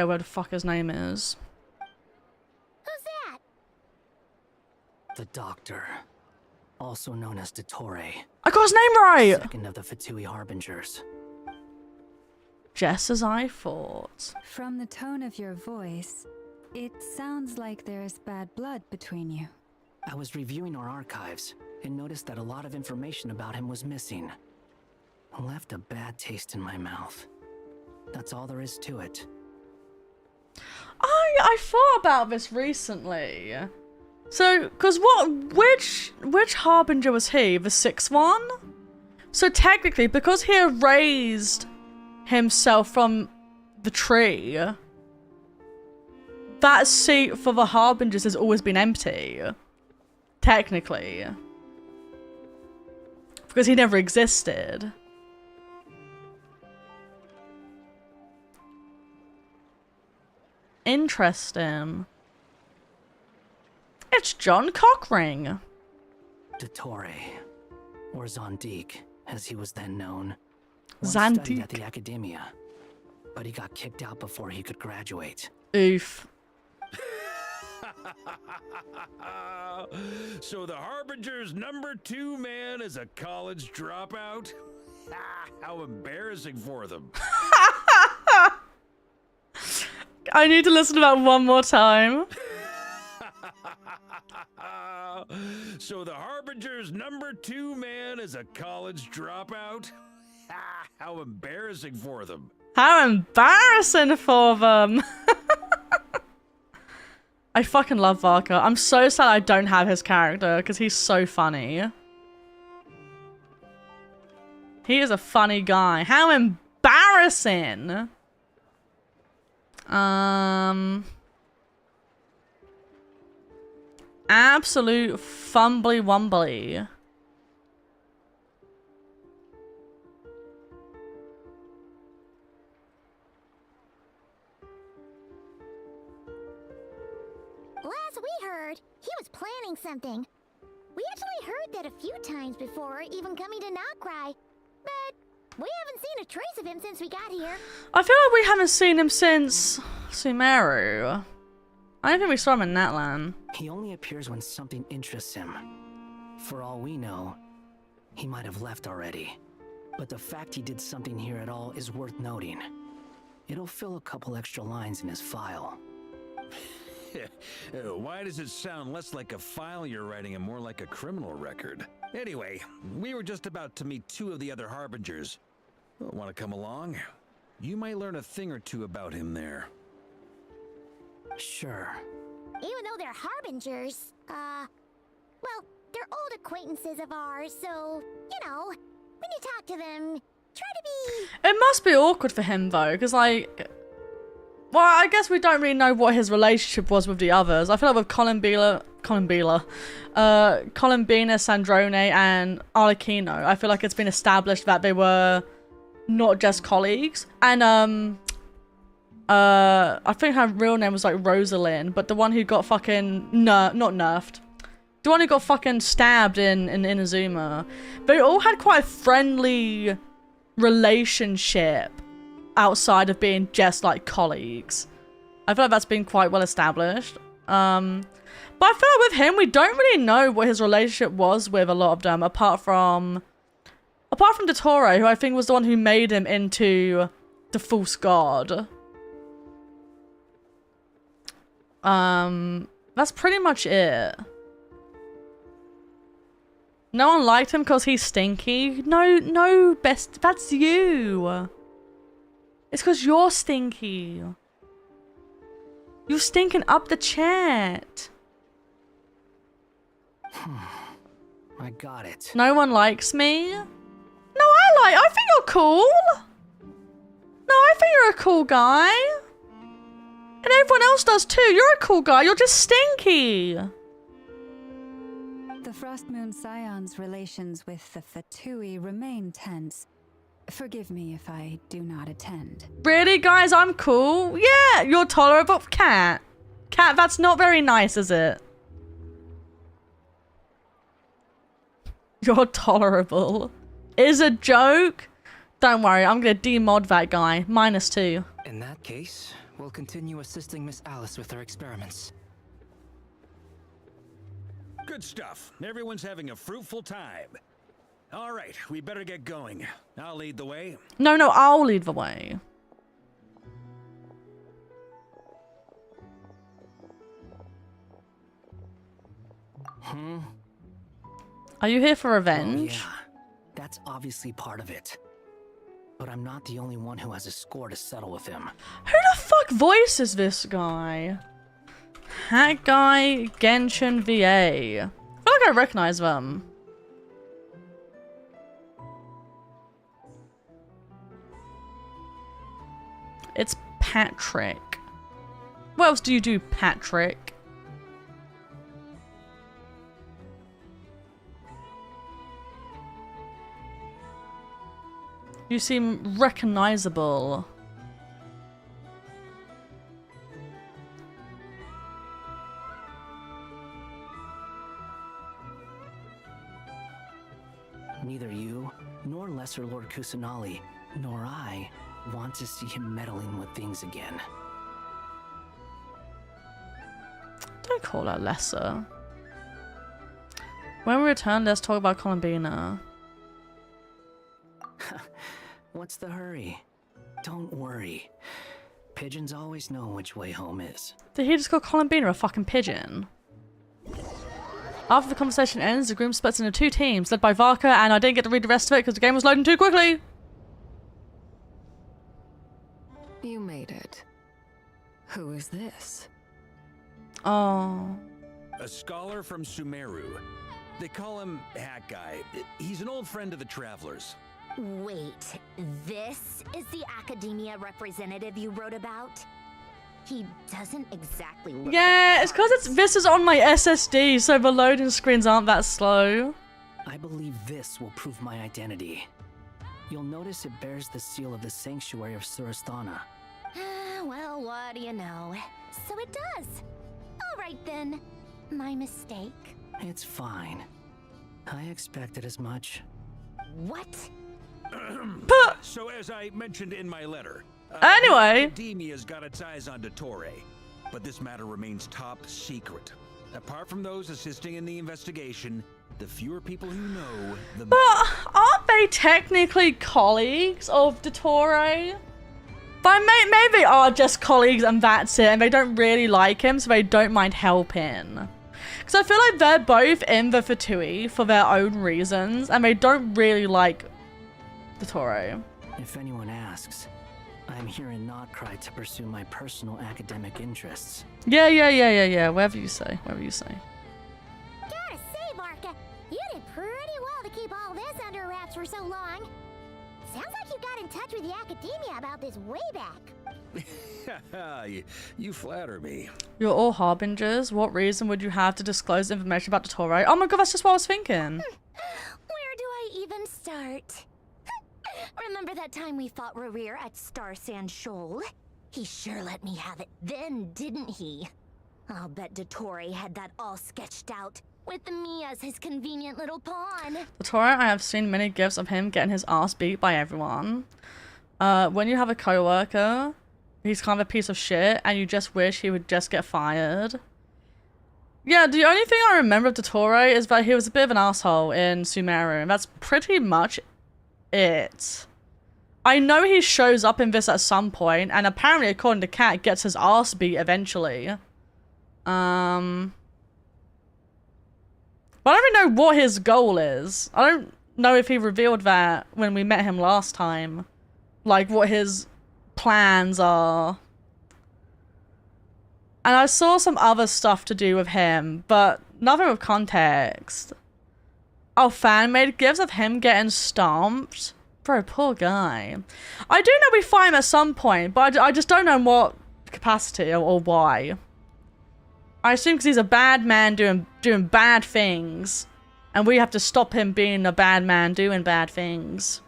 S1: where the fuck his name is.
S2: Who's that?
S14: The Doctor, also known as Dottore.
S1: I got his name right!
S14: Second of the Fatui Harbingers.
S1: Just as I thought.
S5: From the tone of your voice, it sounds like there's bad blood between you.
S14: I was reviewing our archives and noticed that a lot of information about him was missing. It left a bad taste in my mouth. That's all there is to it.
S1: I thought about this recently. So, which Harbinger was he? The sixth one? So technically, because he erased himself from the tree, that seat for the Harbingers has always been empty. Technically. Because he never existed. Interesting. It's John Cockring.
S14: Dottore, or Zondique, as he was then known, once studied at the academia, but he got kicked out before he could graduate.
S1: Oof.
S15: So the Harbinger's #2 man is a college dropout? How embarrassing for them.
S1: I need to listen to that one more time.
S15: So the Harbinger's #2 man is a college dropout? How embarrassing for them.
S1: How embarrassing for them. I fucking love Varka. I'm so sad I don't have his character because he's so funny. He is a funny guy. How embarrassing. Absolute fumbly wumbly.
S2: Last we heard, he was planning something. We actually heard that a few times before, even coming to nodkrai. But we haven't seen a trace of him since we got here.
S1: I feel like we haven't seen him since Sumeru. I don't think we saw him in Natlan.
S14: He only appears when something interests him. For all we know, he might have left already. But the fact he did something here at all is worth noting. It'll fill a couple extra lines in his file.
S15: Why does it sound less like a file you're writing and more like a criminal record? Anyway, we were just about to meet 2 of the other Harbingers. Want to come along? You might learn a thing or two about him there.
S14: Sure.
S2: Even though they're harbingers, well, they're old acquaintances of ours, so, you know, when you talk to them, try to be...
S1: It must be awkward for him though, because like... Well, I guess we don't really know what his relationship was with the others. I feel like with Columbina, Sandrone, and Arlecchino, I feel like it's been established that they were not just colleagues. And, I think her real name was like Rosalind, but the one who got fucking not nerfed. The one who got fucking stabbed in Inazuma. They all had quite a friendly relationship outside of being just like colleagues. I feel like that's been quite well established. But I feel like with him, we don't really know what his relationship was with a lot of them, apart from Dottore, who I think was the one who made him into the false god. That's pretty much it. No one liked him because he's stinky. No, best. That's you. It's because you're stinky. You're stinking up the chat.
S14: I got it.
S1: No one likes me. No, I think you're cool. No, I think you're a cool guy. And everyone else does too. You're a cool guy. You're just stinky.
S5: The Frost Moon Scion's relations with the Fatui remain tense. Forgive me if I do not attend.
S1: Really, guys? I'm cool. Yeah, you're tolerable. Cat, that's not very nice, is it? You're tolerable. Is a joke? Don't worry, I'm gonna demod that guy. -2.
S13: In that case, we'll continue assisting Miss Alice with her experiments.
S15: Good stuff. Everyone's having a fruitful time. All right, we better get going. I'll lead the way.
S1: No, I'll lead the way. Are you here for revenge?
S14: Oh, yeah. That's obviously part of it. But I'm not the only one who has a score to settle with him.
S1: Who the fuck voices this guy? Hat guy, Genshin VA. I feel like I recognize them. It's Patrick. What else do you do, Patrick? You seem recognizable.
S14: Neither you, nor Lesser Lord Kusanali, nor I want to see him meddling with things again.
S1: Don't call her Lesser. When we return, let's talk about Columbina.
S14: What's the hurry? Don't worry. Pigeons always know which way home is.
S1: Did he just call Columbina a fucking pigeon? After the conversation ends, the group splits into 2 teams, led by Varka, and I didn't get to read the rest of it because the game was loading too quickly.
S5: You made it. Who is this?
S1: Oh.
S15: A scholar from Sumeru. They call him Hat Guy. He's an old friend of the Travelers.
S2: Wait, this is the academia representative you wrote about? He doesn't exactly look
S1: Yeah, it's because this is on my SSD, so the loading screens aren't that slow.
S14: I believe this will prove my identity. You'll notice it bears the seal of the Sanctuary of Surasthana.
S2: Well, what do you know? So it does. All right then. My mistake.
S14: It's fine. I expected as much.
S2: What?
S15: So as I mentioned in my letter,
S1: anyway,
S15: Academia's got its eyes on Dottore, but this matter remains top secret. Apart from those assisting in the investigation, the fewer people who know, the better.
S1: But aren't they technically colleagues of Dottore? But maybe they are just colleagues and that's it, and they don't really like him, so they don't mind helping. Because I feel like they're both in the Fatui for their own reasons, and they don't really like Dottore.
S14: If anyone asks, I'm here in Nocturne to pursue my personal academic interests.
S1: Yeah. Whatever you say.
S2: Gotta say, Varka, you did pretty well to keep all this under wraps for so long. Sounds like you got in touch with the academia about this way back.
S15: You flatter me.
S1: You're all harbingers. What reason would you have to disclose information about Dottore? Oh my god, that's just what I was thinking.
S2: Where do I even start? Remember that time we fought Rerir at Star Sand Shoal? He sure let me have it then, didn't he? I'll bet Dottore had that all sketched out, with me as his convenient little pawn.
S1: Dottore, I have seen many gifs of him getting his ass beat by everyone. When you have a co-worker, he's kind of a piece of shit, and you just wish he would just get fired. Yeah, the only thing I remember of Dottore is that he was a bit of an asshole in Sumeru, and that's pretty much it. I know he shows up in this at some point, and apparently, according to Kat, gets his ass beat eventually. But I don't even know what his goal is. I don't know if he revealed that when we met him last time. Like, what his plans are. And I saw some other stuff to do with him, but nothing with context. Oh, fan-made gifs of him getting stomped? Bro, poor guy. I do know we fight him at some point, but I just don't know in what capacity or why. I assume because he's a bad man doing bad things, and we have to stop him being a bad man doing bad things.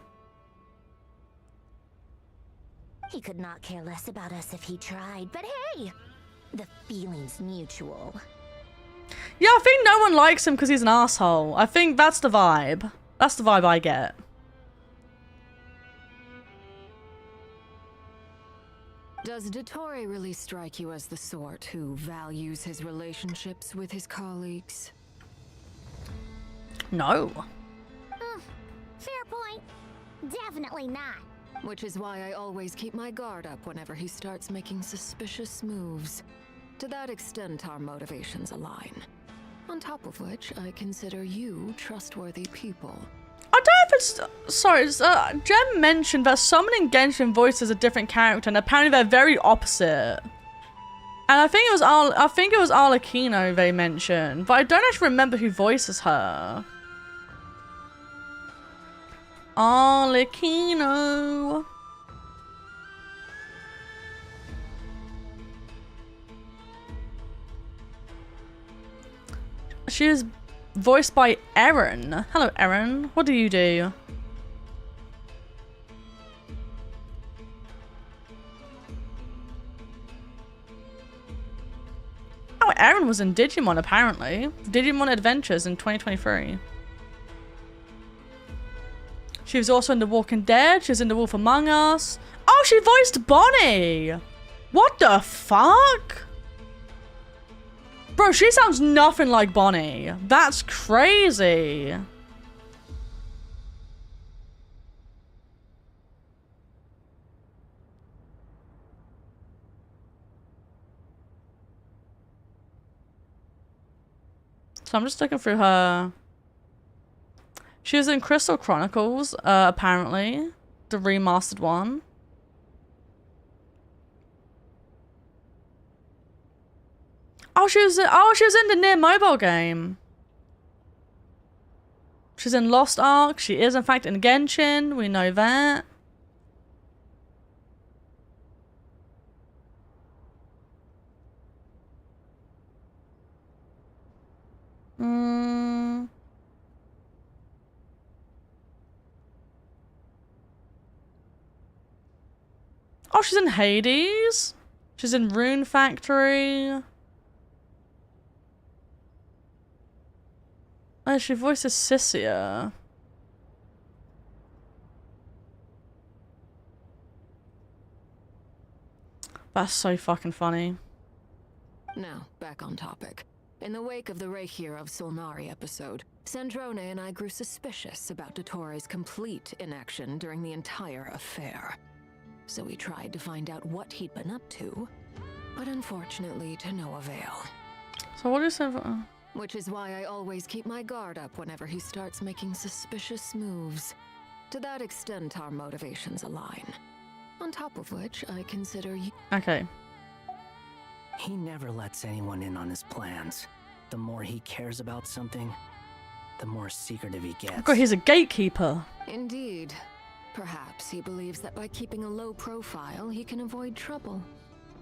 S2: He could not care less about us if he tried, but hey, the feeling's mutual.
S1: Yeah, I think no one likes him because he's an asshole. I think that's the vibe. That's the vibe I get.
S5: Does Dottore really strike you as the sort who values his relationships with his colleagues?
S1: No.
S2: Fair point. Definitely not.
S5: Which is why I always keep my guard up whenever he starts making suspicious moves. To that extent, our motivations align. On top of which, I consider you trustworthy people.
S1: I don't know if it's... Sorry, Jem mentioned that summoning Genshin voices a different character, and apparently they're very opposite. And I think it was Arlecchino they mentioned, but I don't actually remember who voices her. Arlecchino. She was voiced by Erin. Hello, Erin. What do you do? Oh, Erin was in Digimon, apparently. Digimon Adventures in 2023. She was also in The Walking Dead. She was in The Wolf Among Us. Oh, she voiced Bonnie. What the fuck? Bro, she sounds nothing like Bonnie. That's crazy. So I'm just looking through her. She was in Crystal Chronicles, apparently. The remastered one. Oh, she was in the Nier mobile game. She's in Lost Ark. She is, in fact, in Genshin. We know that. Oh, she's in Hades. She's in Rune Factory. Oh, she voices Sissia. That's so fucking funny.
S18: Now, back on topic. In the wake of the Reikir of Solnari episode, Sandrone and I grew suspicious about Dottore's complete inaction during the entire affair. So we tried to find out what he'd been up to, but unfortunately to no avail.
S1: So what is it?
S18: Which is why I always keep my guard up whenever he starts making suspicious moves. To that extent, our motivations align. On top of which, I consider you—
S1: Okay.
S14: He never lets anyone in on his plans. The more he cares about something, the more secretive he gets.
S1: God, he's a gatekeeper.
S18: Indeed. Perhaps he believes that by keeping a low profile, he can avoid trouble.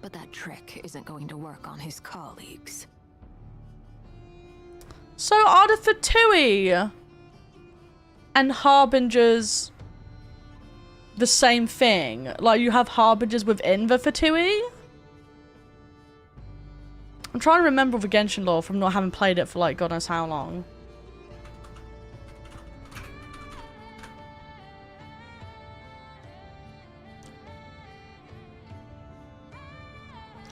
S18: But that trick isn't going to work on his colleagues.
S1: So are the Fatui and Harbingers the same thing? Like, you have Harbingers within the Fatui? I'm trying to remember the Genshin lore from not having played it for, like, God knows how long.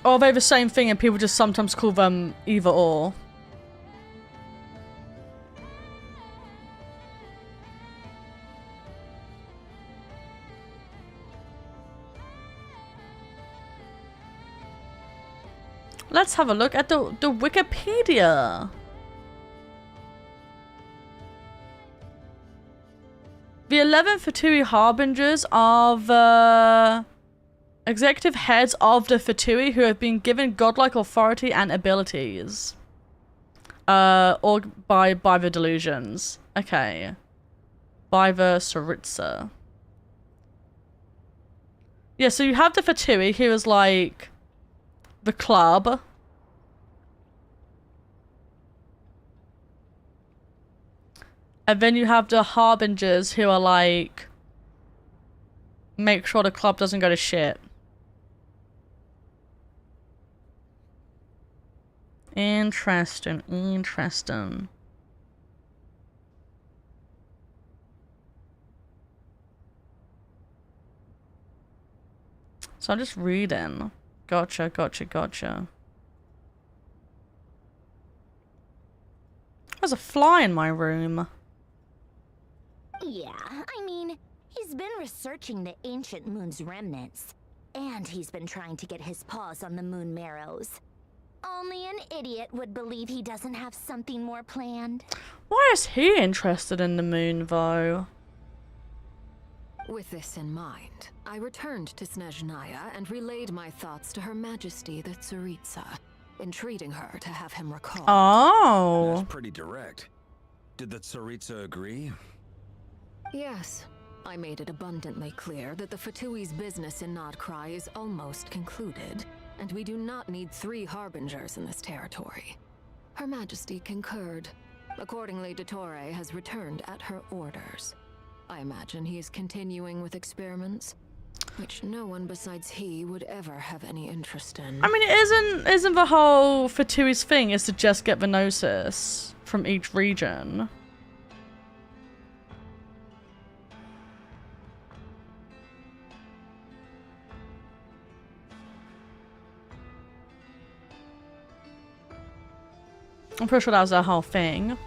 S1: Or are they the same thing and people just sometimes call them either or? Let's have a look at the Wikipedia. The 11 Fatui Harbingers are the executive heads of the Fatui who have been given godlike authority and abilities. Or by the delusions. Okay. By the Tsaritsa. Yeah, so you have the Fatui who is like the club. And then you have the Harbingers who are like, make sure the club doesn't go to shit. Interesting, interesting. So I'm just reading. Gotcha, gotcha, gotcha. There's a fly in my room.
S2: Yeah, I mean, he's been researching the ancient moon's remnants. And he's been trying to get his paws on the moon marrows. Only an idiot would believe he doesn't have something more planned.
S1: Why is he interested in the moon, though?
S18: With this in mind, I returned to Snezhnaya and relayed my thoughts to Her Majesty the Tsaritsa, entreating her to have him recalled.
S1: Oh.
S15: That's pretty direct. Did the Tsaritsa agree?
S18: Yes. I made it abundantly clear that the Fatui's business in Nodkrai is almost concluded, and we do not need 3 Harbingers in this territory. Her Majesty concurred. Accordingly, Dottore has returned at her orders. I imagine he is continuing with experiments, which no one besides he would ever have any interest in.
S1: I mean, isn't the whole Fatui's thing is to just get the gnosis from each region? I'm pretty sure that was their whole thing.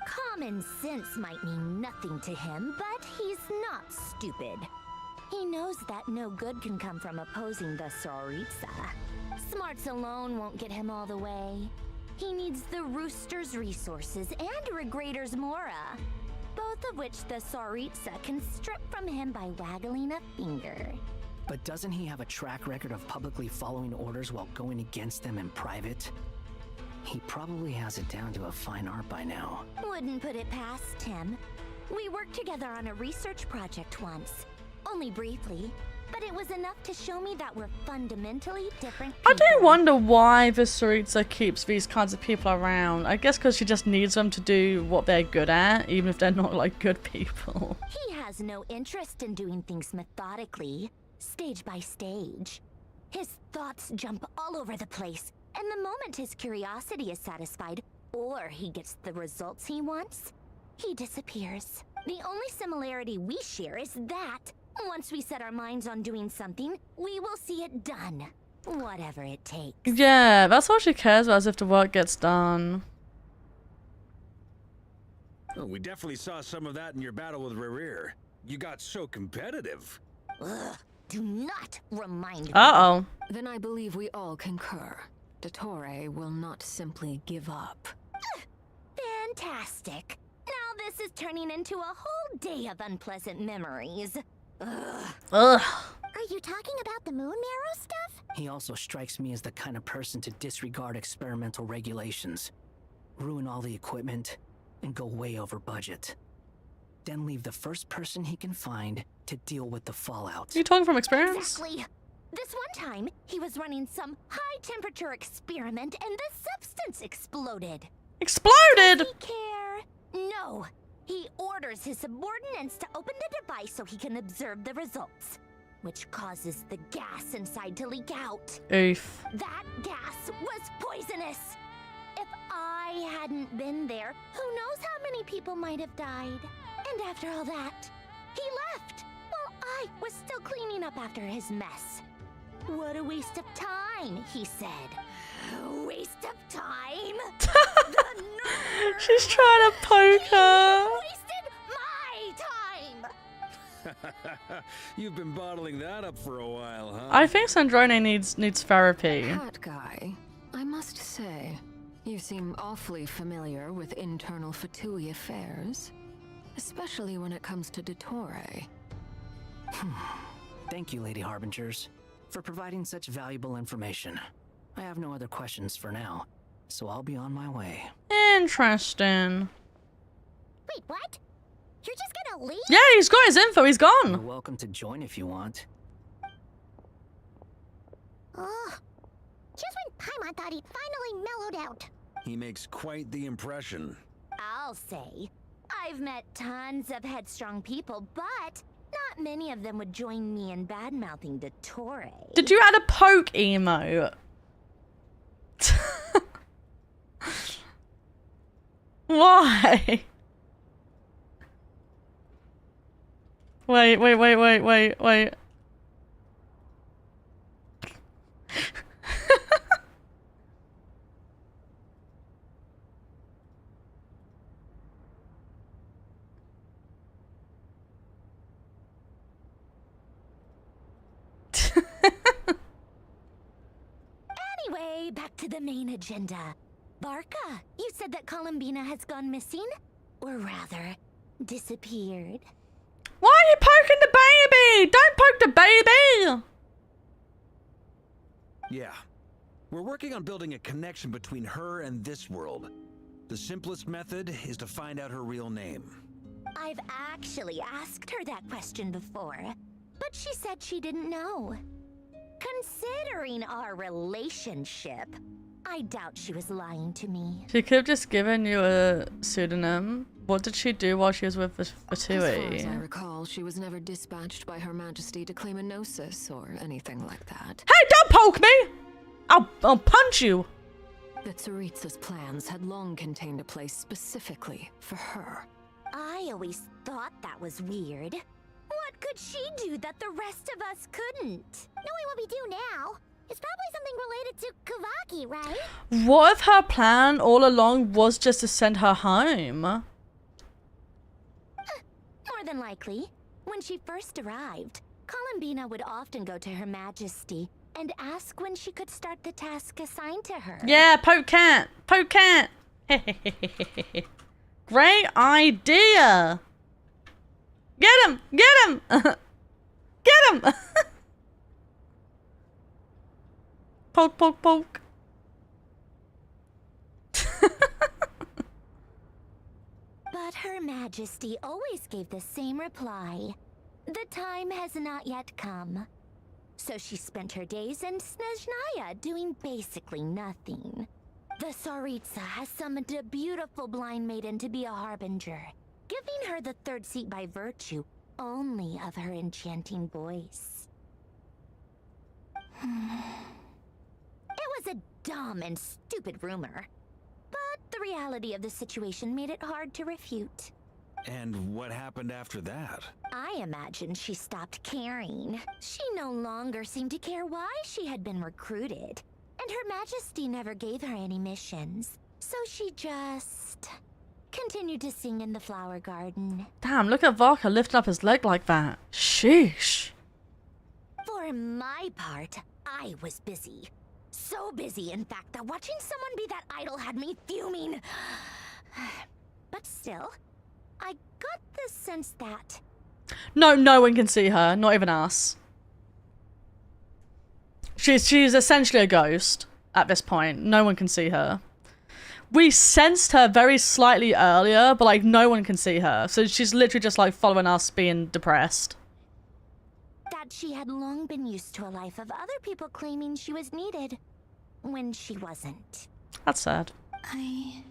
S2: Common sense might mean nothing to him, but he's not stupid. He knows that no good can come from opposing the Tsaritsa. Smarts alone won't get him all the way. He needs the Rooster's resources and Regrator's Mora, both of which the Tsaritsa can strip from him by waggling a finger.
S14: But doesn't he have a track record of publicly following orders while going against them in private? He probably has it down to a fine art by now.
S2: Wouldn't put it past him. We worked together on a research project once. Only briefly, but it was enough to show me that we're fundamentally different people.
S1: I do wonder why the Tsaritsa keeps these kinds of people around. I guess because she just needs them to do what they're good at, even if they're not like good people.
S2: He has no interest in doing things methodically, stage by stage. His thoughts jump all over the place, and the moment his curiosity is satisfied, or he gets the results he wants, he disappears. The only similarity we share is that once we set our minds on doing something, we will see it done, whatever it takes.
S1: Yeah, that's all she cares about, is if the work gets done.
S15: Oh, we definitely saw some of that in your battle with Rerir. You got so competitive.
S2: Ugh, do not remind me.
S1: Uh-oh.
S18: Then I believe we all concur. Dottore will not simply give up.
S2: Fantastic. Now this is turning into a whole day of unpleasant memories. Ugh.
S1: Ugh.
S2: Are you talking about the moon marrow stuff?
S14: He also strikes me as the kind of person to disregard experimental regulations, ruin all the equipment, and go way over budget. Then leave the first person he can find to deal with the fallout.
S1: Are you talking from experience?
S2: Exactly. This one time, he was running some high-temperature experiment and the substance exploded.
S1: Exploded?
S2: Does he care? No. He orders his subordinates to open the device so he can observe the results, which causes the gas inside to leak out.
S1: Oof.
S2: That gas was poisonous. If I hadn't been there, who knows how many people might have died. And after all that, he left while I was still cleaning up after his mess. What a waste of time, he said. A waste of time? The nerve!
S1: She's trying to poke her.
S2: He wasted my time!
S15: You've been bottling that up for a while, huh?
S1: I think Sandrone needs therapy.
S18: That guy, I must say, you seem awfully familiar with internal Fatui affairs, especially when it comes to Dottore.
S14: Thank you, Lady Harbingers, for providing such valuable information. I have no other questions for now, so I'll be on my way.
S1: Interesting.
S2: Wait, what? You're just gonna leave?
S1: Yeah, he's got his info. He's
S14: You're
S1: gone.
S14: welcome to join if you want.
S2: Oh, just when Paimon thought he'd finally mellowed out.
S15: He makes quite the impression.
S2: I'll say. I've met tons of headstrong people, but not many of them would join me in bad-mouthing Dottore.
S1: Did you add a poke emote? Why? Wait.
S2: Anyway, back to the main agenda. Barca, you said that Columbina has gone missing? Or rather, disappeared.
S1: Why are you poking the baby? Don't poke the baby!
S15: Yeah. We're working on building a connection between her and this world. The simplest method is to find out her real name.
S2: I've actually asked her that question before, but she said she didn't know. Considering our relationship, I doubt she was lying to me.
S1: She could have just given you a pseudonym. What did she do while she was with
S18: As far as I
S1: Fatui?
S18: recall, she was never dispatched by Her Majesty to claim a gnosis or anything like that.
S1: Hey, don't poke me! I'll punch you!
S18: The Tsaritsa's plans had long contained a place specifically for her.
S2: I always thought that was weird. What could she do that the rest of us couldn't? Knowing what we do now, it's probably something related to Kavaki, right?
S1: What if her plan all along was just to send her home?
S2: More than likely. When she first arrived, Columbina would often go to Her Majesty and ask when she could start the task assigned to her.
S1: Yeah, poke cat. Poke cat. Great idea. Get him. Get him. Get him. Poke, poke, poke.
S2: But Her Majesty always gave the same reply. The time has not yet come. So she spent her days in Snezhnaya doing basically nothing. The Tsaritsa has summoned a beautiful blind maiden to be a harbinger, giving her the third seat by virtue only of her enchanting voice. It was a dumb and stupid rumor, but the reality of the situation made it hard to refute.
S15: And what happened after that?
S2: I imagine she stopped caring. She no longer seemed to care why she had been recruited, and Her Majesty never gave her any missions. So she just continued to sing in the flower garden.
S1: Damn, look at Varka lifting up his leg like that. Sheesh.
S2: For my part, I was busy. So busy, in fact, that watching someone be that idol had me fuming. But still, I got the sense that...
S1: No, no one can see her. Not even us. She's essentially a ghost at this point. No one can see her. We sensed her very slightly earlier, but like no one can see her. So she's literally just like following us being depressed.
S2: That she had long been used to a life of other people claiming she was needed when she wasn't.
S1: That's sad.
S10: I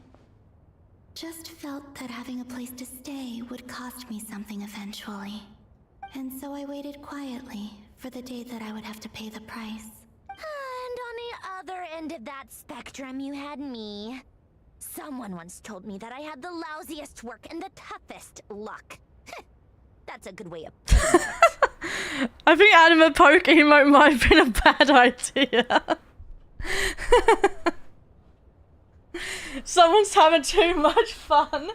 S10: just felt that having a place to stay would cost me something eventually. And so I waited quietly for the day that I would have to pay the price.
S2: And on the other end of that spectrum, you had me. Someone once told me that I had the lousiest work and the toughest luck. That's a good way of putting it.
S1: I think adding a poke emote might have been a bad idea. Someone's having too much fun.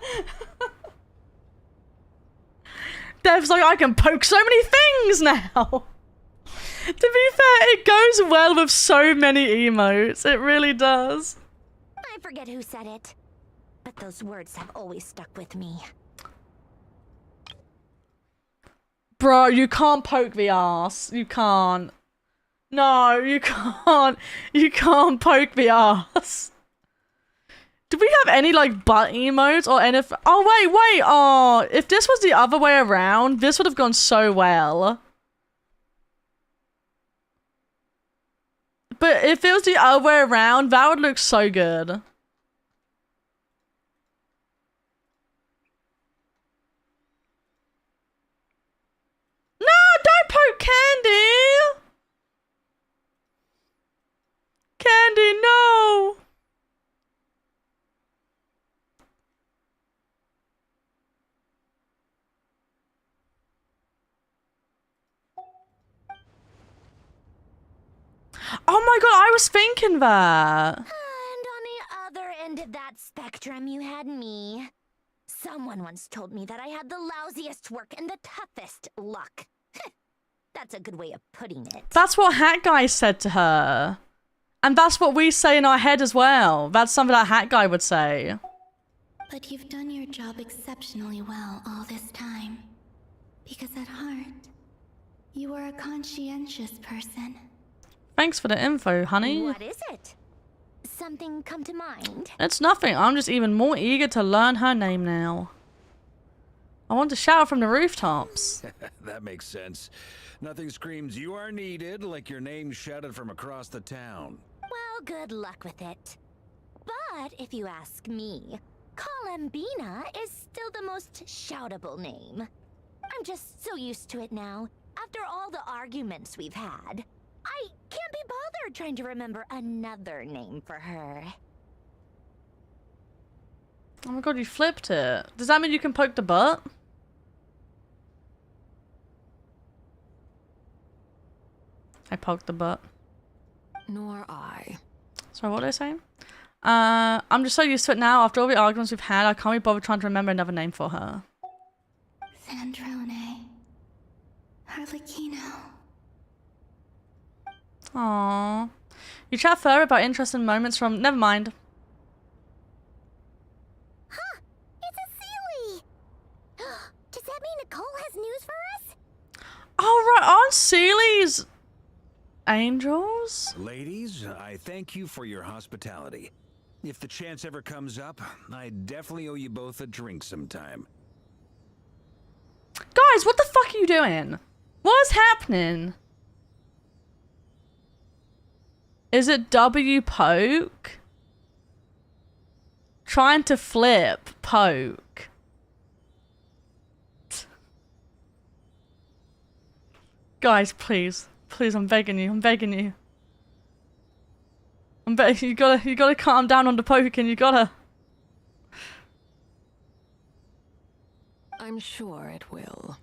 S1: Dev's like, I can poke so many things now. To be fair, it goes well with so many emotes. It really does.
S2: I forget who said it, but those words have always stuck with me.
S1: Bro, you can't poke the ass. You can't. No, you can't. You can't poke the ass. Do we have any like butt emotes or anything? Oh wait. Oh, if this was the other way around, this would have gone so well. But if it was the other way around, that would look so good. No, don't poke Candy! Candy, no! Oh my god, I was thinking that.
S2: And on the other end of that spectrum, you had me. Someone once told me that I had the lousiest work and the toughest luck. That's a good way of putting it.
S1: That's what Hat Guy said to her. And that's what we say in our head as well. That's something that Hat Guy would say.
S10: But you've done your job exceptionally well all this time. Because at heart, you are a conscientious person.
S1: Thanks for the info, honey.
S2: What is it? Something come to mind?
S1: It's nothing. I'm just even more eager to learn her name now. I want to shout from the rooftops.
S15: That makes sense. Nothing screams you are needed like your name shouted from across the town.
S2: Well, good luck with it. But if you ask me, Columbina is still the most shoutable name. I'm just so used to it now, after all the arguments we've had. I can't be bothered trying to remember another name for her.
S1: Oh my god, you flipped it. Does that mean you can poke the butt? I poked the butt.
S18: Nor I.
S1: Sorry, what was I saying? I'm just so used to it now. After all the arguments we've had, I can't be bothered trying to remember another name for her.
S10: Sandrone. Harlequino.
S1: Aww. You chat further about interesting moments from... Never mind.
S2: Huh! It's a Sealy! Does that mean Nicole has news for us?
S1: Oh, right. Aren't Sealy's angels?
S15: Ladies, I thank you for your hospitality. If the chance ever comes up, I definitely owe you both a drink sometime.
S1: Guys, what the fuck are you doing? What's happening? Is it W poke? Trying to flip poke. Guys, please. Please, I'm begging you. I'm begging you. You gotta calm down on the poking. You gotta.
S18: I'm sure it will.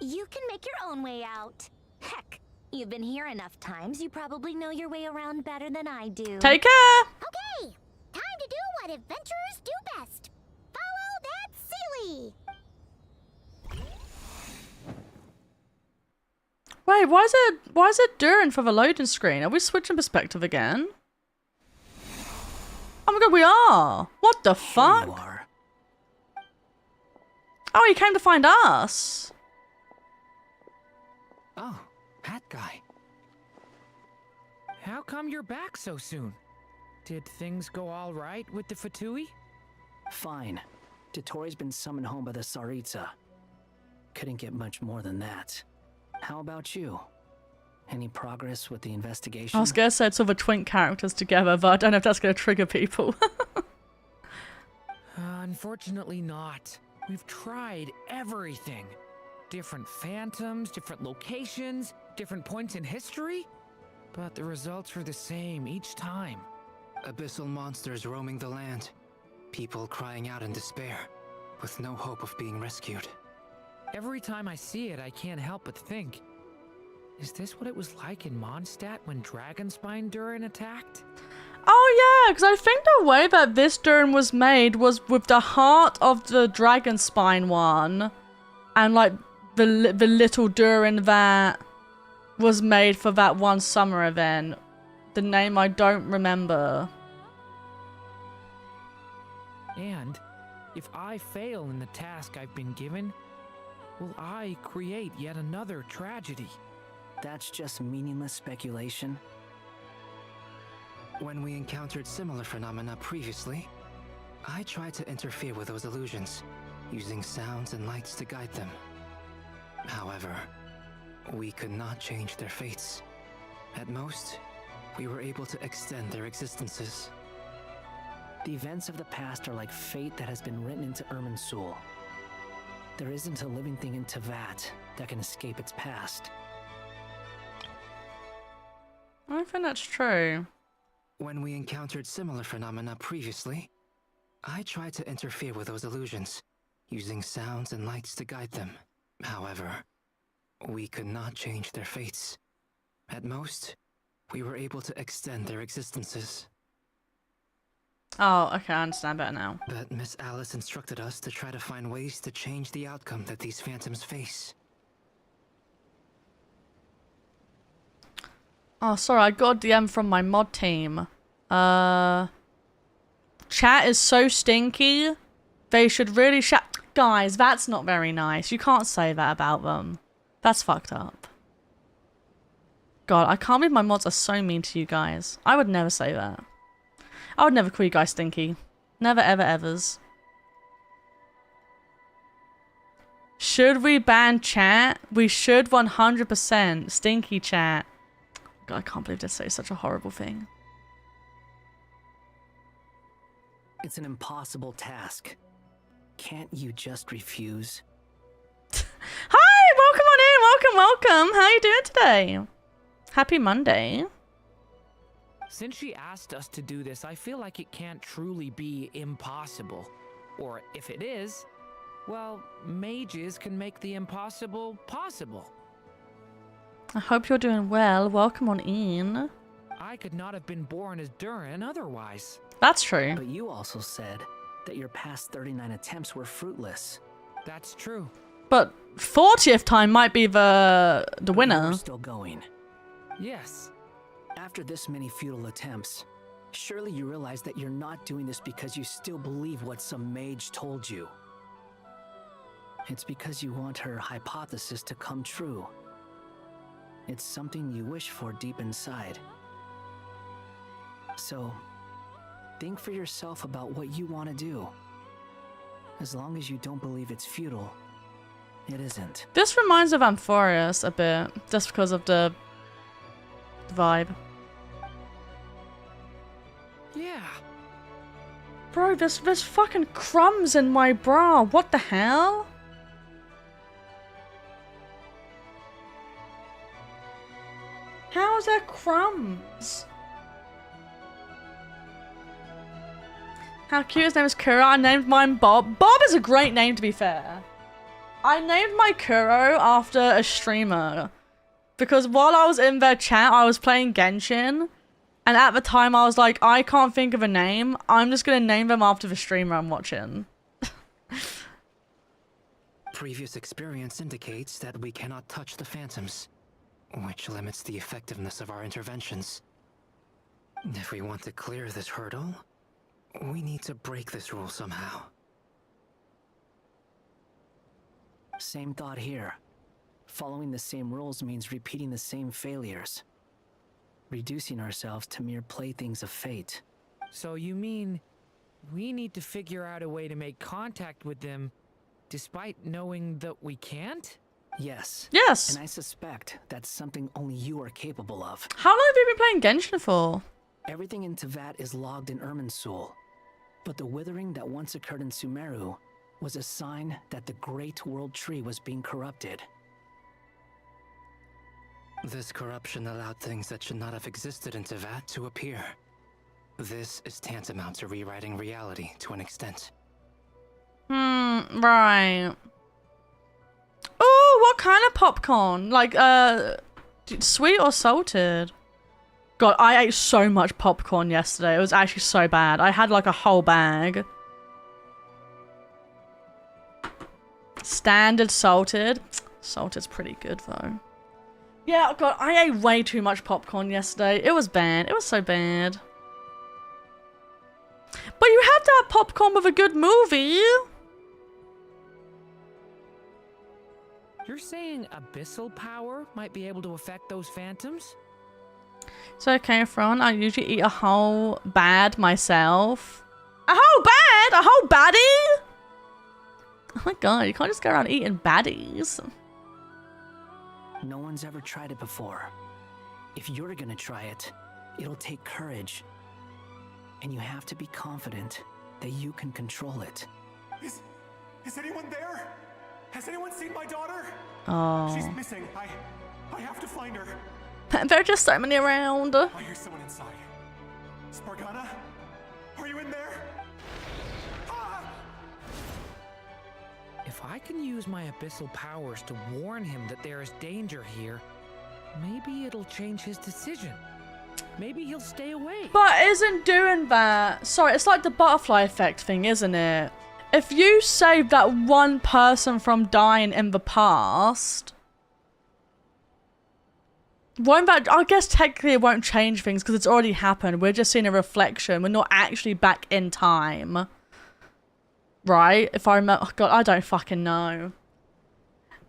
S2: You can make your own way out. Heck, you've been here enough times, you probably know your way around better than I do.
S1: Take care!
S2: Okay, time to do what adventurers do best. Follow that Sealy!
S1: Wait, why is it Durin for the loading screen? Are we switching perspective again? Oh my god, we are! What the fuck? Oh, he came to find us!
S17: Oh, that guy. How come you're back so soon? Did things go all right with the Fatui?
S14: Fine. Dotori's been summoned home by the Tsaritsa. Couldn't get much more than that. How about you? Any progress with the investigation?
S1: I was gonna say it's all the twink characters together, but I don't know if that's gonna trigger people.
S17: Unfortunately not. We've tried everything. Different phantoms, different locations, different points in history. But the results are the same each time.
S19: Abyssal monsters roaming the land. People crying out in despair, with no hope of being rescued.
S17: Every time I see it, I can't help but think, is this what it was like in Mondstadt when Dragonspine Durin attacked?
S1: Oh yeah, because I think the way that this Durin was made was with the heart of the Dragonspine one, and like the little Durin that was made for that one summer event. The name I don't remember.
S17: And if I fail in the task I've been given, will I create yet another tragedy?
S14: That's just meaningless speculation.
S19: When we encountered similar phenomena previously, I tried to interfere with those illusions, using sounds and lights to guide them. However, we could not change their fates. At most, we were able to extend their existences.
S14: The events of the past are like fate that has been written into Irminsul. There isn't a living thing in Teyvat that can escape its past.
S1: I think that's true.
S19: When we encountered similar phenomena previously, I tried to interfere with those illusions, using sounds and lights to guide them. However, we could not change their fates. At most, we were able to extend their existences.
S1: Oh, okay, I understand better now.
S19: But Miss Alice instructed us to try to find ways to change the outcome that these phantoms face.
S1: Oh, sorry, I got a DM from my mod team. Chat is so stinky. They should really Guys, that's not very nice. You can't say that about them. That's fucked up. God, I can't believe my mods are so mean to you guys. I would never say that. I would never call you guys stinky. Never, ever, evers. Should we ban chat? We should 100%. Stinky chat. God, I can't believe they say such a horrible thing.
S14: It's an impossible task. Can't you just refuse?
S1: Hi! Welcome on in! Welcome, welcome! How are you doing today? Happy Monday.
S17: Since she asked us to do this, I feel like it can't truly be impossible. Or if it is, well, mages can make the impossible possible.
S1: I hope you're doing well. Welcome on in.
S17: I could not have been born as Durin otherwise.
S1: That's true.
S14: But you also said that your past 39 attempts were fruitless.
S17: That's true.
S1: But 40th time might be the winner.
S14: You're still going.
S17: Yes.
S14: After this many futile attempts, surely you realize that you're not doing this because you still believe what some mage told you. It's because you want her hypothesis to come true. It's something you wish for deep inside. So, think for yourself about what you want to do. As long as you don't believe it's futile, it isn't.
S1: This reminds of Amphorius a bit, just because of the vibe.
S17: Yeah.
S1: Bro, there's fucking crumbs in my bra. What the hell? How is there crumbs? How cute, his name is Kuro. I named mine Bob. Bob is a great name, to be fair. I named my Kuro after a streamer. Because while I was in their chat, I was playing Genshin. And at the time, I was like, I can't think of a name. I'm just going to name them after the streamer I'm watching.
S19: Previous experience indicates that we cannot touch the phantoms, which limits the effectiveness of our interventions. If we want to clear this hurdle, we need to break this rule somehow.
S14: Same thought here. Following the same rules means repeating the same failures. Reducing ourselves to mere playthings of fate.
S17: So you mean we need to figure out a way to make contact with them despite knowing that we can't?
S14: Yes.
S1: Yes.
S14: And I suspect that's something only you are capable of.
S1: How long have you been playing Genshin for?
S14: Everything in Teyvat is logged in Irminsul, but the withering that once occurred in Sumeru was a sign that the Great World Tree was being corrupted.
S19: This corruption allowed things that should not have existed in Teyvat to appear. This is tantamount to rewriting reality to an extent.
S1: Right. Oh, what kind of popcorn? Like, sweet or salted? God, I ate so much popcorn yesterday. It was actually so bad. I had like a whole bag. Standard salted. Salted's pretty good though. Yeah, God, I ate way too much popcorn yesterday. It was bad. It was so bad. But you have to have popcorn with a good movie.
S17: You're saying abyssal power might be able to affect those phantoms?
S1: It's okay, Fron. I usually eat a whole bad myself. A whole bad? A whole baddie? Oh my god, you can't just go around eating baddies.
S14: No one's ever tried it before. If you're gonna try it, it'll take courage. And you have to be confident that you can control it.
S20: Is anyone there? Has anyone seen my daughter?
S1: Oh.
S20: She's missing. I have to find her.
S1: There are just so many around.
S20: I hear someone inside. Spargana? Are you in there?
S17: If I can use my abyssal powers to warn him that there is danger here, maybe it'll change his decision. Maybe he'll stay away.
S1: But isn't doing that... Sorry, it's like the butterfly effect thing, isn't it? If you save that one person from dying in the past... Won't that... I guess technically it won't change things because it's already happened. We're just seeing a reflection. We're not actually back in time. Right? If I remember... Oh God, I don't fucking know.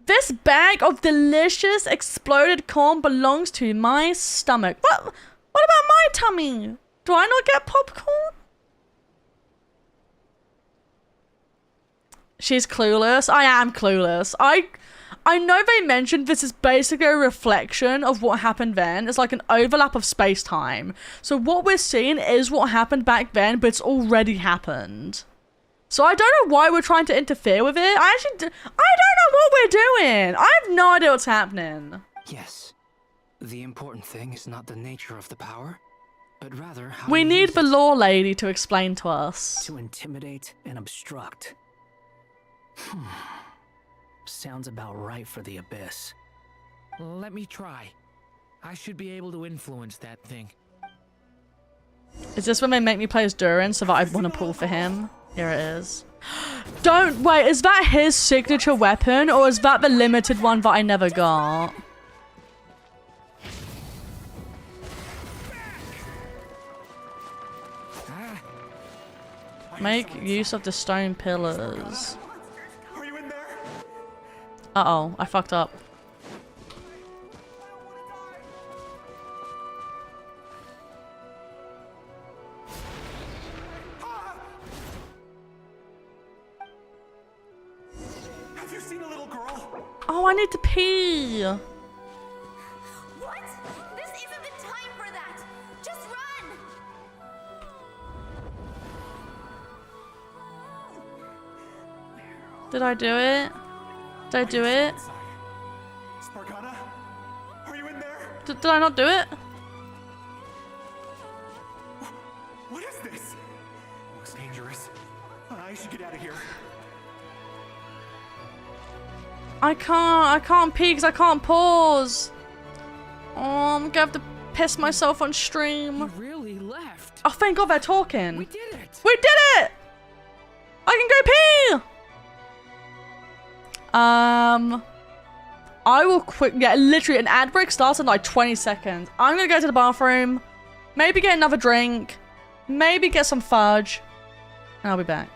S1: This bag of delicious exploded corn belongs to my stomach. What about my tummy? Do I not get popcorn? She's clueless. I am clueless. I know they mentioned this is basically a reflection of what happened then. It's like an overlap of space-time. So what we're seeing is what happened back then, but it's already happened. So I don't know why we're trying to interfere with it. I don't know what we're doing. I have no idea what's happening.
S19: Yes. The important thing is not the nature of the power, but rather how
S1: We
S19: you
S1: need
S19: use
S1: the
S19: it.
S1: law lady to explain to us.
S14: To intimidate and obstruct. Sounds about right for the Abyss.
S17: Let me try. I should be able to influence that thing.
S1: Is this when they make me play as Durin so that I want to pull for him? Here it is. Don't wait, is that his signature weapon or is that the limited one that I never got? Make use of the stone pillars.
S20: Are you in there?
S1: Uh-oh, I fucked up.
S20: Have you seen a little girl?
S1: Oh, I need to pee.
S2: What? This isn't the time for that! Just run!
S1: Did I do it? Did I do it?
S20: Spargana? Are you in there?
S1: Did I not do it?
S20: What is this? Looks dangerous. I should get out of here.
S1: I can't pee because I can't pause. Oh, I'm gonna have to piss myself on stream.
S17: You really left.
S1: Oh, thank God they're talking.
S17: We did it.
S1: We did it! I can go pee! I will quick, yeah, literally an ad break starts in like 20 seconds. I'm gonna go to the bathroom, maybe get another drink, maybe get some fudge, and I'll be back.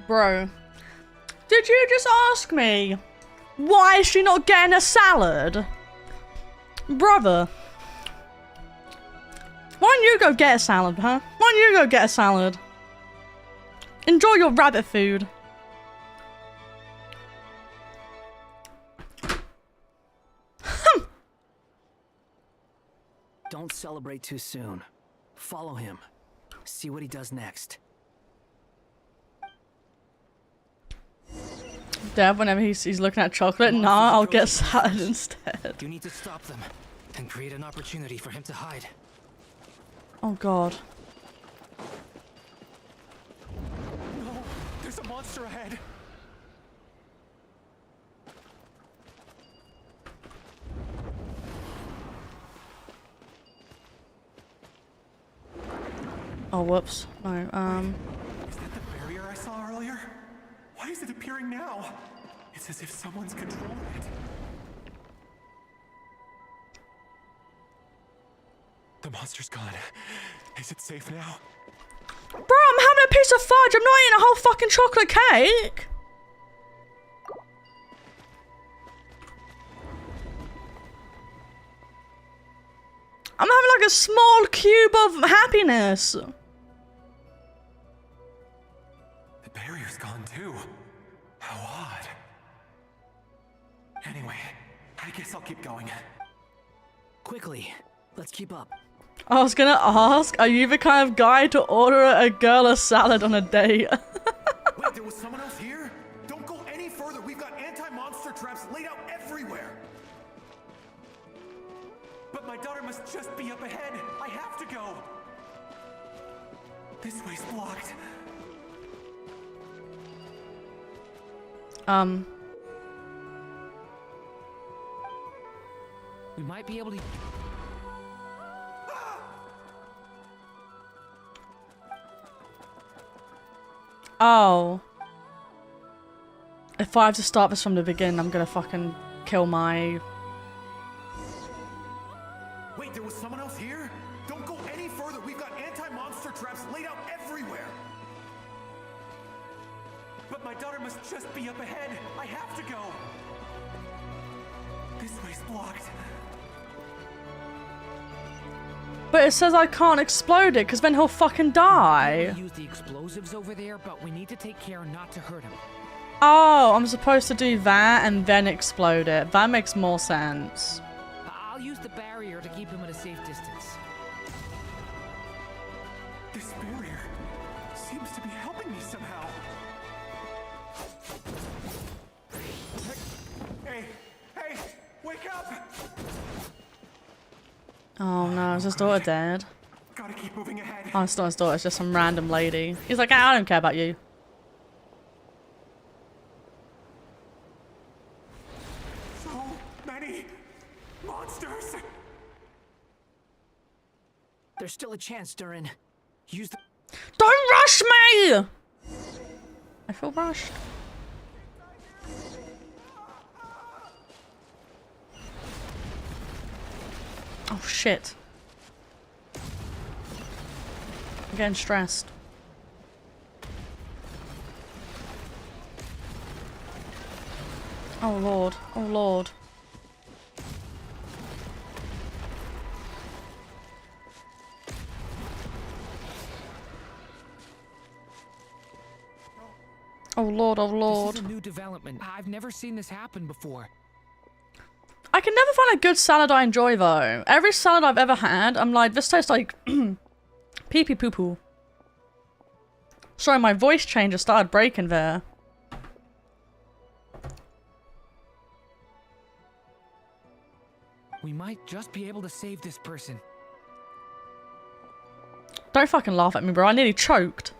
S1: Bro, did you just ask me why is she not getting a salad? Brother, why don't you go get a salad, huh? Why don't you go get a salad? Enjoy your rabbit food.
S14: Don't celebrate too soon. Follow him. See what he does next.
S1: Dad, whenever he's looking at chocolate, nah, I'll get salad instead.
S19: You need to stop them and create an opportunity for him to hide.
S1: Oh god.
S20: No, there's a monster ahead.
S1: Oh, whoops. No,
S20: Is that the barrier I saw earlier? Why is it appearing now? It's as if someone's controlling it. The monster's gone. Is it safe now?
S1: Bro, I'm having a piece of fudge. I'm not eating a whole fucking chocolate cake. I'm having like a small cube of happiness.
S20: The barrier's gone too. How odd. Anyway, I guess I'll keep going.
S14: Quickly, let's keep up.
S1: I was gonna ask, are you the kind of guy to order a girl a salad on a date?
S20: Wait, there was someone else here? Don't go any further. We've got anti-monster traps laid out everywhere. But my daughter must just be up ahead. I have to go. This way's blocked.
S17: We might be able to...
S1: Oh. If I have to start this from the beginning, I'm gonna fucking kill my...
S20: Wait, there was someone else here? Don't go any further. We've got anti-monster traps laid out everywhere. But my daughter must just be up ahead. I have to go. This way's blocked.
S1: But it says I can't explode it, because then he'll fucking die.
S17: We use the explosives over there, but we need to take care not to hurt him.
S1: Oh, I'm supposed to do that and then explode it. That makes more sense.
S17: I'll use the barrier to keep him at a safe distance.
S20: This barrier seems to be helping me somehow. Hey, wake up!
S1: Oh no, is his daughter dead?
S20: Gotta keep moving ahead.
S1: Oh, it's not his daughter, it's just some random lady. He's like, I don't care about you.
S20: So many monsters!
S14: There's still a chance, Durin. Use the...
S1: Don't rush me! I feel rushed. Oh shit. I'm getting stressed. Oh lord, oh lord. Oh lord, oh lord.
S17: This is a new development. I've never seen this happen before.
S1: I can never find a good salad I enjoy though. Every salad I've ever had, I'm like, this tastes like pee-pee poo-poo. Sorry, my voice changer started breaking there.
S17: We might just be able to save this person.
S1: Don't fucking laugh at me, bro. I nearly choked.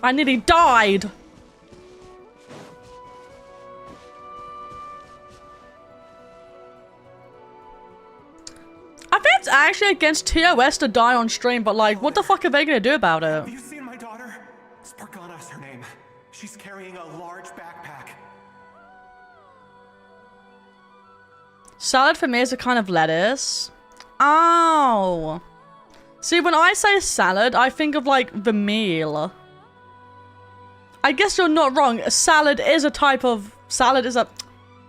S1: I nearly died. I think it's actually against TOS to die on stream, but like, what the fuck are they gonna do about it?
S20: Have you seen my daughter? Spargana's her name. She's carrying a large backpack.
S1: Salad for me is a kind of lettuce. Oh. See, when I say salad, I think of like the meal. I guess you're not wrong. A salad is a type of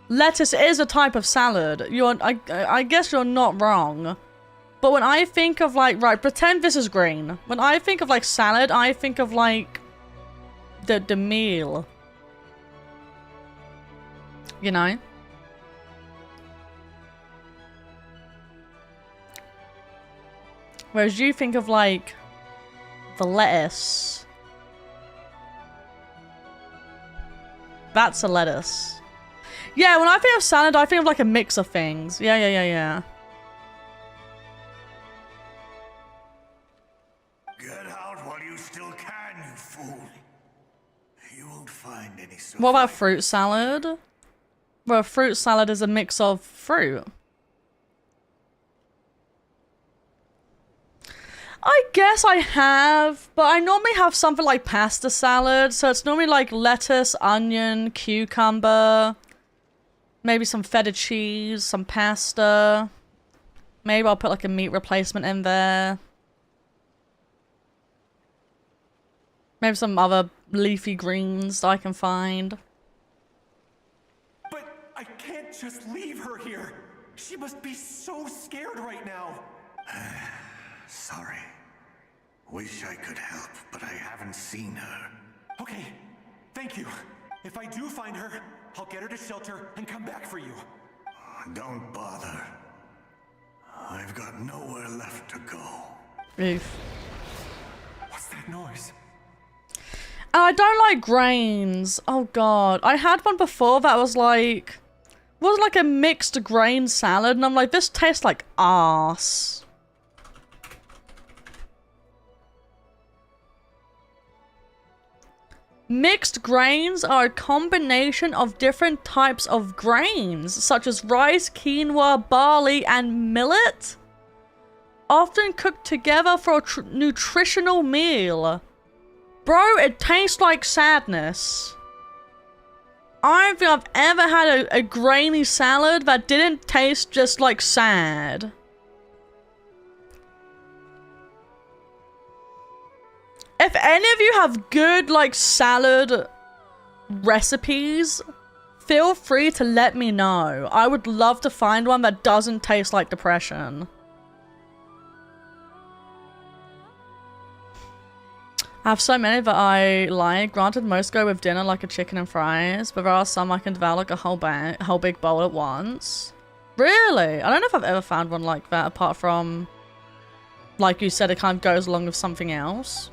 S1: lettuce is a type of salad. I guess you're not wrong. But when I think of like, right, pretend this is green. When I think of like salad, I think of like the meal. You know? Whereas you think of like the lettuce. That's a lettuce. Yeah, when I think of salad, I think of like a mix of things. Yeah.
S4: Get out while you still can, you fool. You won't find any so.
S1: What about fruit salad? Well, fruit salad is a mix of fruit. I guess I have, but I normally have something like pasta salad, so it's normally like lettuce, onion, cucumber, maybe some feta cheese, some pasta. Maybe I'll put like a meat replacement in there. Maybe some other leafy greens that I can find.
S20: But I can't just leave her here. She must be so scared right now.
S4: Sorry. Wish I could help, but I haven't seen her.
S20: Okay, thank you. If I do find her, I'll get her to shelter and come back for you.
S4: Don't bother. I've got nowhere left to go.
S1: Oof.
S20: What's that noise?
S1: I don't like grains. Oh god. I had one before that was like... was like a mixed grain salad, and I'm like, this tastes like arse. Mixed grains are a combination of different types of grains, such as rice, quinoa, barley, and millet, often cooked together for a nutritional meal. Bro, it tastes like sadness. I don't think I've ever had a grainy salad that didn't taste just like sad. If any of you have good, like, salad recipes, feel free to let me know. I would love to find one that doesn't taste like depression. I have so many that I like. Granted, most go with dinner, like a chicken and fries, but there are some I can devour like a whole big bowl at once. Really? I don't know if I've ever found one like that, apart from, like you said, it kind of goes along with something else.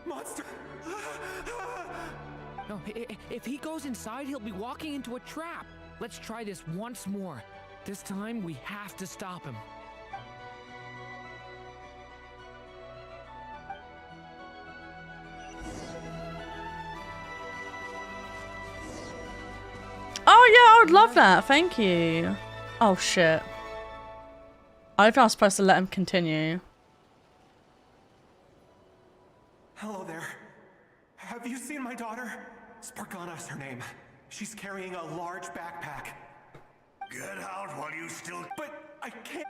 S20: Monster!
S17: No, if he goes inside, he'll be walking into a trap. Let's try this once more. This time, we have to stop him.
S1: Oh yeah, I would love that. Thank you. Oh shit. I think I was supposed to let him continue.
S20: Hello there. Have you seen my daughter? Spargana's her name. She's carrying a large backpack.
S4: Get out while you still...
S20: But I can't...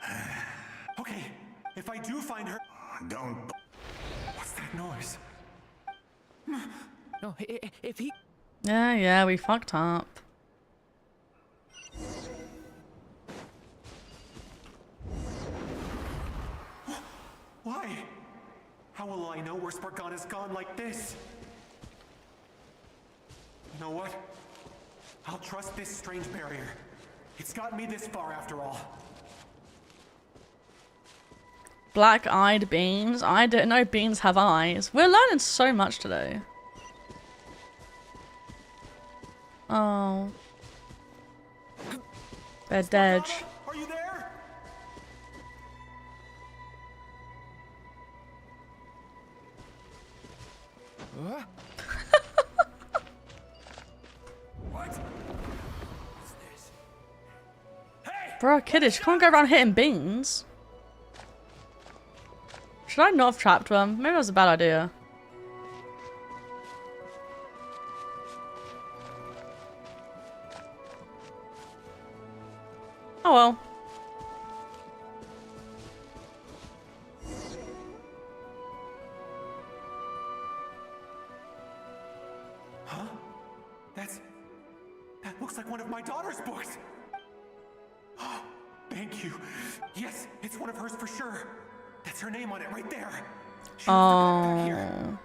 S20: Okay, if I do find her...
S4: Don't...
S20: What's that noise?
S17: No, if he...
S1: Yeah, we fucked up.
S20: Why? How will I know where Spargana's gone like this? You know what? I'll trust this strange barrier. It's gotten me this far after all.
S1: Black-eyed beans? I didn't know beans have eyes. We're learning so much today. Oh. They're dead.
S20: Are you there?
S17: What?
S1: Bro, kiddish, you can't go around hitting beans. Should I not have trapped them? Maybe that was a bad idea. Oh well.
S20: That looks like one of my daughter's books. Oh, thank you. Yes, it's one of hers for sure. That's her name on it right there.
S1: Oh.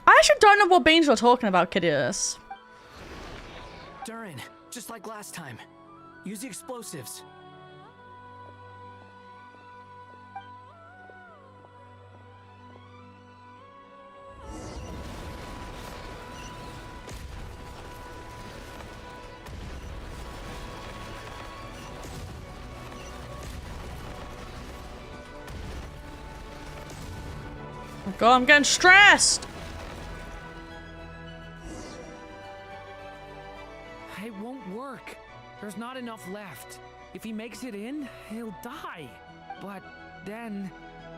S1: I actually don't know what beans you're talking about, Kidius.
S14: Durin, just like last time. Use the explosives.
S1: Oh God, I'm getting stressed.
S17: It won't work. There's not enough left. If he makes it in, he'll die. But then,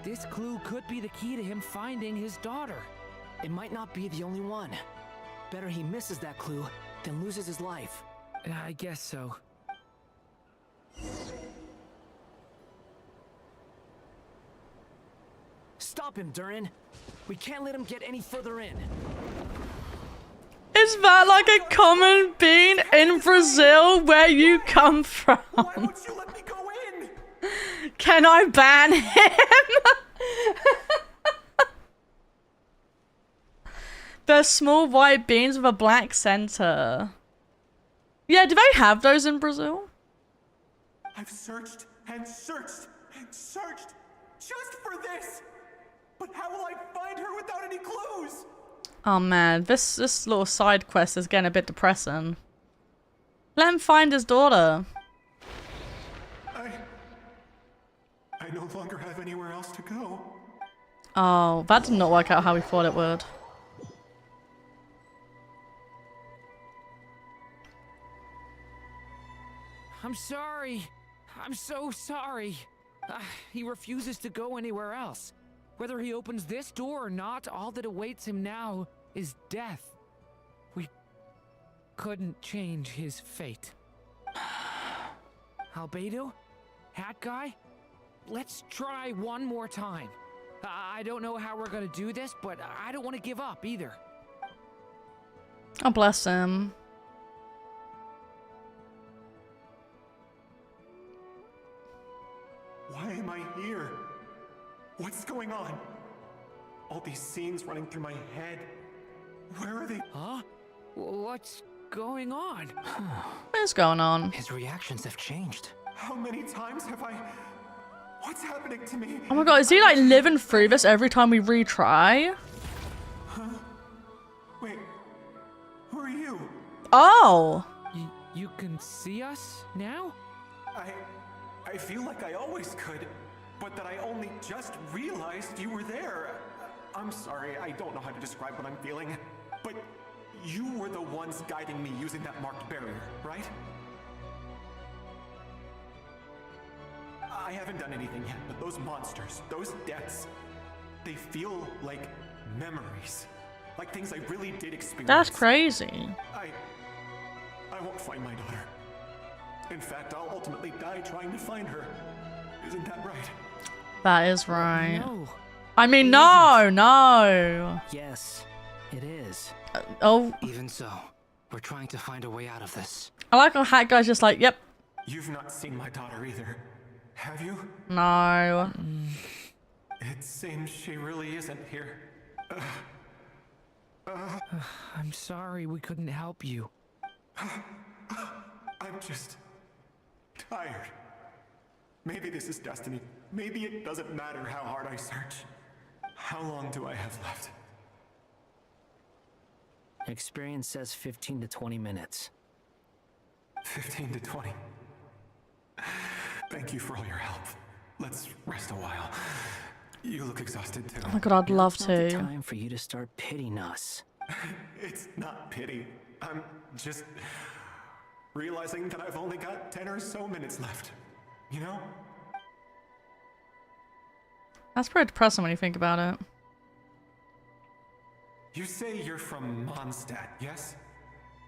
S17: this clue could be the key to him finding his daughter.
S14: It might not be the only one. Better he misses that clue than loses his life.
S17: I guess so.
S14: Stop him, Durin. We can't let him get any further in.
S1: Is that like a common bean in Brazil where you come from?
S20: Why won't you let me go in?
S1: Can I ban him? They're small white beans with a black center. Yeah, do they have those in Brazil?
S20: I've searched and searched and searched just for this. But how will I find her without any clues?
S1: Oh man, this little side quest is getting a bit depressing. Let him find his daughter.
S20: I no longer have anywhere else to go.
S1: Oh, that did not work out how we thought it would.
S17: I'm sorry. I'm so sorry. He refuses to go anywhere else. Whether he opens this door or not, all that awaits him now is death. We couldn't change his fate. Albedo? Hat guy? Let's try one more time. I don't know how we're gonna do this, but I don't want to give up either.
S1: Oh, bless him.
S20: Why am I here? What's going on? All these scenes running through my head. Where are they?
S17: Huh? What's going on?
S1: What is going on?
S19: His reactions have changed.
S20: How many times have I... What's happening to me?
S1: Oh my God, is he like living through this every time we retry?
S20: Huh? Wait, who are you?
S1: Oh!
S17: You can see us now?
S20: I feel like I always could, but that I only just realized you were there. I'm sorry, I don't know how to describe what I'm feeling, but you were the ones guiding me using that marked barrier, right? I haven't done anything yet, but those monsters, those deaths, they feel like memories. Like things I really did experience.
S1: That's crazy.
S20: I won't find my daughter. In fact, I'll ultimately die trying to find her. Isn't that right?
S1: That is right.
S14: No.
S1: I mean, no.
S14: Yes, it is.
S1: Oh.
S19: Even so, we're trying to find a way out of this.
S1: I like how Hat Guy's just like, yep.
S20: You've not seen my daughter either, have you?
S1: No.
S20: It seems she really isn't here.
S17: I'm sorry we couldn't help you.
S20: I'm just tired. Maybe this is destiny. Maybe it doesn't matter how hard I search. How long do I have left?
S14: Experience says 15 to 20 minutes.
S20: 15 to 20. Thank you for all your help. Let's rest a while. You look exhausted too.
S1: Oh my God, I'd love
S14: It's not the
S1: to.
S14: time for you to start pitying us.
S20: It's not pity. I'm just realizing that I've only got 10 or so minutes left. You know?
S1: That's pretty depressing when you think about it.
S20: You say you're from Mondstadt, yes?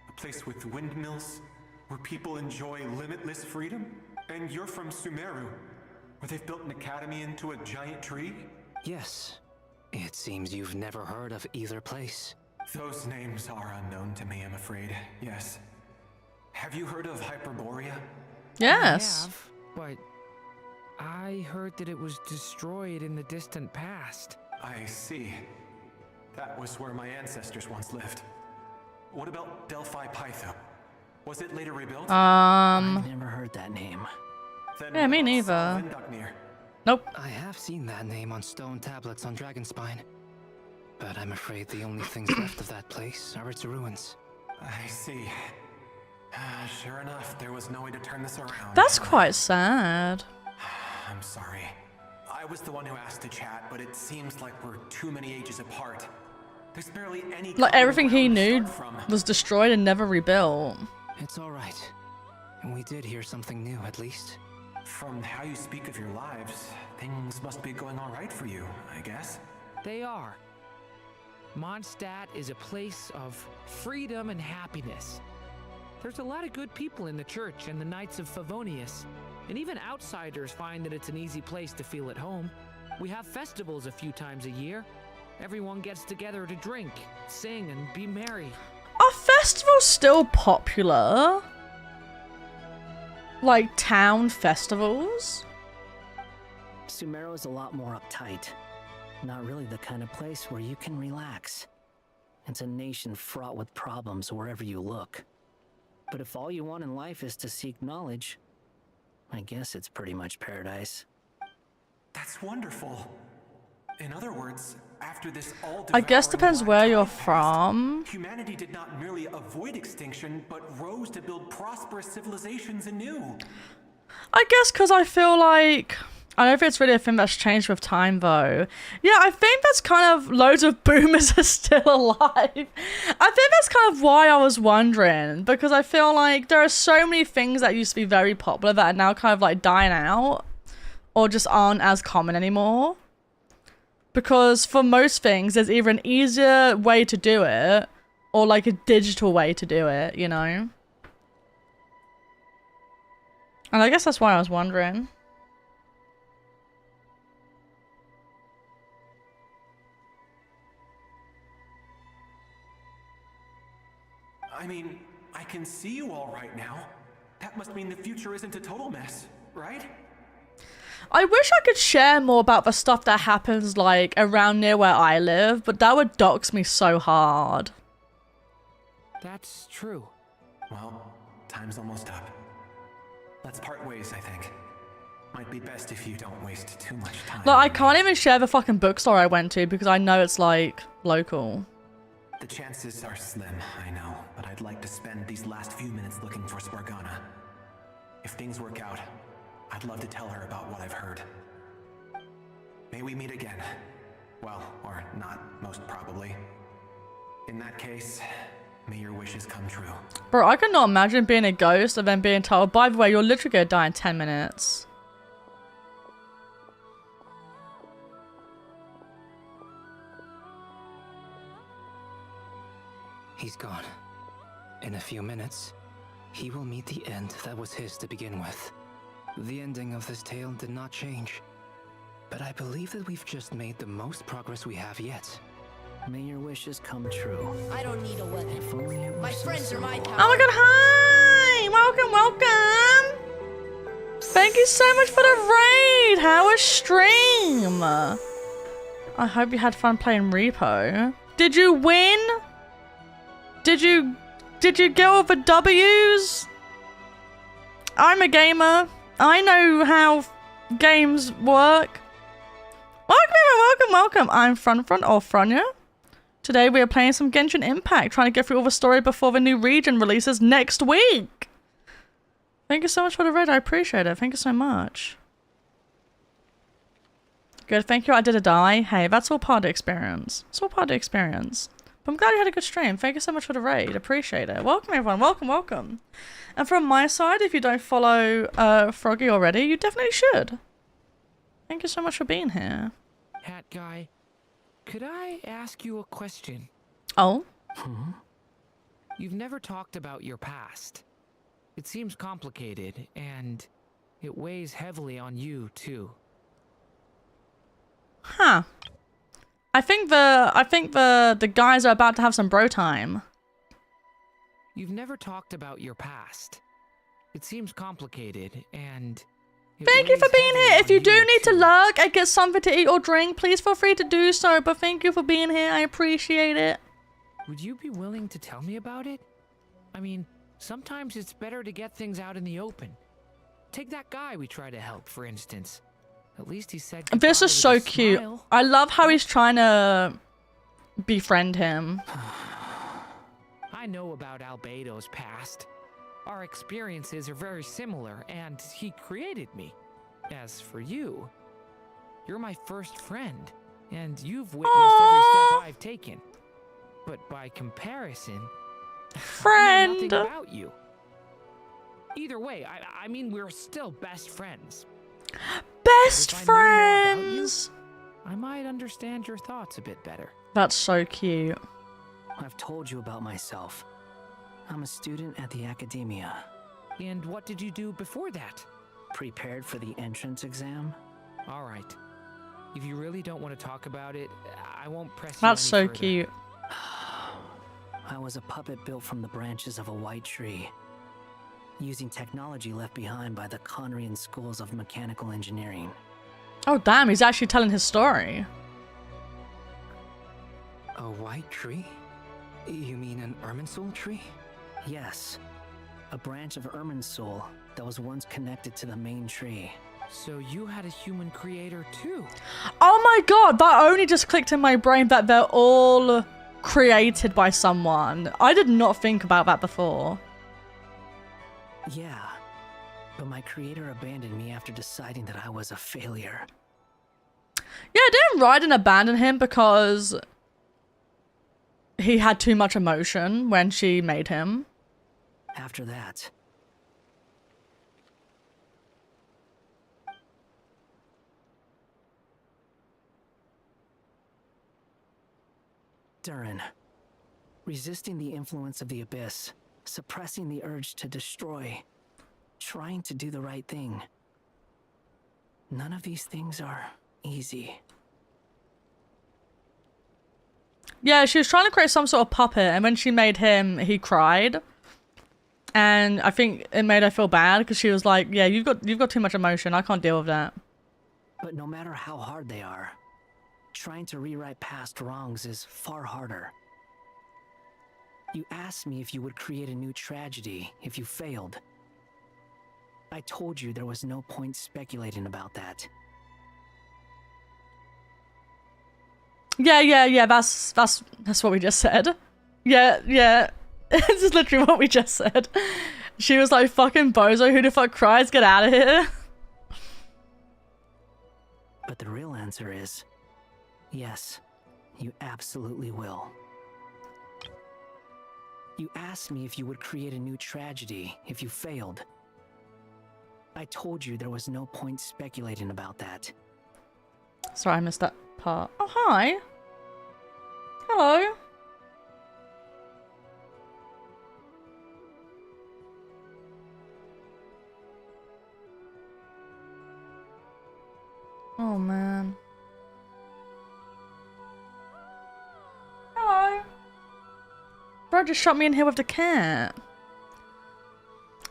S20: A place with windmills, where people enjoy limitless freedom? And you're from Sumeru, where they've built an academy into a giant tree?
S19: Yes. It seems you've never heard of either place.
S20: Those names are unknown to me, I'm afraid. Yes. Have you heard of Hyperborea?
S1: Yes.
S17: I have, but I heard that it was destroyed in the distant past.
S20: I see. That was where my ancestors once lived. What about Delphi Pytho? Was it later rebuilt?
S14: I've never heard that name.
S20: Then
S1: Yeah, me
S20: what's
S1: neither.
S20: Vinduknir?
S1: Nope.
S19: I have seen that name on stone tablets on Dragonspine. But I'm afraid the only things left of that place are its ruins.
S20: I see. Sure enough, there was no way to turn this around.
S1: That's quite sad.
S20: I'm sorry. I was the one who asked to chat, but it seems like we're too many ages apart. There's barely any
S1: Like
S20: common
S1: everything he
S20: ground to
S1: knew
S20: start from.
S1: was destroyed and never rebuilt.
S19: It's alright. We did hear something new, at least.
S20: From how you speak of your lives, things must be going all right for you, I guess.
S17: They are. Mondstadt is a place of freedom and happiness. There's a lot of good people in the church and the Knights of Favonius, and even outsiders find that it's an easy place to feel at home. We have festivals a few times a year. Everyone gets together to drink, sing, and be merry.
S1: Are festivals still popular? Like town festivals?
S14: Sumeru is a lot more uptight. Not really the kind of place where you can relax. It's a nation fraught with problems wherever you look. But if all you want in life is to seek knowledge, I guess it's pretty much paradise.
S20: That's wonderful. In other words, after this all
S1: I guess
S20: devouring
S1: depends
S20: black
S1: where
S20: time
S1: you're
S20: passed,
S1: from.
S20: humanity did not merely avoid extinction, but rose to build prosperous civilizations anew.
S1: I guess because I feel like... I don't know if it's really a thing that's changed with time though. Yeah, I think that's kind of... Loads of boomers are still alive. I think that's kind of why I was wondering. Because I feel like there are so many things that used to be very popular that are now kind of like dying out. Or just aren't as common anymore. Because for most things, there's either an easier way to do it, or like a digital way to do it, you know? And I guess that's why I was wondering.
S20: I mean, I can see you all right now. That must mean the future isn't a total mess, right?
S1: I wish I could share more about the stuff that happens like around near where I live, but that would dox me so hard.
S17: That's true.
S20: Well, time's almost up. Let's part ways, I think. Might be best if you don't waste too much time.
S1: Like, I can't even share the fucking bookstore I went to because I know it's like local.
S20: The chances are slim, I know, but I'd like to spend these last few minutes looking for Spargana. If things work out, I'd love to tell her about what I've heard. May we meet again. Well, or not, most probably. In that case, may your wishes come true.
S1: Bro, I could not imagine being a ghost and then being told, by the way, you're literally gonna die in 10 minutes.
S19: He's gone. In a few minutes, he will meet the end that was his to begin with. The ending of this tale did not change, but I believe that we've just made the most progress we have yet.
S14: May your wishes come true.
S6: I don't need a weapon.
S14: If only it were
S6: My
S14: so
S6: friends are my
S14: simple.
S1: Oh my god, hi! Welcome, welcome! Thank you so much for the raid! How was stream? I hope you had fun playing Repo. Did you win? Did you get all the W's? I'm a gamer. I know how games work. Welcome. I'm Fron or Fronya. Today we are playing some Genshin Impact, trying to get through all the story before the new region releases next week. Thank you so much for the raid. I appreciate it. Thank you so much. Good. Thank you. I did a die. Hey, that's all part of the experience. It's all part of the experience. But I'm glad you had a good stream. Thank you so much for the raid. Appreciate it. Welcome, everyone. Welcome. And from my side, if you don't follow Froggy already, you definitely should. Thank you so much for being here.
S17: Hat guy, could I ask you a question?
S1: Oh?
S17: You've never talked about your past. It seems complicated, and it weighs heavily on you, too.
S1: Huh. I think the guys are about to have some bro time.
S17: You've never talked about your past. It seems complicated, and
S1: Thank you for being here. If you do need to lurk and get something to eat or drink, please feel free to do so. But thank you for being here. I appreciate it.
S17: Would you be willing to tell me about it? I mean, sometimes it's better to get things out in the open. Take that guy we try to help, for instance. At least he said goodbye
S1: This is so
S17: with a
S1: cute.
S17: smile.
S1: I love how he's trying to befriend him.
S17: I know about Albedo's past. Our experiences are very similar, and he created me. As for you, you're my first friend, and you've witnessed every step I've taken. But by comparison, I know nothing about you. Either way, I mean, we're still best friends.
S1: Best
S17: If I knew more about
S1: friends!
S17: you, I might understand your thoughts a bit better.
S1: That's so cute.
S14: I've told you about myself. I'm a student at the academia.
S17: And what did you do before that?
S14: Prepared for the entrance exam.
S17: All right. If you really don't want to talk about it, I won't press you
S1: That's
S17: any
S1: so
S17: further.
S1: cute.
S14: I was a puppet built from the branches of a white tree, using technology left behind by the Conrian schools of mechanical engineering.
S1: Oh damn, he's actually telling his story.
S19: A white tree? You mean an Irminsul tree?
S14: Yes, a branch of Irminsul that was once connected to the main tree.
S17: So you had a human creator too?
S1: Oh my god, that only just clicked in my brain that they're all created by someone. I did not think about that before.
S14: Yeah, but my creator abandoned me after deciding that I was a failure.
S1: Yeah, didn't Raiden abandon him because he had too much emotion when she made him?
S14: After that, Durin, resisting the influence of the abyss, suppressing the urge to destroy, trying to do the right thing. None of these things are easy.
S1: Yeah, she was trying to create some sort of puppet, and when she made him, he cried. And I think it made her feel bad because she was like, "Yeah, you've got too much emotion. I can't deal with that."
S14: But no matter how hard they are, trying to rewrite past wrongs is far harder. You asked me if you would create a new tragedy if you failed. I told you there was no point speculating about that.
S1: Yeah. That's what we just said. Yeah. This is literally what we just said. She was like, "Fucking bozo, who the fuck cries? Get out of here."
S14: But the real answer is, yes, you absolutely will. You asked me if you would create a new tragedy if you failed. I told you there was no point speculating about that.
S1: Sorry, I missed that part. Oh, hi. Hello. Oh, man. Hello. Bro just shot me in here with the cat.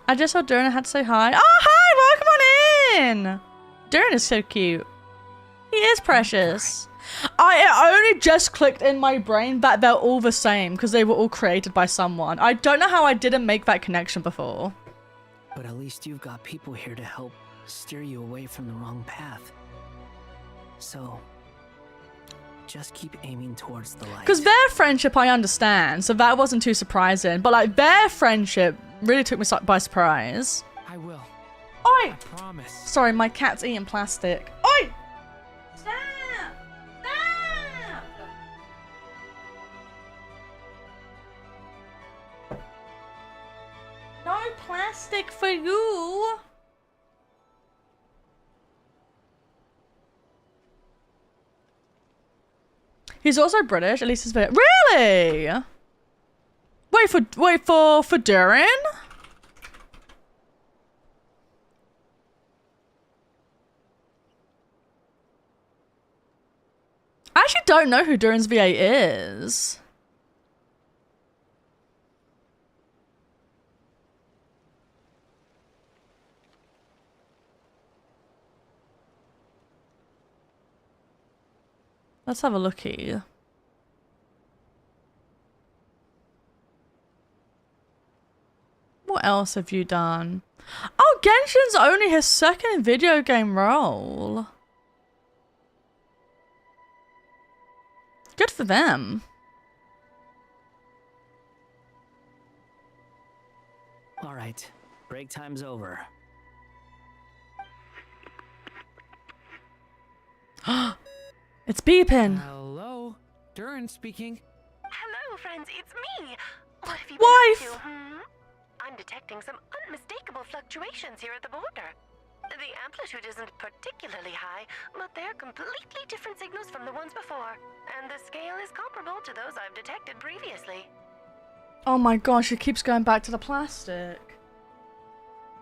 S1: I just saw Durin and had to say hi. Oh, hi! Welcome on in! Durin is so cute. He is precious. It only just clicked in my brain that they're all the same because they were all created by someone. I don't know how I didn't make that connection before.
S14: But at least you've got people here to help steer you away from the wrong path. So, just keep aiming towards the light.
S1: Because their friendship I understand, so that wasn't too surprising. But like their friendship really took me by surprise.
S17: I will.
S1: Oi!
S17: I promise.
S1: Sorry, my cat's eating plastic. Oi! Stop! Stop! No plastic for you! He's also British, at least he's very— Really? Wait for Durin? I actually don't know who Durin's VA is. Let's have a looky. What else have you done? Oh, Genshin's only his second video game role. Good for them.
S14: All right, break time's over.
S1: It's beeping.
S17: Hello, Durin speaking.
S21: Hello, friends, it's me. What have you
S1: Wife.
S21: been up to, I'm detecting some unmistakable fluctuations here at the border. The amplitude isn't particularly high, but they're completely different signals from the ones before, and the scale is comparable to those I've detected previously.
S1: Oh my gosh, it keeps going back to the plastic.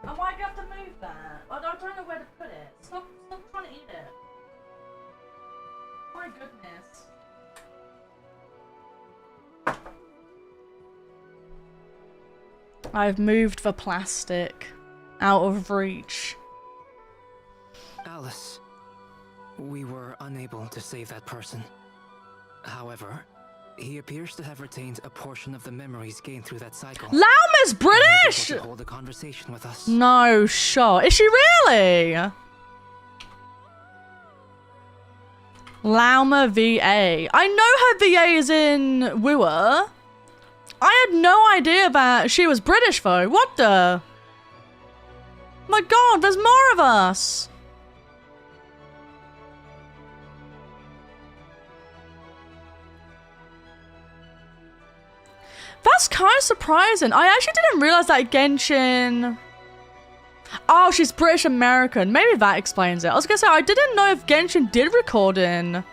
S1: I might have to move that. I don't know where to put it. Stop trying to eat it. My goodness. I've moved the plastic out of reach.
S19: Alice, we were unable to save that person. However, he appears to have retained a portion of the memories gained through that cycle.
S1: Lauma's British!
S19: To hold a conversation with us.
S1: No shot. Is she really? Lauma VA. I know her VA is in Wua. I had no idea that she was British though. What the? My god, there's more of us. That's kind of surprising. I actually didn't realize that Genshin... Oh, she's British American. Maybe that explains it. I was gonna say, I didn't know if Genshin did record in...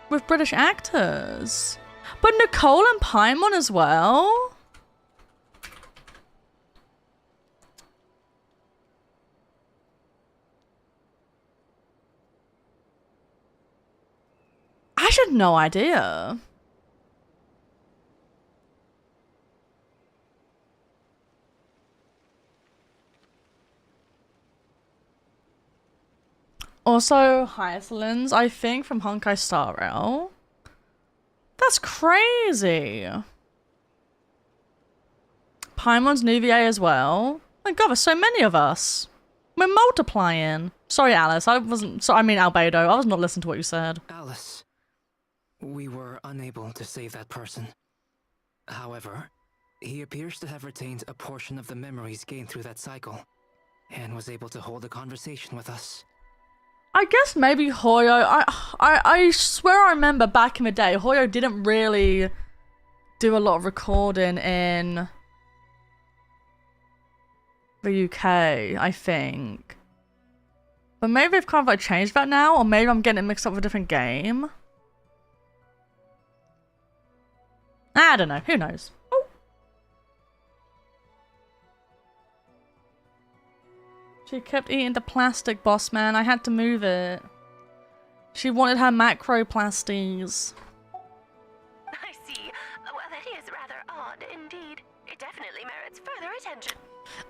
S1: with British actors. But Nicole and Paimon as well? I had no idea. Also, Hyaclins, I think, from Honkai Star Rail. That's crazy. Paimon's new VA as well. My god, there's so many of us. We're multiplying. Sorry, Alice. I mean, Albedo. I was not listening to what you said.
S19: Alice, we were unable to save that person. However, he appears to have retained a portion of the memories gained through that cycle, and was able to hold a conversation with us.
S1: I guess maybe Hoyo... I swear I remember back in the day, Hoyo didn't really do a lot of recording in the UK, I think. But maybe they've kind of like changed that now, or maybe I'm getting it mixed up with a different game. I don't know. Who knows? Oh. She kept eating the plastic, boss man. I had to move it. She wanted her macroplasties.
S21: I see. Well, that is rather odd indeed. It definitely merits further attention.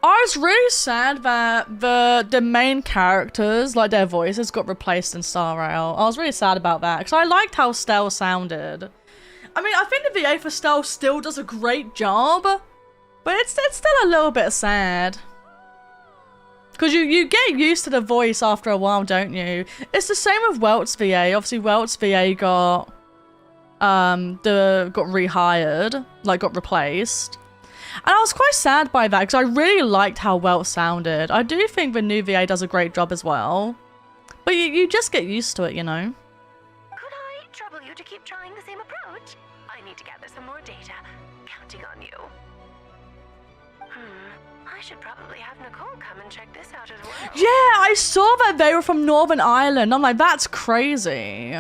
S1: I was really sad that the main characters, like their voices, got replaced in Star Rail. I was really sad about that, because I liked how Stell sounded. I mean, I think the VA for Stell still does a great job, but it's still a little bit sad. Because you get used to the voice after a while, don't you? It's the same with Welt's VA. Obviously, Welt's VA got rehired, like got replaced. And I was quite sad by that because I really liked how Welt sounded. I do think the new VA does a great job as well. But you just get used to it, you know?
S21: Could I trouble you to keep trying the same approach? I need to gather some more data. Counting on you. I should probably have Nicole come and check this out as well.
S1: Yeah, I saw that they were from Northern Ireland. I'm like, that's crazy.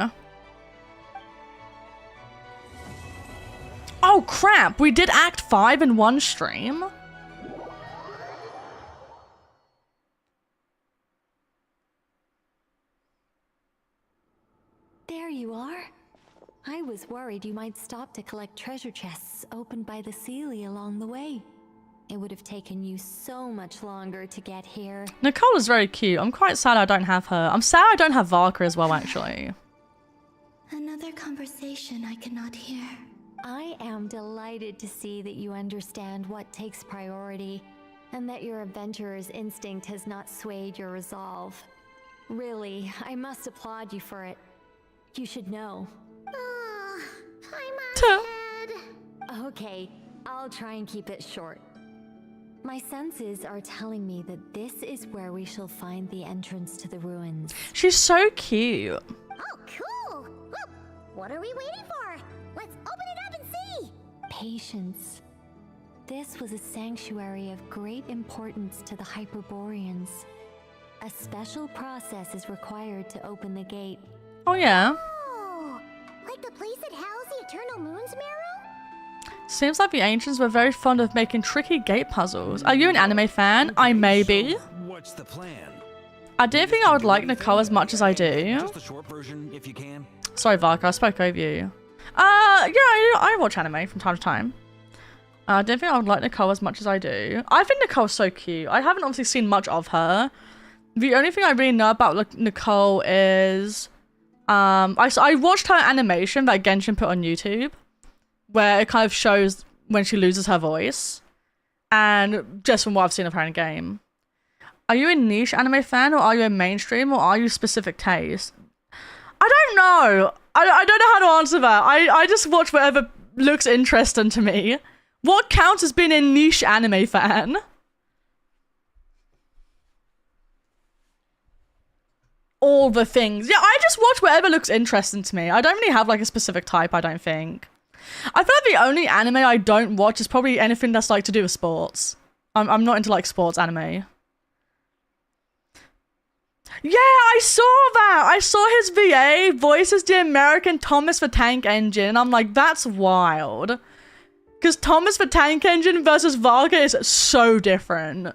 S1: Oh crap, we did Act 5 in one stream.
S10: you are. I was worried you might stop to collect treasure chests opened by the Sealy along the way. It would have taken you so much longer to get here.
S1: Nicole is very cute. I'm quite sad I don't have her. I'm sad I don't have Varka as well, actually.
S10: Another conversation I cannot hear. I am delighted to see that you understand what takes priority, and that your adventurer's instinct has not swayed your resolve. Really, I must applaud you for it. You should know. Okay, I'll try and keep it short. My senses are telling me that this is where we shall find the entrance to the ruins.
S1: She's so cute.
S2: Oh, cool! Well, what are we waiting for? Let's open it up and see!
S10: Patience. This was a sanctuary of great importance to the Hyperboreans. A special process is required to open the gate.
S1: Oh yeah.
S2: Oh, like the place that housed the Eternal Moon's Marrow?
S1: Seems like the ancients were very fond of making tricky gate puzzles. Are you an anime fan? I may be.
S15: What's the plan?
S1: I don't think I would like Nicole as much as I do.
S15: Just the short version, if you can.
S1: Sorry, Varka, I spoke over you. Yeah, I watch anime from time to time. I don't think I would like Nicole as much as I do. I think Nicole's so cute. I haven't obviously seen much of her. The only thing I really know about Nicole is... I watched her animation that Genshin put on YouTube, where it kind of shows when she loses her voice. And just from what I've seen of her in game. Are you a niche anime fan, or are you a mainstream, or are you specific taste? I don't know. I don't know how to answer that. I just watch whatever looks interesting to me. What counts as being a niche anime fan? All the things. Yeah, I just watch whatever looks interesting to me. I don't really have like a specific type, I don't think. I feel like the only anime I don't watch is probably anything that's like to do with sports. I'm not into like sports anime. Yeah, I saw that. I saw his VA voices the American Thomas the Tank Engine. I'm like, that's wild. Because Thomas the Tank Engine versus Varga is so different.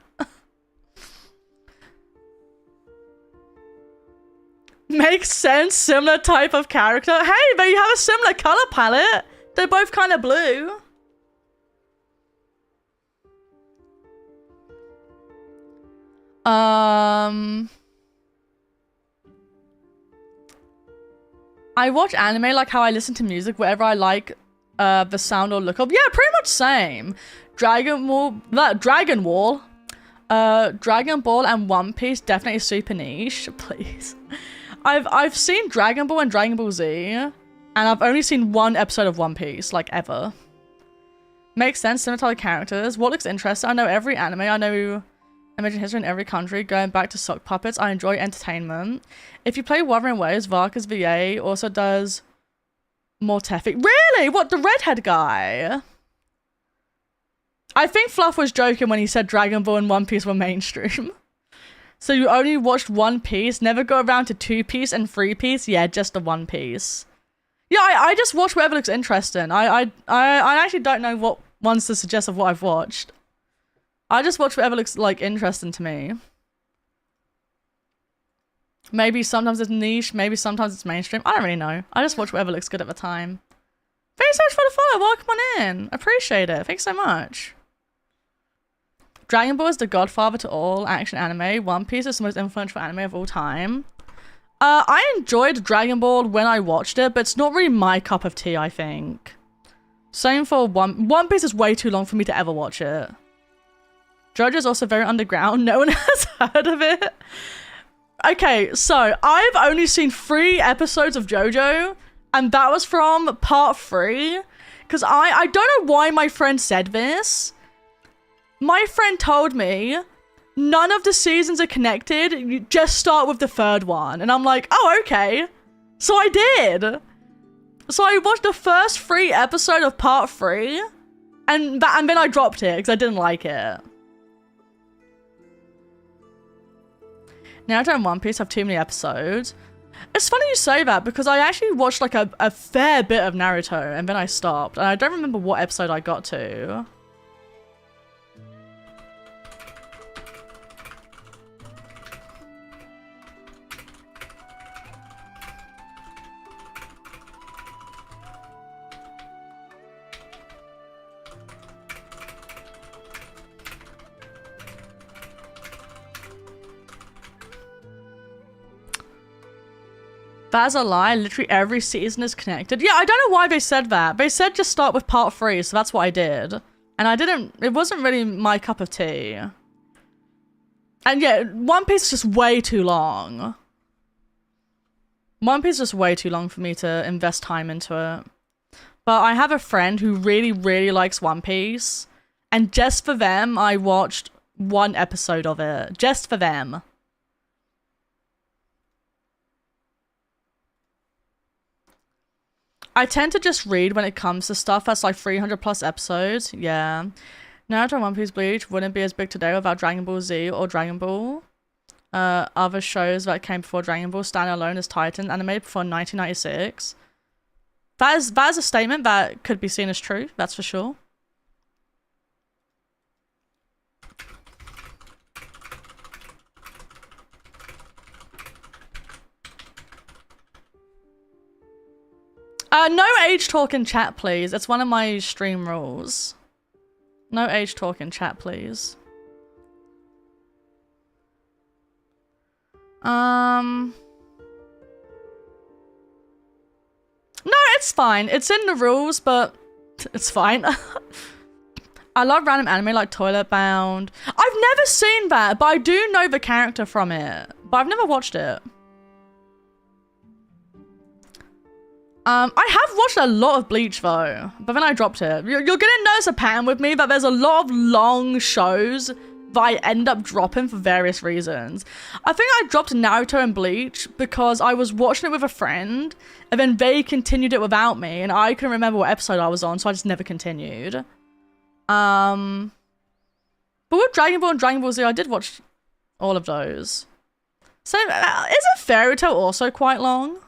S1: Makes sense. Similar type of character. Hey, but you have a similar color palette. They're both kind of blue. I watch anime like how I listen to music, wherever I like the sound or look of. Yeah, pretty much same. Dragon Ball and One Piece definitely super niche. Please. I've seen Dragon Ball and Dragon Ball Z, and I've only seen one episode of One Piece, like ever. Makes sense, similar to other characters. What looks interesting? I know every anime. I know Imagine history in every country, going back to sock puppets. I enjoy entertainment. If you play Wuthering Waves, Varka's VA also does Mortefic. Really? What, the redhead guy? I think Fluff was joking when he said Dragon Ball and One Piece were mainstream. So you only watched One Piece, never go around to Two Piece and Three Piece? Yeah, just the One Piece. Yeah, I just watch whatever looks interesting. I actually don't know what ones to suggest of what I've watched. I just watch whatever looks like interesting to me. Maybe sometimes it's niche, maybe sometimes it's mainstream. I don't really know. I just watch whatever looks good at the time. Thanks so much for the follow. Welcome on in. Appreciate it. Thanks so much. Dragon Ball is the godfather to all action anime. One Piece is the most influential anime of all time. I enjoyed Dragon Ball when I watched it, but it's not really my cup of tea, I think. Same for One Piece is way too long for me to ever watch it. JoJo's also very underground. No one has heard of it. Okay, so I've only seen 3 episodes of JoJo, and that was from part 3. Because I don't know why my friend said this. My friend told me none of the seasons are connected. You just start with the 3rd one. And I'm like, oh, okay. So I did. So I watched the first 3 episodes of part 3. And then I dropped it because I didn't like it. Naruto and One Piece have too many episodes. It's funny you say that because I actually watched like a fair bit of Naruto and then I stopped. And I don't remember what episode I got to. That's a lie. Literally every season is connected. Yeah, I don't know why they said that. They said just start with part 3, so that's what I did. And I didn't, it wasn't really my cup of tea. And yeah, One Piece is just way too long. One Piece is just way too long for me to invest time into it. But I have a friend who really, really likes One Piece. And just for them, I watched 1 episode of it. Just for them. I tend to just read when it comes to stuff that's like 300 plus episodes. Yeah. Naruto, One Piece, Bleach wouldn't be as big today without Dragon Ball Z or Dragon Ball. Other shows that came before Dragon Ball stand alone as Titan, animated before 1996. That is a statement that could be seen as true, that's for sure. No age talk in chat, please. It's one of my stream rules. No age talk in chat, please. No, it's fine. It's in the rules, but it's fine. I love random anime like Toilet Bound. I've never seen that, but I do know the character from it. But I've never watched it. I have watched a lot of Bleach though, but then I dropped it. You're gonna notice a pattern with me that there's a lot of long shows that I end up dropping for various reasons. I think I dropped Naruto and Bleach because I was watching it with a friend and then they continued it without me and I couldn't remember what episode I was on, so I just never continued. But with Dragon Ball and Dragon Ball Z, I did watch all of those. So, isn't Fairy Tail also quite long?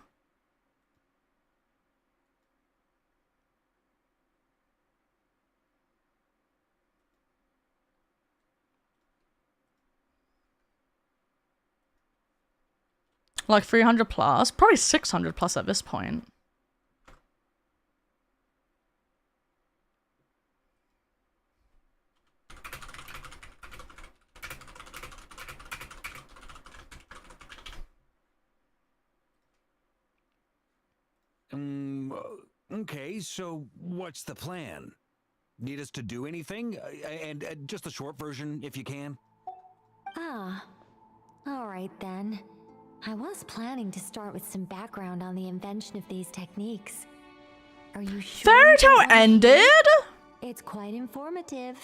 S1: Like 300 plus, probably 600 plus at this point.
S15: Okay, so what's the plan? Need us to do anything? And just a short version, if you can.
S10: Ah, all right then. I was planning to start with some background on the invention of these techniques. Are you sure?
S1: Fairy Tail ended?
S10: It's quite informative.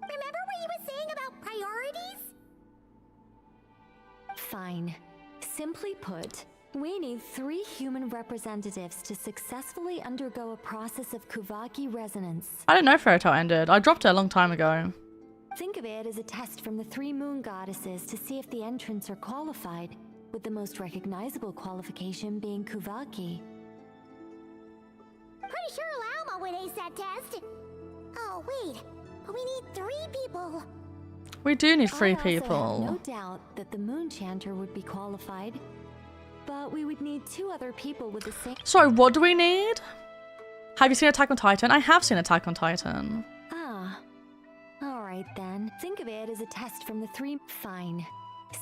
S2: Remember what you were saying about priorities?
S10: Fine. Simply put, we need 3 human representatives to successfully undergo a process of Kuvaki resonance.
S1: I didn't know Fairy Tail ended. I dropped it a long time ago.
S10: Think of it as a test from the 3 moon goddesses to see if the entrants are qualified, with the most recognizable qualification being Kuvaki.
S2: Pretty sure Lauma would ace that test. Oh, wait. But we need 3 people.
S1: We do need 3
S10: I also
S1: people.
S10: have no doubt that the moon chanter would be qualified, but we would need 2 other people with the same...
S1: Sorry, what do we need? Have you seen Attack on Titan? I have seen Attack on Titan.
S10: Alright then. Think of it as a test from the 3... Fine.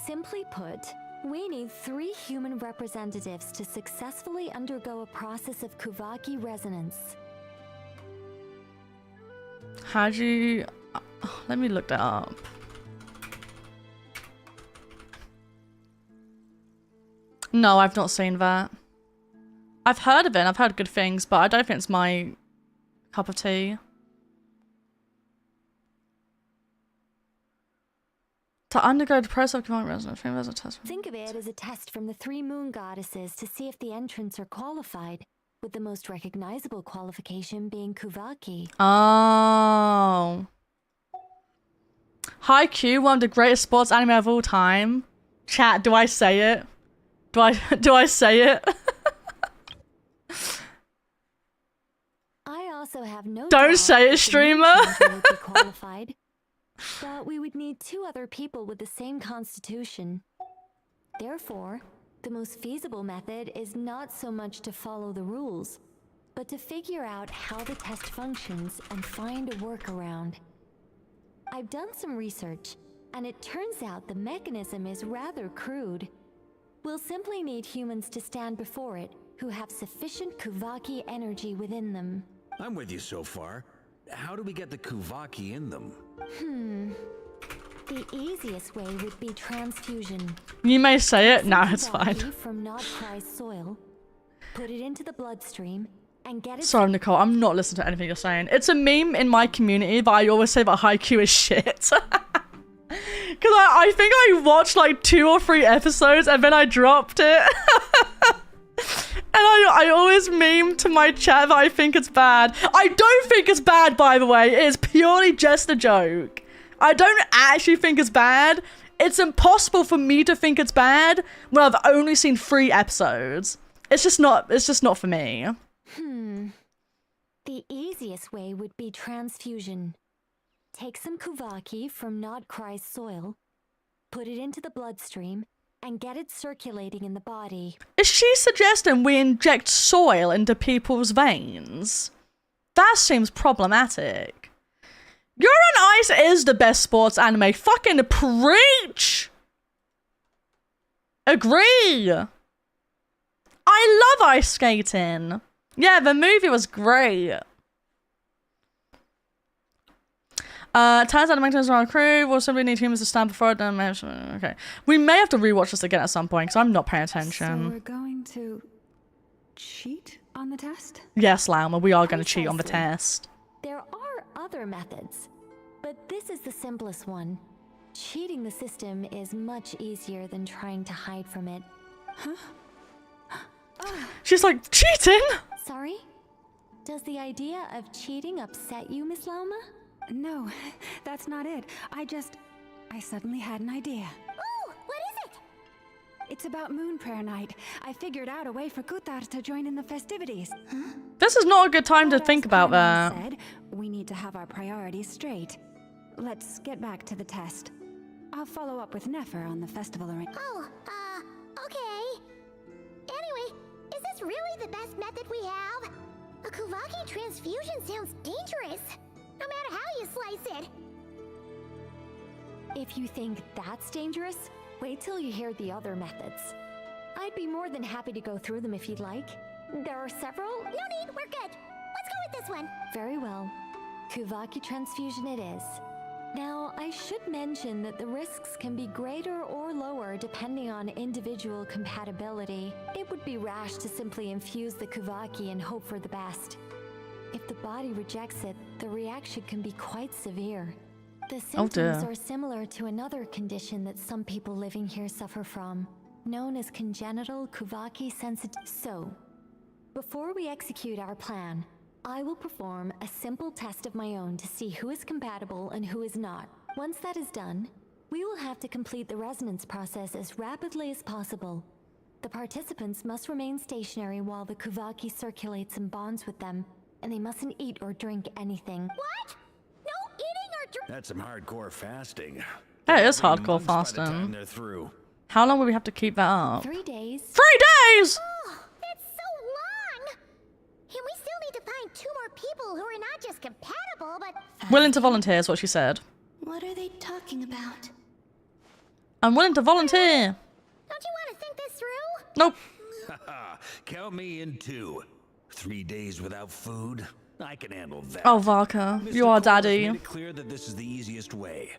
S10: Simply put, we need 3 human representatives to successfully undergo a process of Kuvaki resonance.
S1: How'd you... let me look that up. No, I've not seen that. I've heard of it, I've heard good things, but I don't think it's my cup of tea. To undergo the process of Kuvaki resonance,
S10: Think of it as a test from the 3 moon goddesses to see if the entrants are qualified, with the most recognizable qualification being Kuvaki.
S1: Oh. Haikyuu, one of the greatest sports anime of all time. Chat, do I say it? Do I say it?
S10: I also have no
S1: Don't
S10: doubt
S1: say it,
S10: that the
S1: streamer.
S10: moon chanter would be qualified. But we would need 2 other people with the same constitution. Therefore, the most feasible method is not so much to follow the rules, but to figure out how the test functions and find a workaround. I've done some research, and it turns out the mechanism is rather crude. We'll simply need humans to stand before it who have sufficient Kuvaki energy within them.
S15: I'm with you so far. How do we get the Kuvaki in them?
S10: The easiest way would be transfusion.
S1: You may say it.
S10: Some
S1: No, it's fine.
S10: Kuvaki from nodkrai's soil, put it into the bloodstream, and get it.
S1: Sorry, Nicole. I'm not listening to anything you're saying. It's a meme in my community, but I always say that Haikyuu is shit. Because I think I watched like 2 or 3 episodes and then I dropped it. And I always meme to my chat that I think it's bad. I don't think it's bad, by the way. It is purely just a joke. I don't actually think it's bad. It's impossible for me to think it's bad when I've only seen 3 episodes. It's just not for me.
S10: The easiest way would be transfusion. Take some Kuvaki from nodkrai's soil, put it into the bloodstream, and get it circulating in the body.
S1: Is she suggesting we inject soil into people's veins? That seems problematic. You're on Ice is the best sports anime. Fucking preach! Agree! I love ice skating. Yeah, the movie was great. Turns out the maintenance on our crew will simply need humans to stand before them. Okay. We may have to rewatch this again at some point because I'm not paying attention.
S5: So we're going to cheat on the test?
S1: Yes, Lauma, we are going to cheat on the test.
S10: There are other methods, but this is the simplest one. Cheating the system is much easier than trying to hide from it.
S1: She's like, cheating?
S10: Sorry? Does the idea of cheating upset you, Miss Lauma?
S5: No, that's not it. I suddenly had an idea.
S2: Ooh, what is it?
S5: It's about Moon Prayer Night. I figured out a way for Kutar to join in the festivities.
S1: This is not a good time to think about that.
S5: Said, we need to have our priorities straight. Let's get back to the test. I'll follow up with Nefer on the festival arrangement.
S2: Oh, okay. Anyway, is this really the best method we have? A Kuvaki transfusion sounds dangerous, no matter how you slice it.
S10: If you think that's dangerous, wait till you hear the other methods. I'd be more than happy to go through them if you'd like. There are several.
S2: No need, we're good. Let's go with this one.
S10: Very well. Kuvaki transfusion it is. Now, I should mention that the risks can be greater or lower depending on individual compatibility. It would be rash to simply infuse the Kuvaki and hope for the best. If the body rejects it, the reaction can be quite severe. The symptoms are similar to another condition that some people living here suffer from, known as congenital Kuvaki sensitivity. So, before we execute our plan, I will perform a simple test of my own to see who is compatible and who is not. Once that is done, we will have to complete the resonance process as rapidly as possible. The participants must remain stationary while the Kuvaki circulates and bonds with them, and they mustn't eat or drink anything.
S2: What? No eating or drinking?
S15: That's some hardcore fasting.
S1: That is hardcore
S15: 3 months by the
S1: fasting.
S15: time they're through.
S1: How long will we have to keep that up?
S10: 3 days.
S1: 3 days!
S2: Oh, that's so long! And we still need to find 2 more people who are not just compatible, but...
S1: Willing to volunteer is what she said.
S2: What are they talking about?
S1: I'm willing to volunteer.
S2: Don't you want to think this through?
S1: Nope.
S11: Count me in 2. 3 days without food? I can handle that.
S1: Oh, Varka,
S11: Mr.
S1: you are
S11: Cole has
S1: daddy.
S11: made it clear that this is the easiest way.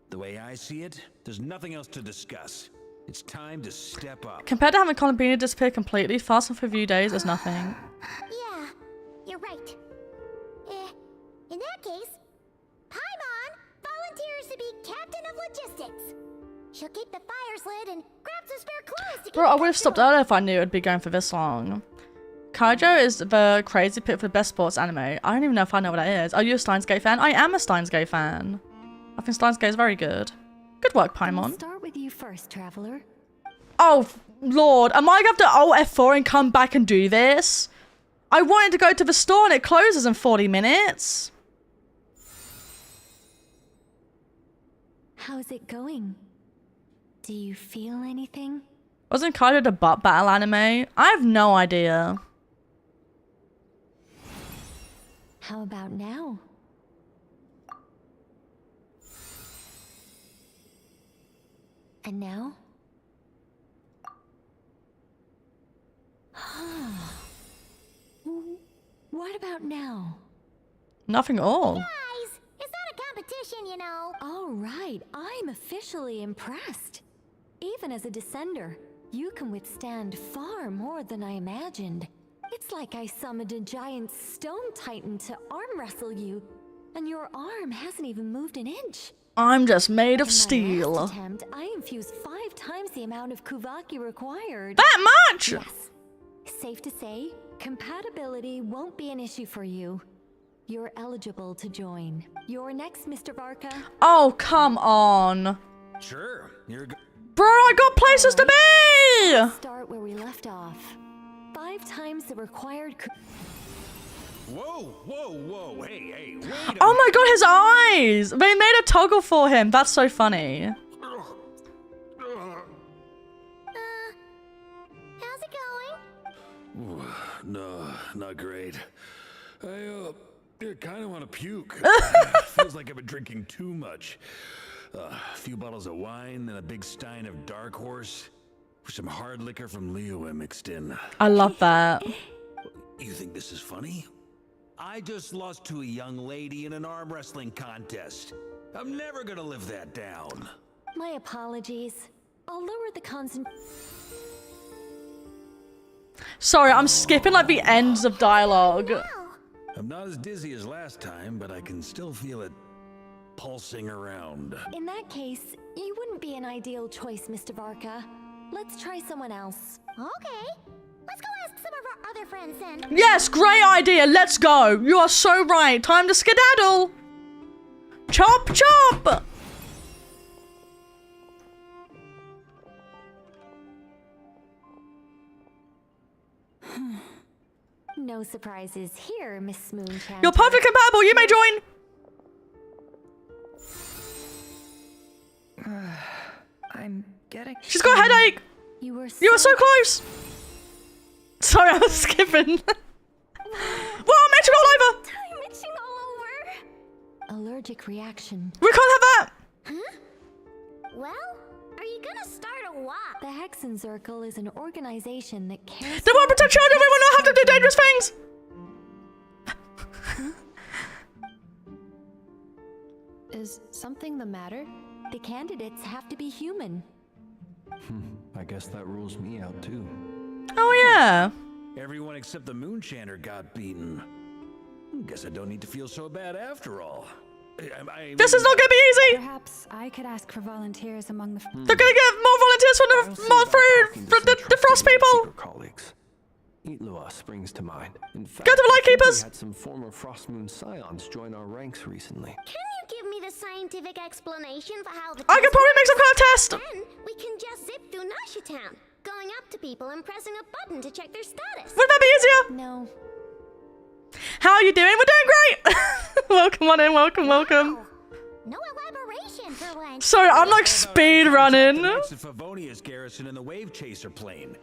S11: The way I see it, there's nothing else to discuss. It's time to step up.
S1: Compared to having Columbina disappear completely, fasting for a few days is nothing.
S2: Yeah, you're right. In that case, Paimon volunteers to be captain of logistics. She'll keep the fires lit and grab some spare clothes to
S1: Bro, I would have stopped earlier if I knew it would be going for this long. Kaijo is the crazy pick for the best sports anime. I don't even know if I know what that is. Are you a Steins Gate fan? I am a Steins Gate fan. I think Steins Gate is very good. Good work, Paimon.
S10: I'll start with you first, traveler.
S1: Oh, Lord. Am I going to have to Alt F4 and come back and do this? I wanted to go to the store and it closes in 40 minutes.
S10: How's it going? Do you feel anything?
S1: Wasn't Kaijo the butt battle anime? I have no idea.
S10: How about now? And now? about now?
S1: Nothing at all.
S2: Guys, it's not a competition, you know.
S10: All right, I'm officially impressed. Even as a descender, you can withstand far more than I imagined. It's like I summoned a giant stone titan to arm wrestle you, and your arm hasn't even moved an inch.
S1: I'm just made of
S10: In my
S1: steel.
S10: last attempt, I infused 5 times the amount of Kuvaki required.
S1: That much?
S10: Yes. Safe to say, compatibility won't be an issue for you. You're eligible to join. You're next, Mr. Varka.
S1: Oh, come on.
S15: Sure, you're good.
S1: Bro, I got places to be!
S10: Let's start where we left off. 5 times the required.
S15: Whoa, whoa, whoa, hey, wait a
S1: Oh my god, his eyes! They made a toggle for him. That's so funny.
S2: How's it going?
S11: Ooh, no, not great. I kind of want to puke. Feels like I've been drinking too much. A few bottles of wine and a big stein of Dark Horse with some hard liquor from Liyue mixed in.
S1: I love that.
S15: You think this is funny? I just lost to a young lady in an arm wrestling contest. I'm never gonna live that down.
S10: My apologies. I'll lower the concentration.
S1: Sorry, I'm skipping like the ends of dialogue.
S15: I'm not as dizzy as last time, but I can still feel it pulsing around.
S10: In that case, you wouldn't be an ideal choice, Mr. Varka. Let's try someone else.
S2: Okay. Let's go ask some of our other friends then.
S1: Yes, great idea. Let's go. You are so right. Time to skedaddle. Chop, chop.
S10: No surprises here, Miss Moonchan.
S1: You're perfectly compatible. You may join.
S5: I'm getting.
S1: She's got a headache.
S10: You were
S1: so close. Sorry, I was skipping. Whoa, I'm itching all over.
S2: I'm itching all over.
S10: Allergic reaction.
S1: We can't have that.
S2: Huh? Well, are you gonna start a what?
S10: The Hexen Circle is an organization that cares.
S1: They want to protect children. Everyone not have to do dangerous things.
S5: Is something the matter?
S10: The candidates have to be human.
S9: I guess that rules me out too.
S1: Oh yeah.
S15: Everyone except the Moonchanter got beaten. Guess I don't need to feel so bad after all.
S1: This is not gonna be easy.
S5: Perhaps I could ask for volunteers among the.
S1: They're gonna get more volunteers from the Frost people.
S9: Colleagues. Itlua springs to mind. In fact,
S1: Go to the Lightkeepers.
S9: We had some former Frostmoon scions join our ranks recently.
S2: Can you give me the scientific explanation for how the
S1: I can probably make some kind of test.
S2: Then we can just zip through Nashitown, going up to people and pressing a button to check their status.
S1: Would that be easier?
S10: No.
S1: How are you doing? We're doing great. Welcome on in. Welcome.
S2: No elaboration for once.
S1: Sorry, I'm like speed running.
S15: Next to Favonia's garrison in the Wave Chaser plane.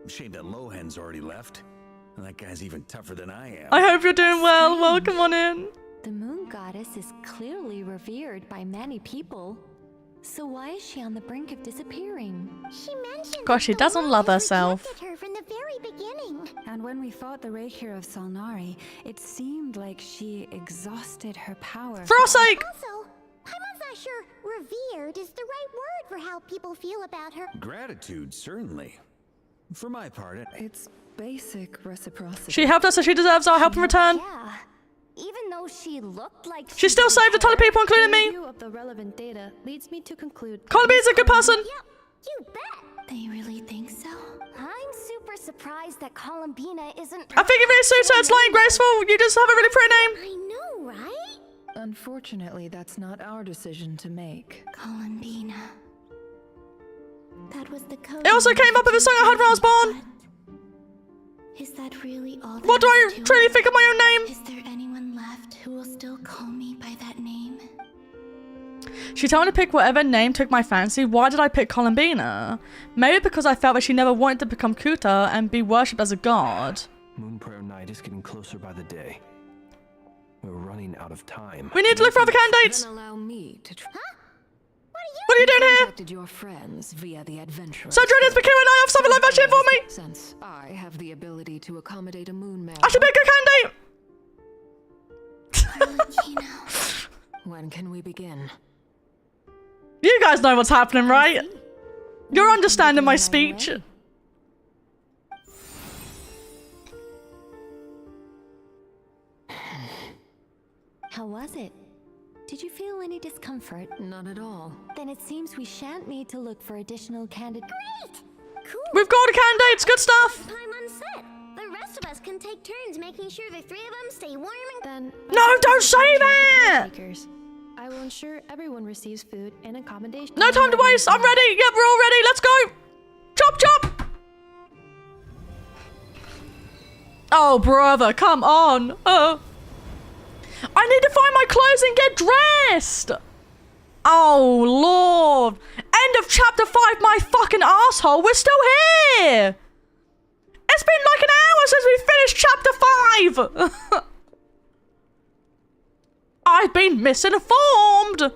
S15: Shame that Lohan's already left. That guy's even tougher than I am.
S1: I hope you're doing well. Welcome on in.
S10: The moon goddess is clearly revered by many people. So why is she on the brink of disappearing?
S2: She mentioned
S1: Gosh, she doesn't love herself.
S2: her from the very beginning.
S5: And when we fought the Reikir of Salnari, it seemed like she exhausted her power.
S1: For our sake.
S2: Also, I'm not sure revered is the right word for how people feel about her.
S15: Gratitude, certainly. For my part,
S5: it's basic reciprocity.
S1: She helped us, so she deserves our help in return.
S8: Yeah. Even though she looked like
S1: She still saved a ton of people, including me.
S5: Review of the relevant data leads me to conclude.
S1: Colby's a good person.
S2: Yep, you bet.
S10: They really think so?
S8: I'm super surprised that Columbina isn't.
S1: I think it really suits her. It's light and graceful. You just have a really pretty name.
S2: I know, right?
S5: Unfortunately, that's not our decision to make.
S10: Columbina. That was the code.
S1: It also came up with a song I heard when I was born.
S10: Is that really all?
S1: What do I truly think of my own name?
S10: Is there anyone left who will still call me by that name?
S1: She told me to pick whatever name took my fancy. Why did I pick Columbina? Maybe because I felt that she never wanted to become Kuta and be worshipped as a god.
S9: Moon Prayer Night is getting closer by the day. We're running out of time.
S1: We need to look for other candidates.
S12: Then allow me to.
S1: What are you doing here?
S12: Contacted your friends via the adventurer.
S1: So Dreadnoughts, Bakira, and I have something like that shit for me.
S12: Since I have the ability to accommodate a moon mare.
S1: I should be a good candidate.
S18: When can we begin?
S1: You guys know what's happening, right? You're understanding my speech.
S10: How was it? Did you feel any discomfort?
S18: Not at all.
S10: Then it seems we shan't need to look for additional candidates.
S2: Great! Cool.
S1: We've got a candidate. It's good stuff.
S2: Time on set. The rest of us can take turns making sure the three of them stay warm and...
S1: No, don't say that!
S3: I will ensure everyone receives food and accommodation.
S1: No time to waste. I'm ready. Yep, we're all ready. Let's go. Chop, chop. Oh, brother, come on. I need to find my clothes and get dressed. Oh, Lord. End of chapter 5, my fucking asshole. We're still here. It's been like an hour since we finished chapter 5. I've been misinformed.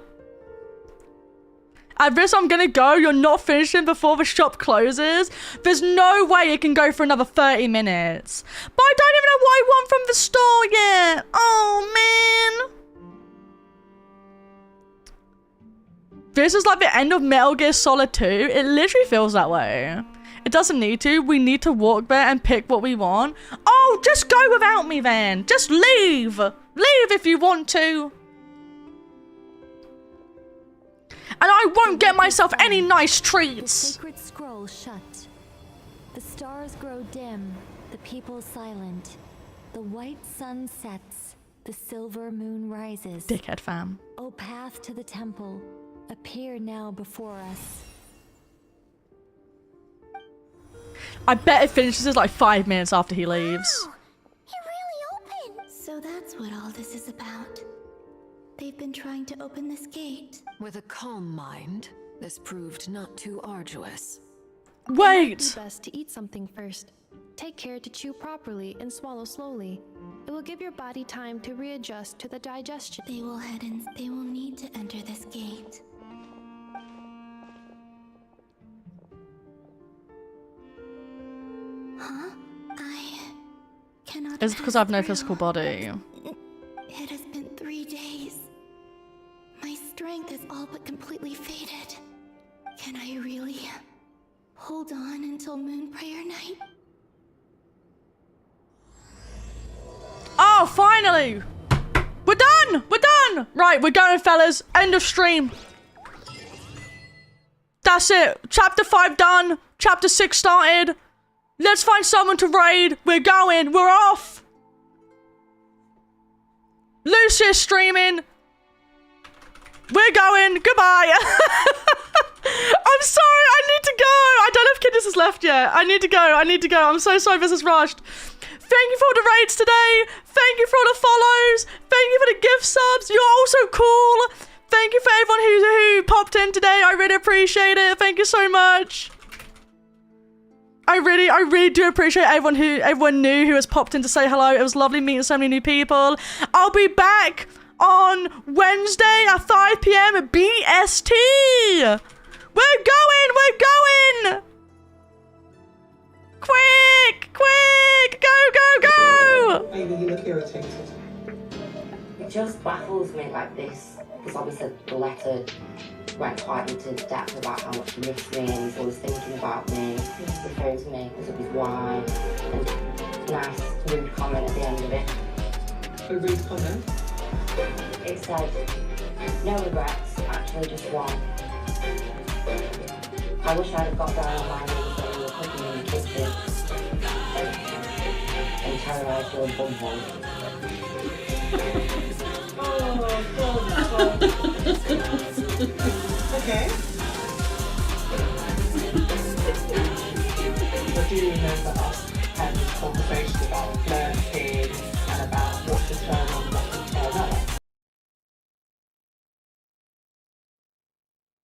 S1: At risk I'm gonna go. You're not finishing before the shop closes. There's no way it can go for another 30 minutes. But I don't even know what I want from the store yet. Oh, man. This is like the end of Metal Gear Solid 2. It literally feels that way. It doesn't need to. We need to walk there and pick what we want. Oh, just go without me then. Just leave. Leave if you want to. And I won't get myself any nice treats.
S10: The sacred scroll shut. The stars grow dim. The people silent. The white sun sets. The silver moon rises.
S1: Dickhead fam.
S10: O path to the temple, appear now before us.
S1: I bet it finishes like 5 minutes after he leaves.
S2: Wow, it really opened. So that's what all this is about. They've been trying to open this gate.
S18: With a calm mind, this proved not too arduous.
S1: Wait!
S3: It might be best to eat something first. Take care to chew properly and swallow slowly. It will give your body time to readjust to the digestion.
S2: They will need to enter this gate. Huh? I cannot.
S1: It's because I have no physical body.
S2: It has been 3 days. My strength is all but completely faded. Can I really hold on until Moon Prayer Night?
S1: Oh, finally! We're done! We're done! Right, we're going, fellas. End of stream. That's it. Chapter 5 done. Chapter 6 started. Let's find someone to raid. We're going. We're off. Lucius streaming. We're going. Goodbye. I'm sorry. I need to go. I don't know if Kidness has left yet. I need to go. I need to go. I'm so sorry this is rushed. Thank you for all the raids today. Thank you for all the follows. Thank you for the gift subs. You're all so cool. Thank you for everyone who popped in today. I really appreciate it. Thank you so much. I really do appreciate everyone new who has popped in to say hello. It was lovely meeting so many new people. I'll be back on Wednesday at 5 PM at BST. We're going. Quick, go.
S22: Maybe you look irritated. It just baffles me like this, because obviously the letter went quite into depth about how much he missed me and he's always thinking about me, referring to me as of his wife, and nice rude comment at the end of it. A rude comment? It said, no regrets, actually just one. I wish I'd have got down on my knees when you were cooking in the kitchen and terrorised your bumhole. Oh, God. Okay. I do remember us having this conversation about flirting and about what to turn on and what to turn off.